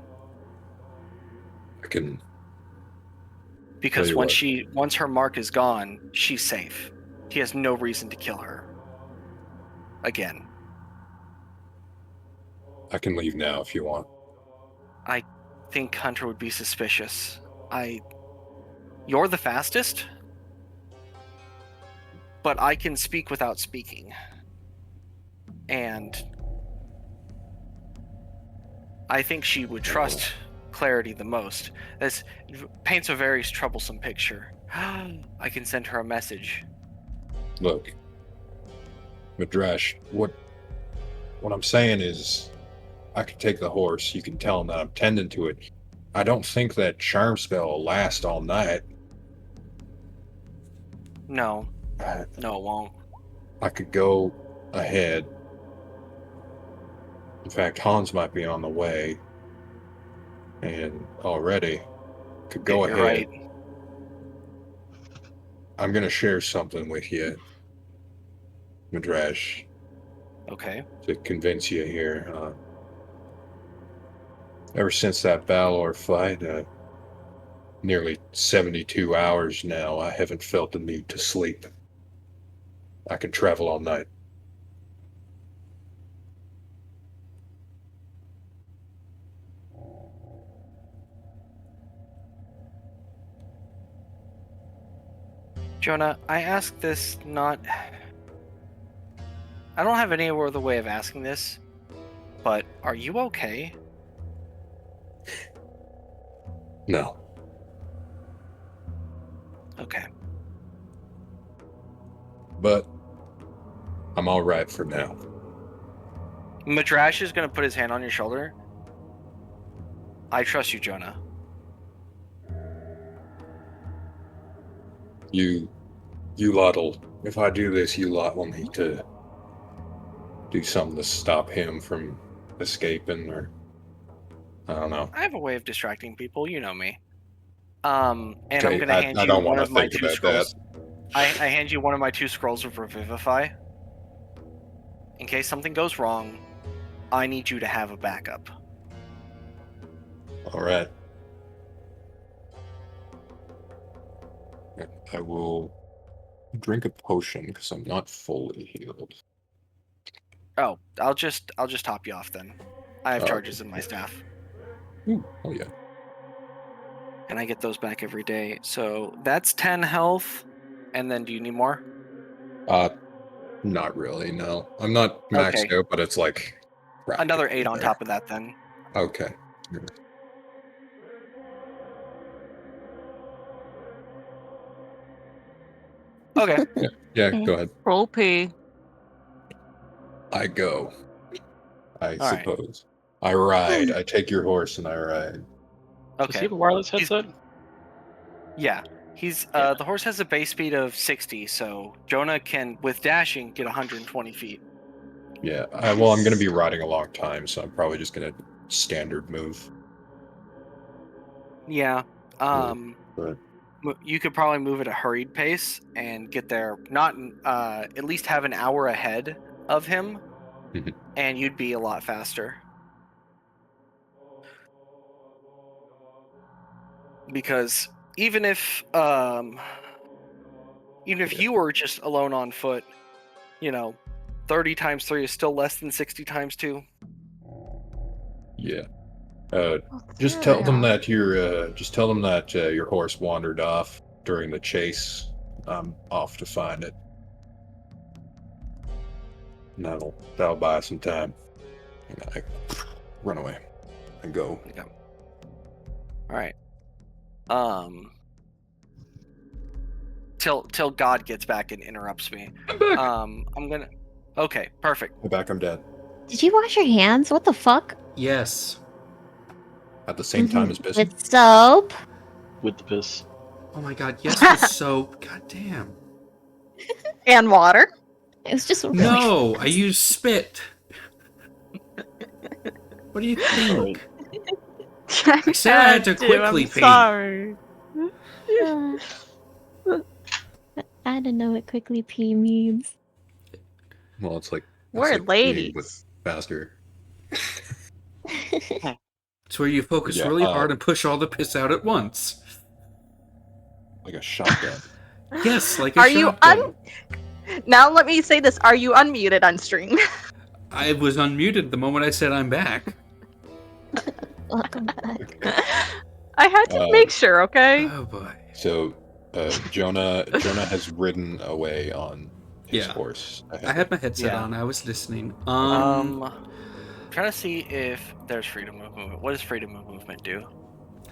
I can. Because Tell you once her mark is gone, she's safe. He has no reason to kill her. Again. I can leave now if you want. I think Hunter would be suspicious. You're the fastest, but I can speak without speaking. And I think she would trust Clarity the most. This paints a very troublesome picture. I can send her a message. Look, Midrash, what I'm saying is, I can take the horse. You can tell him that I'm tending to it. I don't think that charm spell will last all night. No. No, it won't. I could go ahead. In fact, Hans might be on the way. And already could go You're ahead. right. I'm going to share something with you, Midrash. Okay. To convince you here. Ever since that Bauldur fight, nearly 72 hours now, I haven't felt the need to sleep. I can travel all night. Jonah, I ask this not... I don't have any other way of asking this, but are you okay? No. Okay. But I'm all right for now. Midrash is going to put his hand on your shoulder. I trust you, Jonah. You lot'll... If I do this, you lot will need to do something to stop him from escaping, or... I don't know. I have a way of distracting people, you know me. And Okay, I'm going to hand I you don't one want of to my think two about scrolls. that. I hand you one of my 2 scrolls of Revivify. In case something goes wrong, I need you to have a backup. All right. I will drink a potion because I'm not fully healed. Oh, I'll just top you off then. I have Oh, charges in my staff. Ooh, oh yeah. And I get those back every day. So that's 10 health. And then do you need more? Not really, no. I'm not maxed Okay. out, but it's like... Another 8 on there. top of that then. Okay. Okay. Yeah, go ahead. Roll P. I go. I All right. suppose. I ride. I take your horse and I ride. Does he Okay. have a wireless headset? Yeah. He's Yeah. the horse has a base speed of 60, so Jonah can, with dashing, get 120 feet. Yeah, well, I'm going to be riding a long time, so I'm probably just going to standard move. Yeah. But You could probably move at a hurried pace and get there, not at least have an hour ahead of him, Mhm. and you'd be a lot faster. Because even if you were just alone on foot, 30 times 3 is still less than 60 times 2. yeah. Just tell them that your horse wandered off during the chase. I'm off to find it. And that'll buy some time. And I run away and go. Yeah. All right. Till God gets back and interrupts me. I'm back. I'm Okay, perfect. I'm back. I'm dead. Did you wash your hands? What the fuck? Yes. At the same time as pissing. With soap? With the piss. Oh my god, yes, with soap. God damn. And water. It was just really No, I fast. use spit. What do you think? I said I had to quickly I'm pee. sorry. I don't know what quickly pee means. Well, it's like We're peeing, ladies. but faster. It's where you focus Yeah, really hard and push all the piss out at once. Like a shotgun. Yes, like a Are you shotgun. Now let me say this. Are you unmuted on stream? I was unmuted the moment I said I'm back. Welcome back. I had to make sure, okay? Oh boy. So, Jonah has ridden away on his Yeah. horse. I had my headset Yeah. on. I was listening. Trying to see if there's freedom of movement. What does freedom of movement do?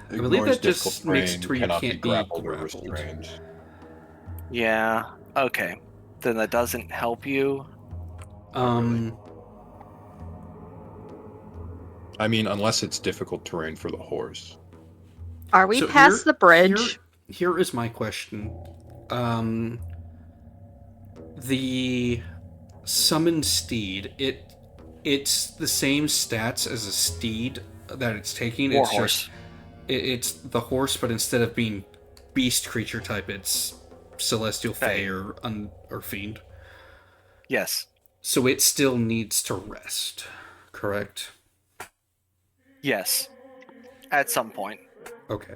I believe Ignores that just difficult makes it terrain, to where you cannot can't be be grappled or grappled. restrained. Yeah. Okay. Then that doesn't help you. Um, I mean, unless it's difficult terrain for the horse. Are we so past the bridge? Here is my question. The summoned steed, it's the same stats as a steed that it's taking. It's Warhorse. just it's the horse, but instead of being beast creature type, it's celestial fae or fiend. Yes. So it still needs to rest, correct? Yes. At some point. Okay.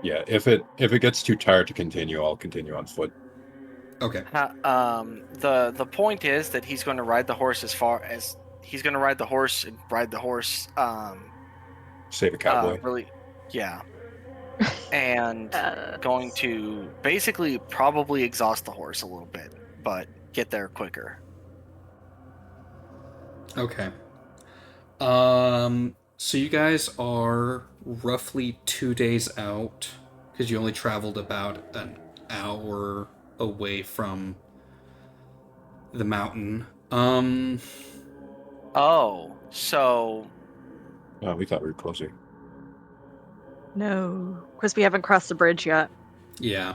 Yeah, if it gets too tired to continue, I'll continue on foot. Okay. The point is that he's going to ride the horse as far as he's going to ride the horse and ride the horse. Save a cowboy. Really, yeah. And Uh, going to basically probably exhaust the horse a little bit, but get there quicker. Okay. So you guys are roughly 2 days out because you only traveled about an hour away from the mountain. Oh, so Oh, we thought we were closer. no, because we haven't crossed the bridge yet. Yeah.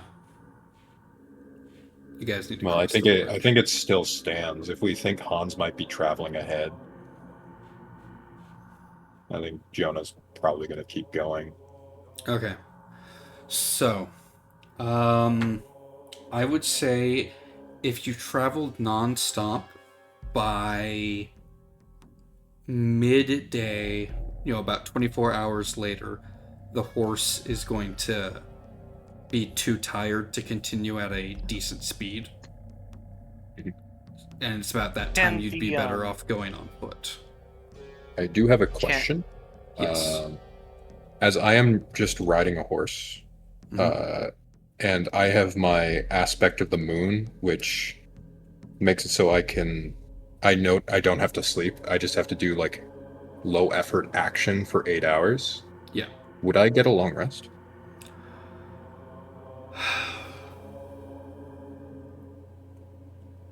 You guys need to Well, I cross the think bridge. it still stands. If we think Hans might be traveling ahead, I think Jonah's probably going to keep going. Okay. So, I would say if you traveled nonstop by midday, about 24 hours later, the horse is going to be too tired to continue at a decent speed. And it's about that time you'd be better off going on foot. I do have a question. Yes. As I am just riding a horse, and I have my aspect of the moon, which makes it so I don't have to sleep. I just have to do like low effort action for 8 hours. Yeah. Would I get a long rest?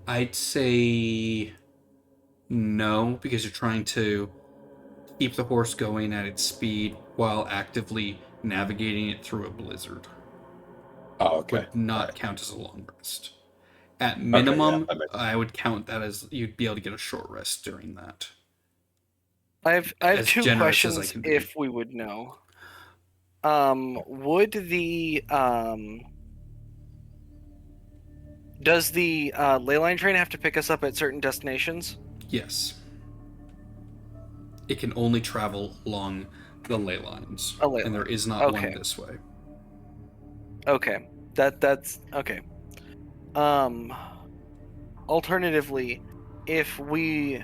I'd say no, because you're trying to keep the horse going at its speed while actively navigating it through a blizzard. Oh, okay. Would not count as a long rest. At minimum, that makes sense. I would count that as you'd be able to get a short rest during that. I have As two generous as I questions can be. if we would know. Would the does the ley line train have to pick us up at certain destinations? Yes. It can only travel along the ley lines. A ley and there line. is not Okay. one this way. Okay. That's okay. Alternatively, if we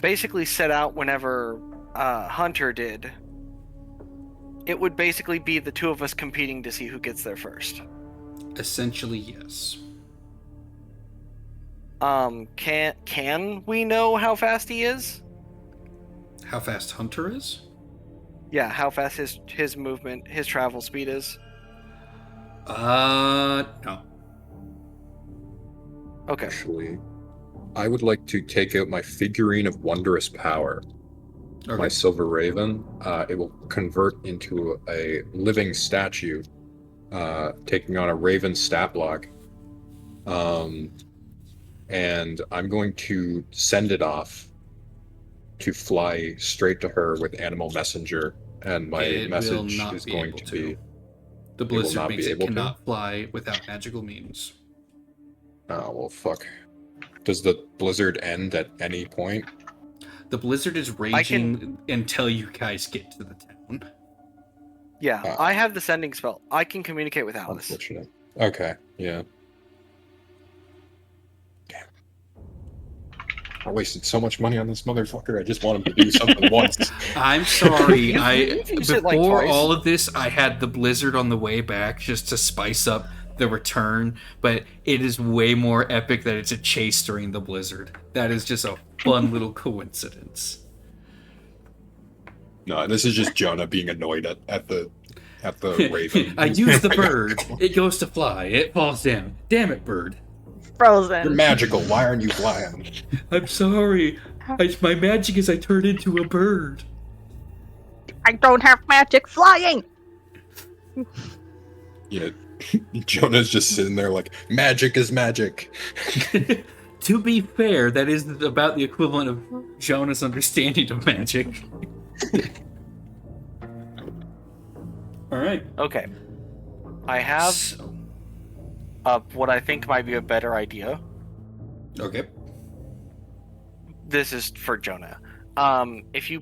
basically set out whenever Hunter did, it would basically be the two of us competing to see who gets there first. Essentially, yes. Can we know how fast he is? How fast Hunter is? Yeah, how fast his movement, his travel speed is? No. Okay. Actually, I would like to take out my figurine of wondrous power. Okay. My silver raven. It will convert into a living statue, taking on a raven stat block. And I'm going to send it off to fly straight to her with animal messenger, and my It will message not is be going able to to. be The will blizzard not makes be it able to? cannot fly without magical means. oh well, fuck. Does the blizzard end at any point? The blizzard is raging until you guys get to the town. Yeah, Ah. I have the sending spell. I can communicate with Alice. Unfortunate. Okay, yeah. Damn. I wasted so much money on this motherfucker. I just want him to do something once. I'm sorry. You've used it, like, Before twice. all of this, I had the blizzard on the way back just to spice up the return, but it is way more epic that it's a chase during the blizzard. That is just a fun little coincidence. No, this is just Jonah being annoyed at the raven. I use the bird. It goes to fly. It falls down. Damn it, bird. Frozen. You're magical. Why aren't you flying? I'm sorry. My magic is I turn into a bird. I don't have magic flying. Yeah, Jonah's just sitting there like, magic is magic. To be fair, that is about the equivalent of Jonah's understanding of magic. Alright. Okay. I have what I think might be a better idea. Okay. This is for Jonah. If you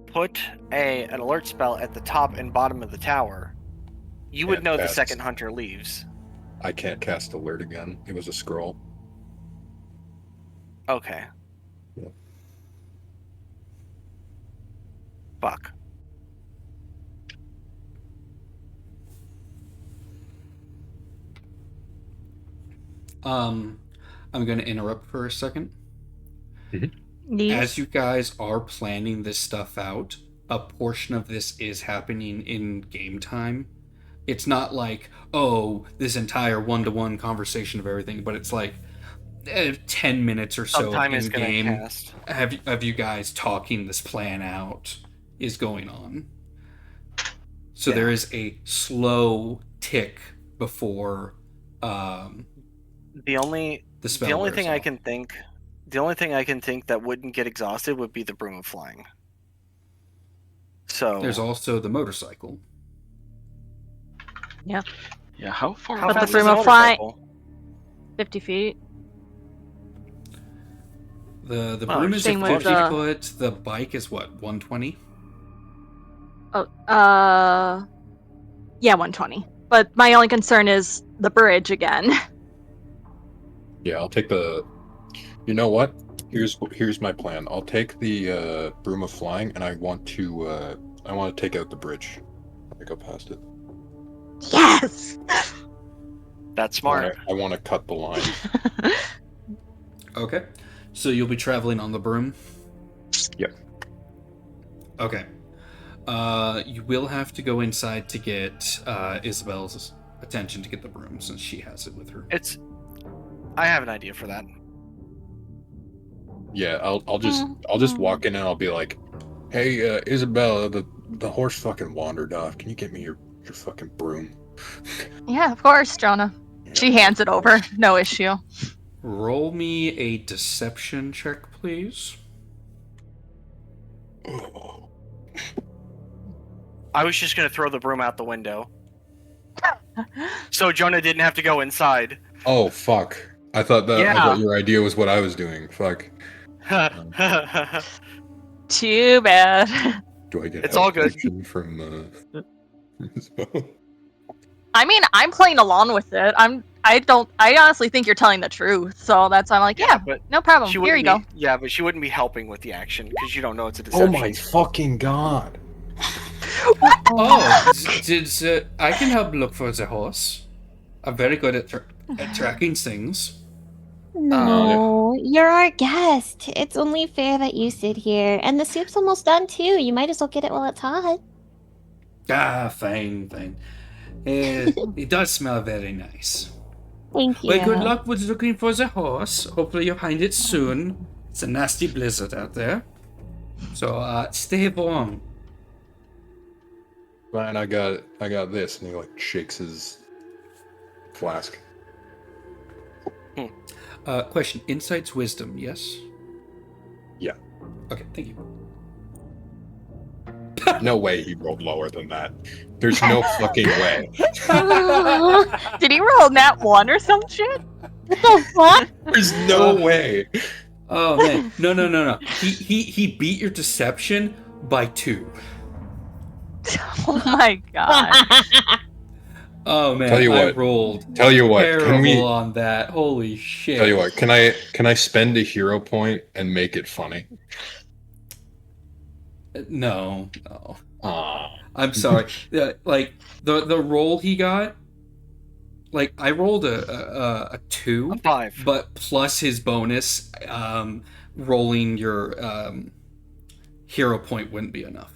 put an alert spell at the top and bottom of the tower, you would know the second hunter leaves. I can't cast alert again. It was a scroll. Okay. Yeah. Fuck. I'm going to interrupt for a second. Yes. As you guys are planning this stuff out, a portion of this is happening in game time. It's not like, oh, this entire one-to-one conversation of everything, but it's like 10 minutes or so Sometime in is gonna game. cast. Have you guys talking this plan out is going on. So there is a slow tick before The only spell the only wears thing off. I can think that wouldn't get exhausted would be the broom of flying. So There's also the motorcycle. Yeah, how far how But the fast is broom the of flying- motorcycle? 50 feet. The Oh, broom is same with 50 the- foot. The bike is what, 120? Oh, yeah, 120. But my only concern is the bridge again. Yeah, I'll take the. You know what? Here's my plan. I'll take the broom of flying, and I want to take out the bridge. I go past it. Yes! That's smart. I want to cut the line. Okay. So you'll be traveling on the broom? Yep. Okay. You will have to go inside to get Isabel's attention to get the broom, since she has it with her. I have an idea for that. Yeah, I'll just walk in and I'll be like, "Hey, Isabella, the horse fucking wandered off. Can you get me your fucking broom?" Yeah, of course, Jonah. She hands it over. No issue. Roll me a deception check, please. Oh. I was just gonna throw the broom out the window, so Jonah didn't have to go inside. Oh fuck! I thought your idea was what I was doing. Fuck. Too bad. Do I get It's all good. help from Isabella? I mean, I'm playing along with it. I honestly think you're telling the truth. So that's why I'm like, yeah, but no problem. she Here you wouldn't go. be- Yeah, but she wouldn't be helping with the action because you don't know it's a deception. Oh my fucking god! Oh, I can help look for the horse. I'm very good at tracking things. No, you're our guest. It's only fair that you sit here. And the soup's almost done too. You might as well get it while it's hot. Ah, fine. It does smell very nice. Thank you. Well, good luck with looking for the horse. Hopefully you'll find it soon. It's a nasty blizzard out there. So, stay warm. Fine, I got this, and he like shakes his flask. Question. Insight's wisdom, yes? Yeah. Okay, thank you. No way he rolled lower than that. There's no fucking way. Did he roll nat 1 or some shit? What the fuck? There's no way. Oh man, no. He beat your deception by 2. Oh my god. Oh man, Tell you I what. rolled Tell you what. terrible Can we? on that. Holy shit. Tell you what. Can I spend a hero point and make it funny? No. Ah. I'm sorry. Like the roll he got. Like I rolled a 2, A 5. but plus his bonus, rolling your hero point wouldn't be enough.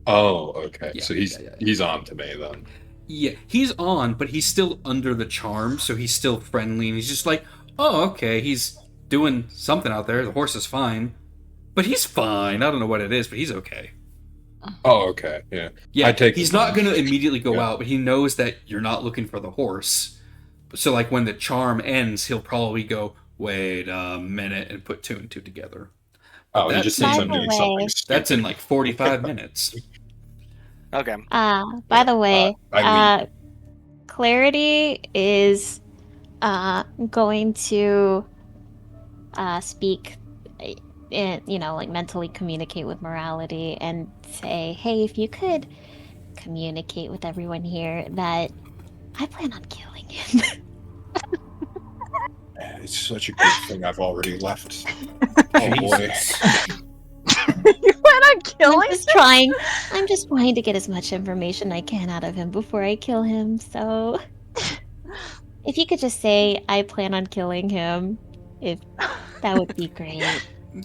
Oh, okay. Yeah, So yeah. he's on to me then. Yeah, he's on, but he's still under the charm, so he's still friendly, and he's just like, oh, okay, he's doing something out there. The horse is fine, but he's fine. I don't know what it is, but he's okay. Oh, okay. Yeah. Yeah, I take he's the not point. going to immediately go Yeah. out, but he knows that you're not looking for the horse. So, like, when the charm ends, he'll probably go, wait a minute, and put 2 and 2 together. Oh, he That's- just thinks I'm By the doing way- something stupid. That's in, like, 45 minutes. Okay. By the way, I leave. Clarity is going to speak, like mentally communicate with Morality and say, hey, if you could communicate with everyone here that I plan on killing him. Man, it's such a good thing I've already left. Oh boy. You went on killing? I'm just trying to get as much information I can out of him before I kill him, so if you could just say I plan on killing him, that would be great.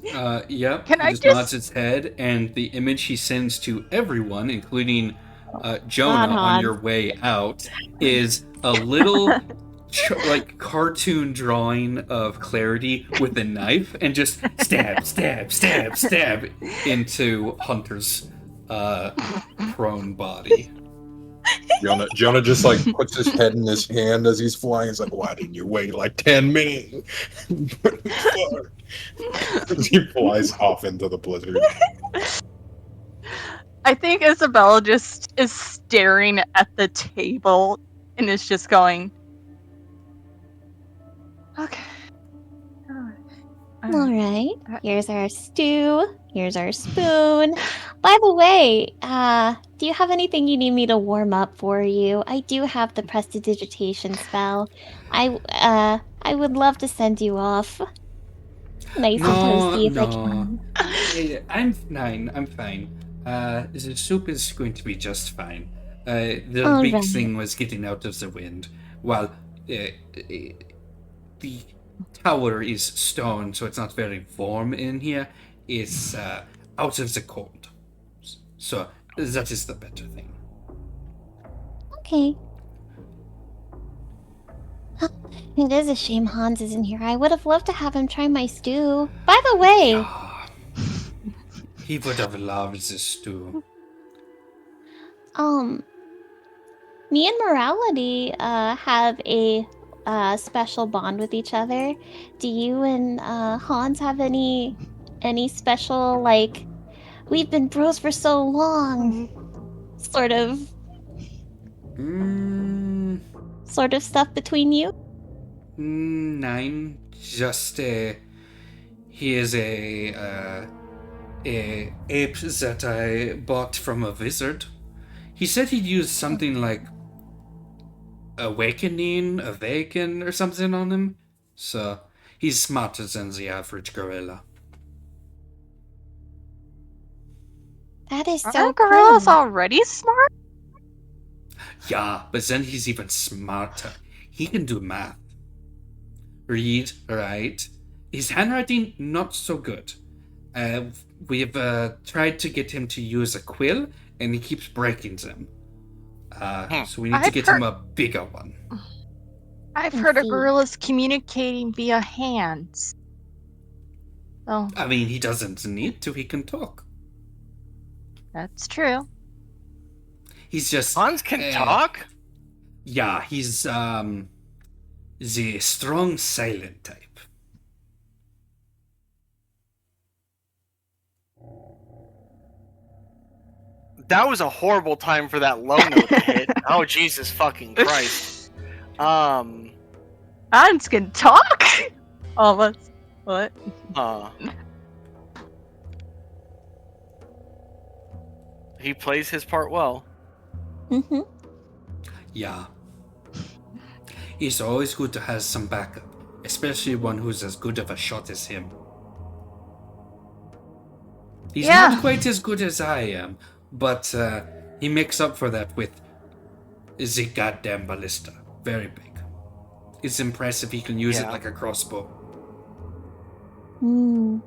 Yep. Can he I just just- nods his head, and the image he sends to everyone, including Jonah on Hans. your way out, is a little like cartoon drawing of Clarity with a knife, and just stab, stab, stab, stab into Hunter's prone body. Jonah just like puts his head in his hand as he's flying. He's like, "Why didn't you wait like 10 minutes?" As he flies off into the blizzard. I think Isabella just is staring at the table and is just going, okay. All right. Here's our stew. Here's our spoon. By the way, do you have anything you need me to warm up for you? I do have the prestidigitation spell. I would love to send you off. Nice and toasty if I can. Hey, I'm fine. The soup is going to be just fine. The All big right. thing was getting out of the wind. While the tower is stone, so it's not very warm in here. It's out of the cold. So that is the better thing. Okay. It is a shame Hans isn't here. I would have loved to have him try my stew. By the way, Ah, he would have loved this stew. me and Morality have a special bond with each other. Do you and Hans have any special, like, we've been bros for so long sort of stuff between you? 9. Just he is a ape that I bought from a wizard. He said he'd use something like awaken, or something on him. So he's smarter than the average gorilla. That is so Aren't gorillas cool. already smart? Yeah, but then he's even smarter. He can do math. Read, write. His handwriting, not so good. We've tried to get him to use a quill, and he keeps breaking them. So we need to I've get him a bigger one. I've and heard of see. gorillas communicating via hands. Oh, I mean, he doesn't need to. He can talk. that's true. He's just Hans can talk? Yeah, he's the strong silent type. That was a horrible time for that low note to hit. Oh, Jesus fucking Christ. Hans can talk? Almost. What? He plays his part well. Mm-hmm. Yeah. It's always good to have some backup, especially one who's as good of a shot as him. He's Yeah. not quite as good as I am, but he makes up for that with the goddamn ballista. Very big. It's impressive he can use it Yeah. like a crossbow. Hmm.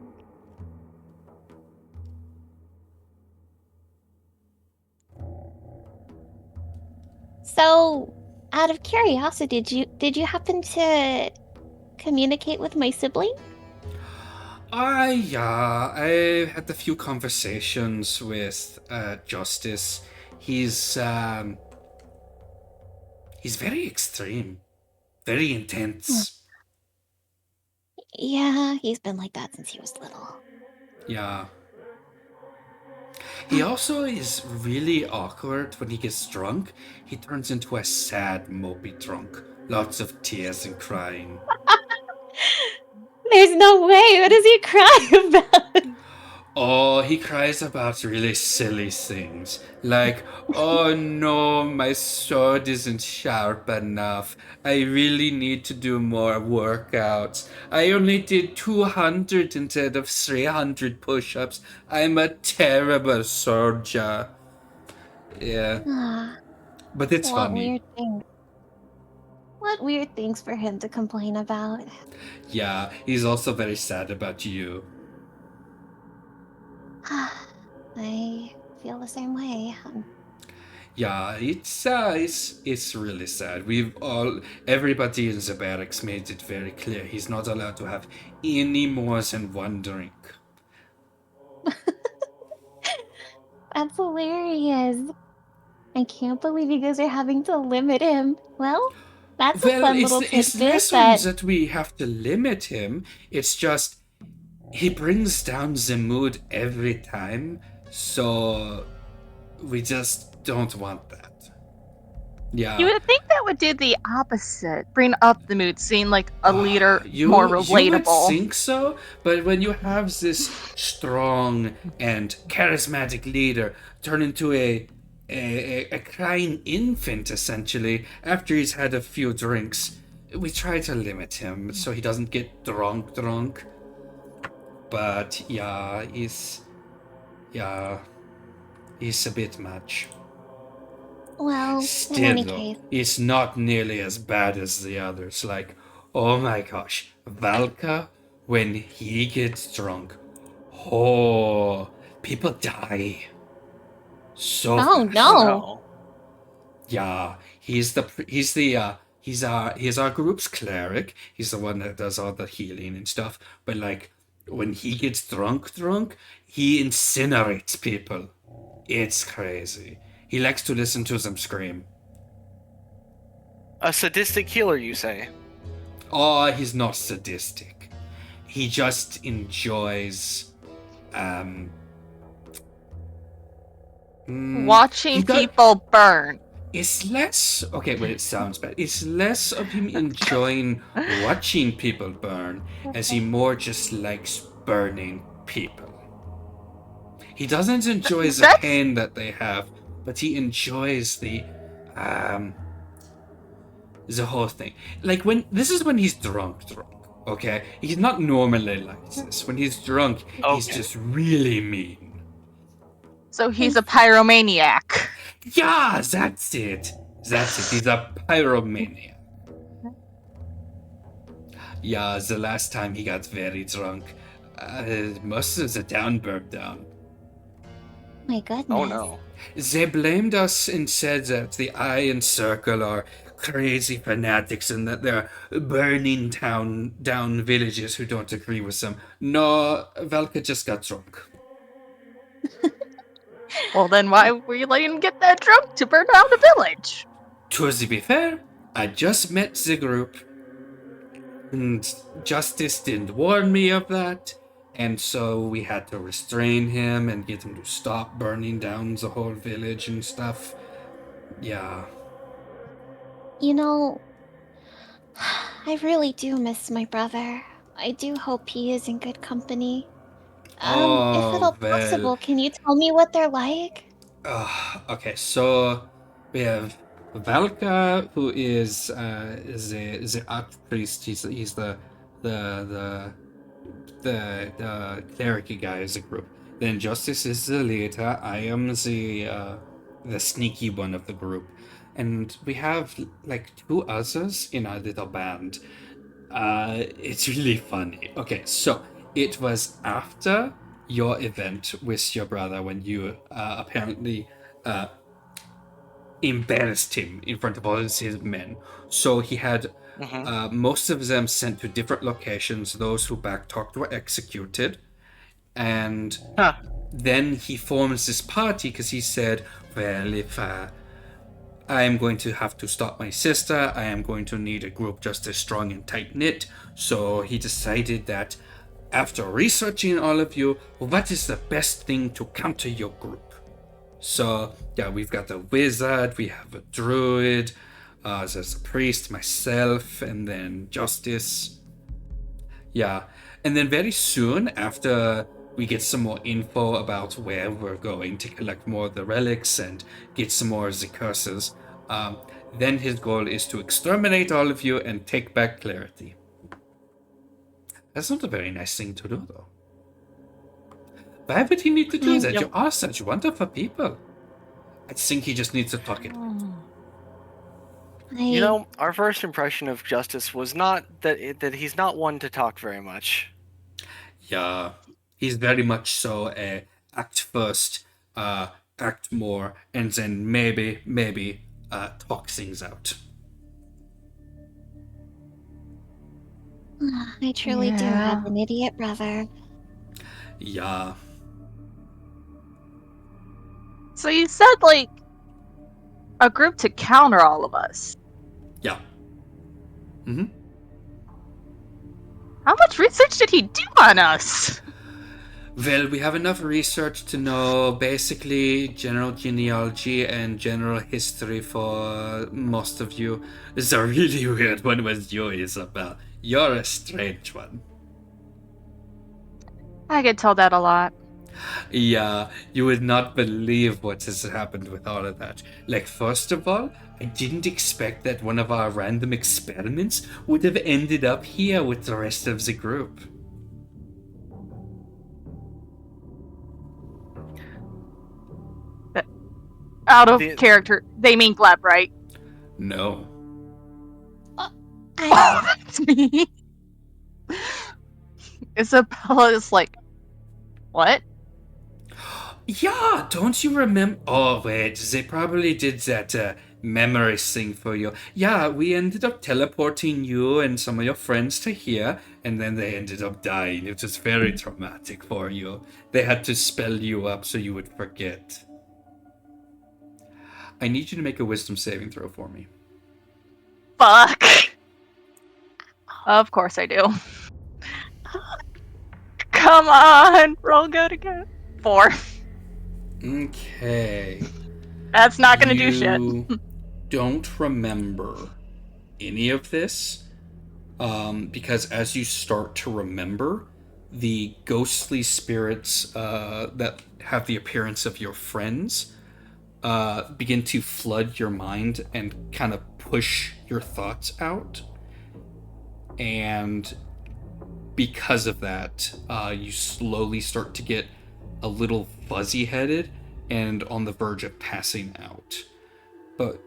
So, out of curiosity, did you happen to communicate with my sibling? I had a few conversations with Justice. He's very extreme, very intense. Yeah, he's been like that since he was little. Yeah. He also is really awkward when he gets drunk. He turns into a sad, mopey drunk. Lots of tears and crying. There's no way. What does he cry about? Oh, he cries about really silly things. Like, oh no, my sword isn't sharp enough. I really need to do more workouts. I only did 200 instead of 300 push-ups. I'm a terrible soldier. Yeah, Ah, but it's what funny. weird things. What weird things for him to complain about. Yeah, he's also very sad about you. I feel the same way. Yeah, it's really sad. Everybody in the barracks made it very clear he's not allowed to have any more than one drink. That's hilarious. I can't believe you guys are having to limit him. Well, that's a fun little It's tidbit less on that we have to limit him. It's just he brings down the mood every time, so we just don't want that. Yeah. You would think that would do the opposite. Bring up the mood, seeing like a leader more You would relatable. think so, but when you have this strong and charismatic leader turn into a crying infant, essentially, after he's had a few drinks, we try to limit him so he doesn't get drunk. But yeah, he's a bit much. Well, in Still, any though, case. it's not nearly as bad as the others. Like, oh my gosh, Valka, when he gets drunk, oh, people die. So Oh, fast. no. Yeah, he's our group's cleric. He's the one that does all the healing and stuff. But like, when he gets drunk, he incinerates people. It's crazy. He likes to listen to them scream. A sadistic healer, you say? Oh, he's not sadistic. He just enjoys Watching people burn. It's less okay, but it sounds bad. It's less of him enjoying watching people burn, as he more just likes burning people. He doesn't enjoy the pain that they have, but he enjoys the whole thing. Like this is when he's drunk. Okay, he's not normally like this. When he's drunk, he's just really mean. So he's a pyromaniac. Yeah, that's it. He's a pyromaniac. Yeah, the last time he got very drunk, most of the town burned down. My goodness. Oh no. They blamed us and said that the Eye and Circle are crazy fanatics and that they're burning down villages who don't agree with them. No, Valka just got drunk. Well, then why were you letting him get that drunk to burn down the village? To be fair, I just met the group, and Justice didn't warn me of that, and so we had to restrain him and get him to stop burning down the whole village and stuff. Yeah. You know, I really do miss my brother. I do hope he is in good company. If at all well. possible, can you tell me what they're like? Okay, so we have Valka, who is the archpriest. He's the cleric guy as a group. Then Justice is the leader. I am the sneaky one of the group, and we have like two others in our little band. It's really funny. Okay, so it was after your event with your brother when you apparently embarrassed him in front of all his men. So he had most of them sent to different locations. Those who backtalked were executed. And then he forms this party because he said, well, if I am going to have to stop my sister, I am going to need a group just as strong and tight-knit. So he decided that after researching all of you, what is the best thing to counter your group? So, yeah, we've got a wizard, we have a druid, there's a priest, myself, and then Justice. Yeah, and then very soon after we get some more info about where we're going to collect more of the relics and get some more of the curses, then his goal is to exterminate all of you and take back clarity. That's not a very nice thing to do, though. Why would he need to do that? You are such wonderful people. I think he just needs to talk it out. You know, our first impression of Justice was not that he's not one to talk very much. Yeah, he's very much so a act first, act more, and then maybe talk things out. I truly do have an idiot brother. Yeah. So you said, like, a group to counter all of us. Yeah. Mm-hmm. How much research did he do on us? Well, we have enough research to know basically general genealogy and general history for most of you. The really weird one was you, Isabel. You're a strange one. I get told that a lot. Yeah, you would not believe what has happened with all of that. Like, first of all, I didn't expect that one of our random experiments would have ended up here with the rest of the group. Out of character, they mean Gleb, right? No. That's me. Isabella is like, what? Yeah, don't you remember? Oh, wait, they probably did that memory thing for you. Yeah, we ended up teleporting you and some of your friends to here, and then they ended up dying. It was very traumatic for you. They had to spell you up so you would forget. I need you to make a wisdom saving throw for me. Fuck. Of course I do. Come on, roll good again. 4. Okay. That's not gonna do shit. You don't remember any of this, because as you start to remember, the ghostly spirits that have the appearance of your friends begin to flood your mind and kind of push your thoughts out. And because of that, you slowly start to get a little fuzzy-headed and on the verge of passing out. But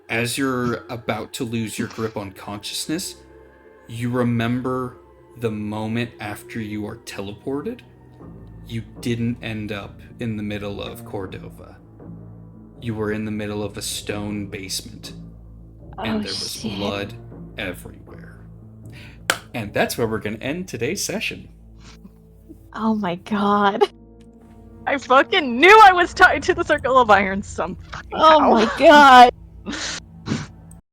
as you're about to lose your grip on consciousness, you remember the moment after you are teleported, you didn't end up in the middle of Cordova. You were in the middle of a stone basement. and there was blood everywhere. And that's where we're going to end today's session. Oh my god. I fucking knew I was tied to the circle of iron some fucking Oh how. my god.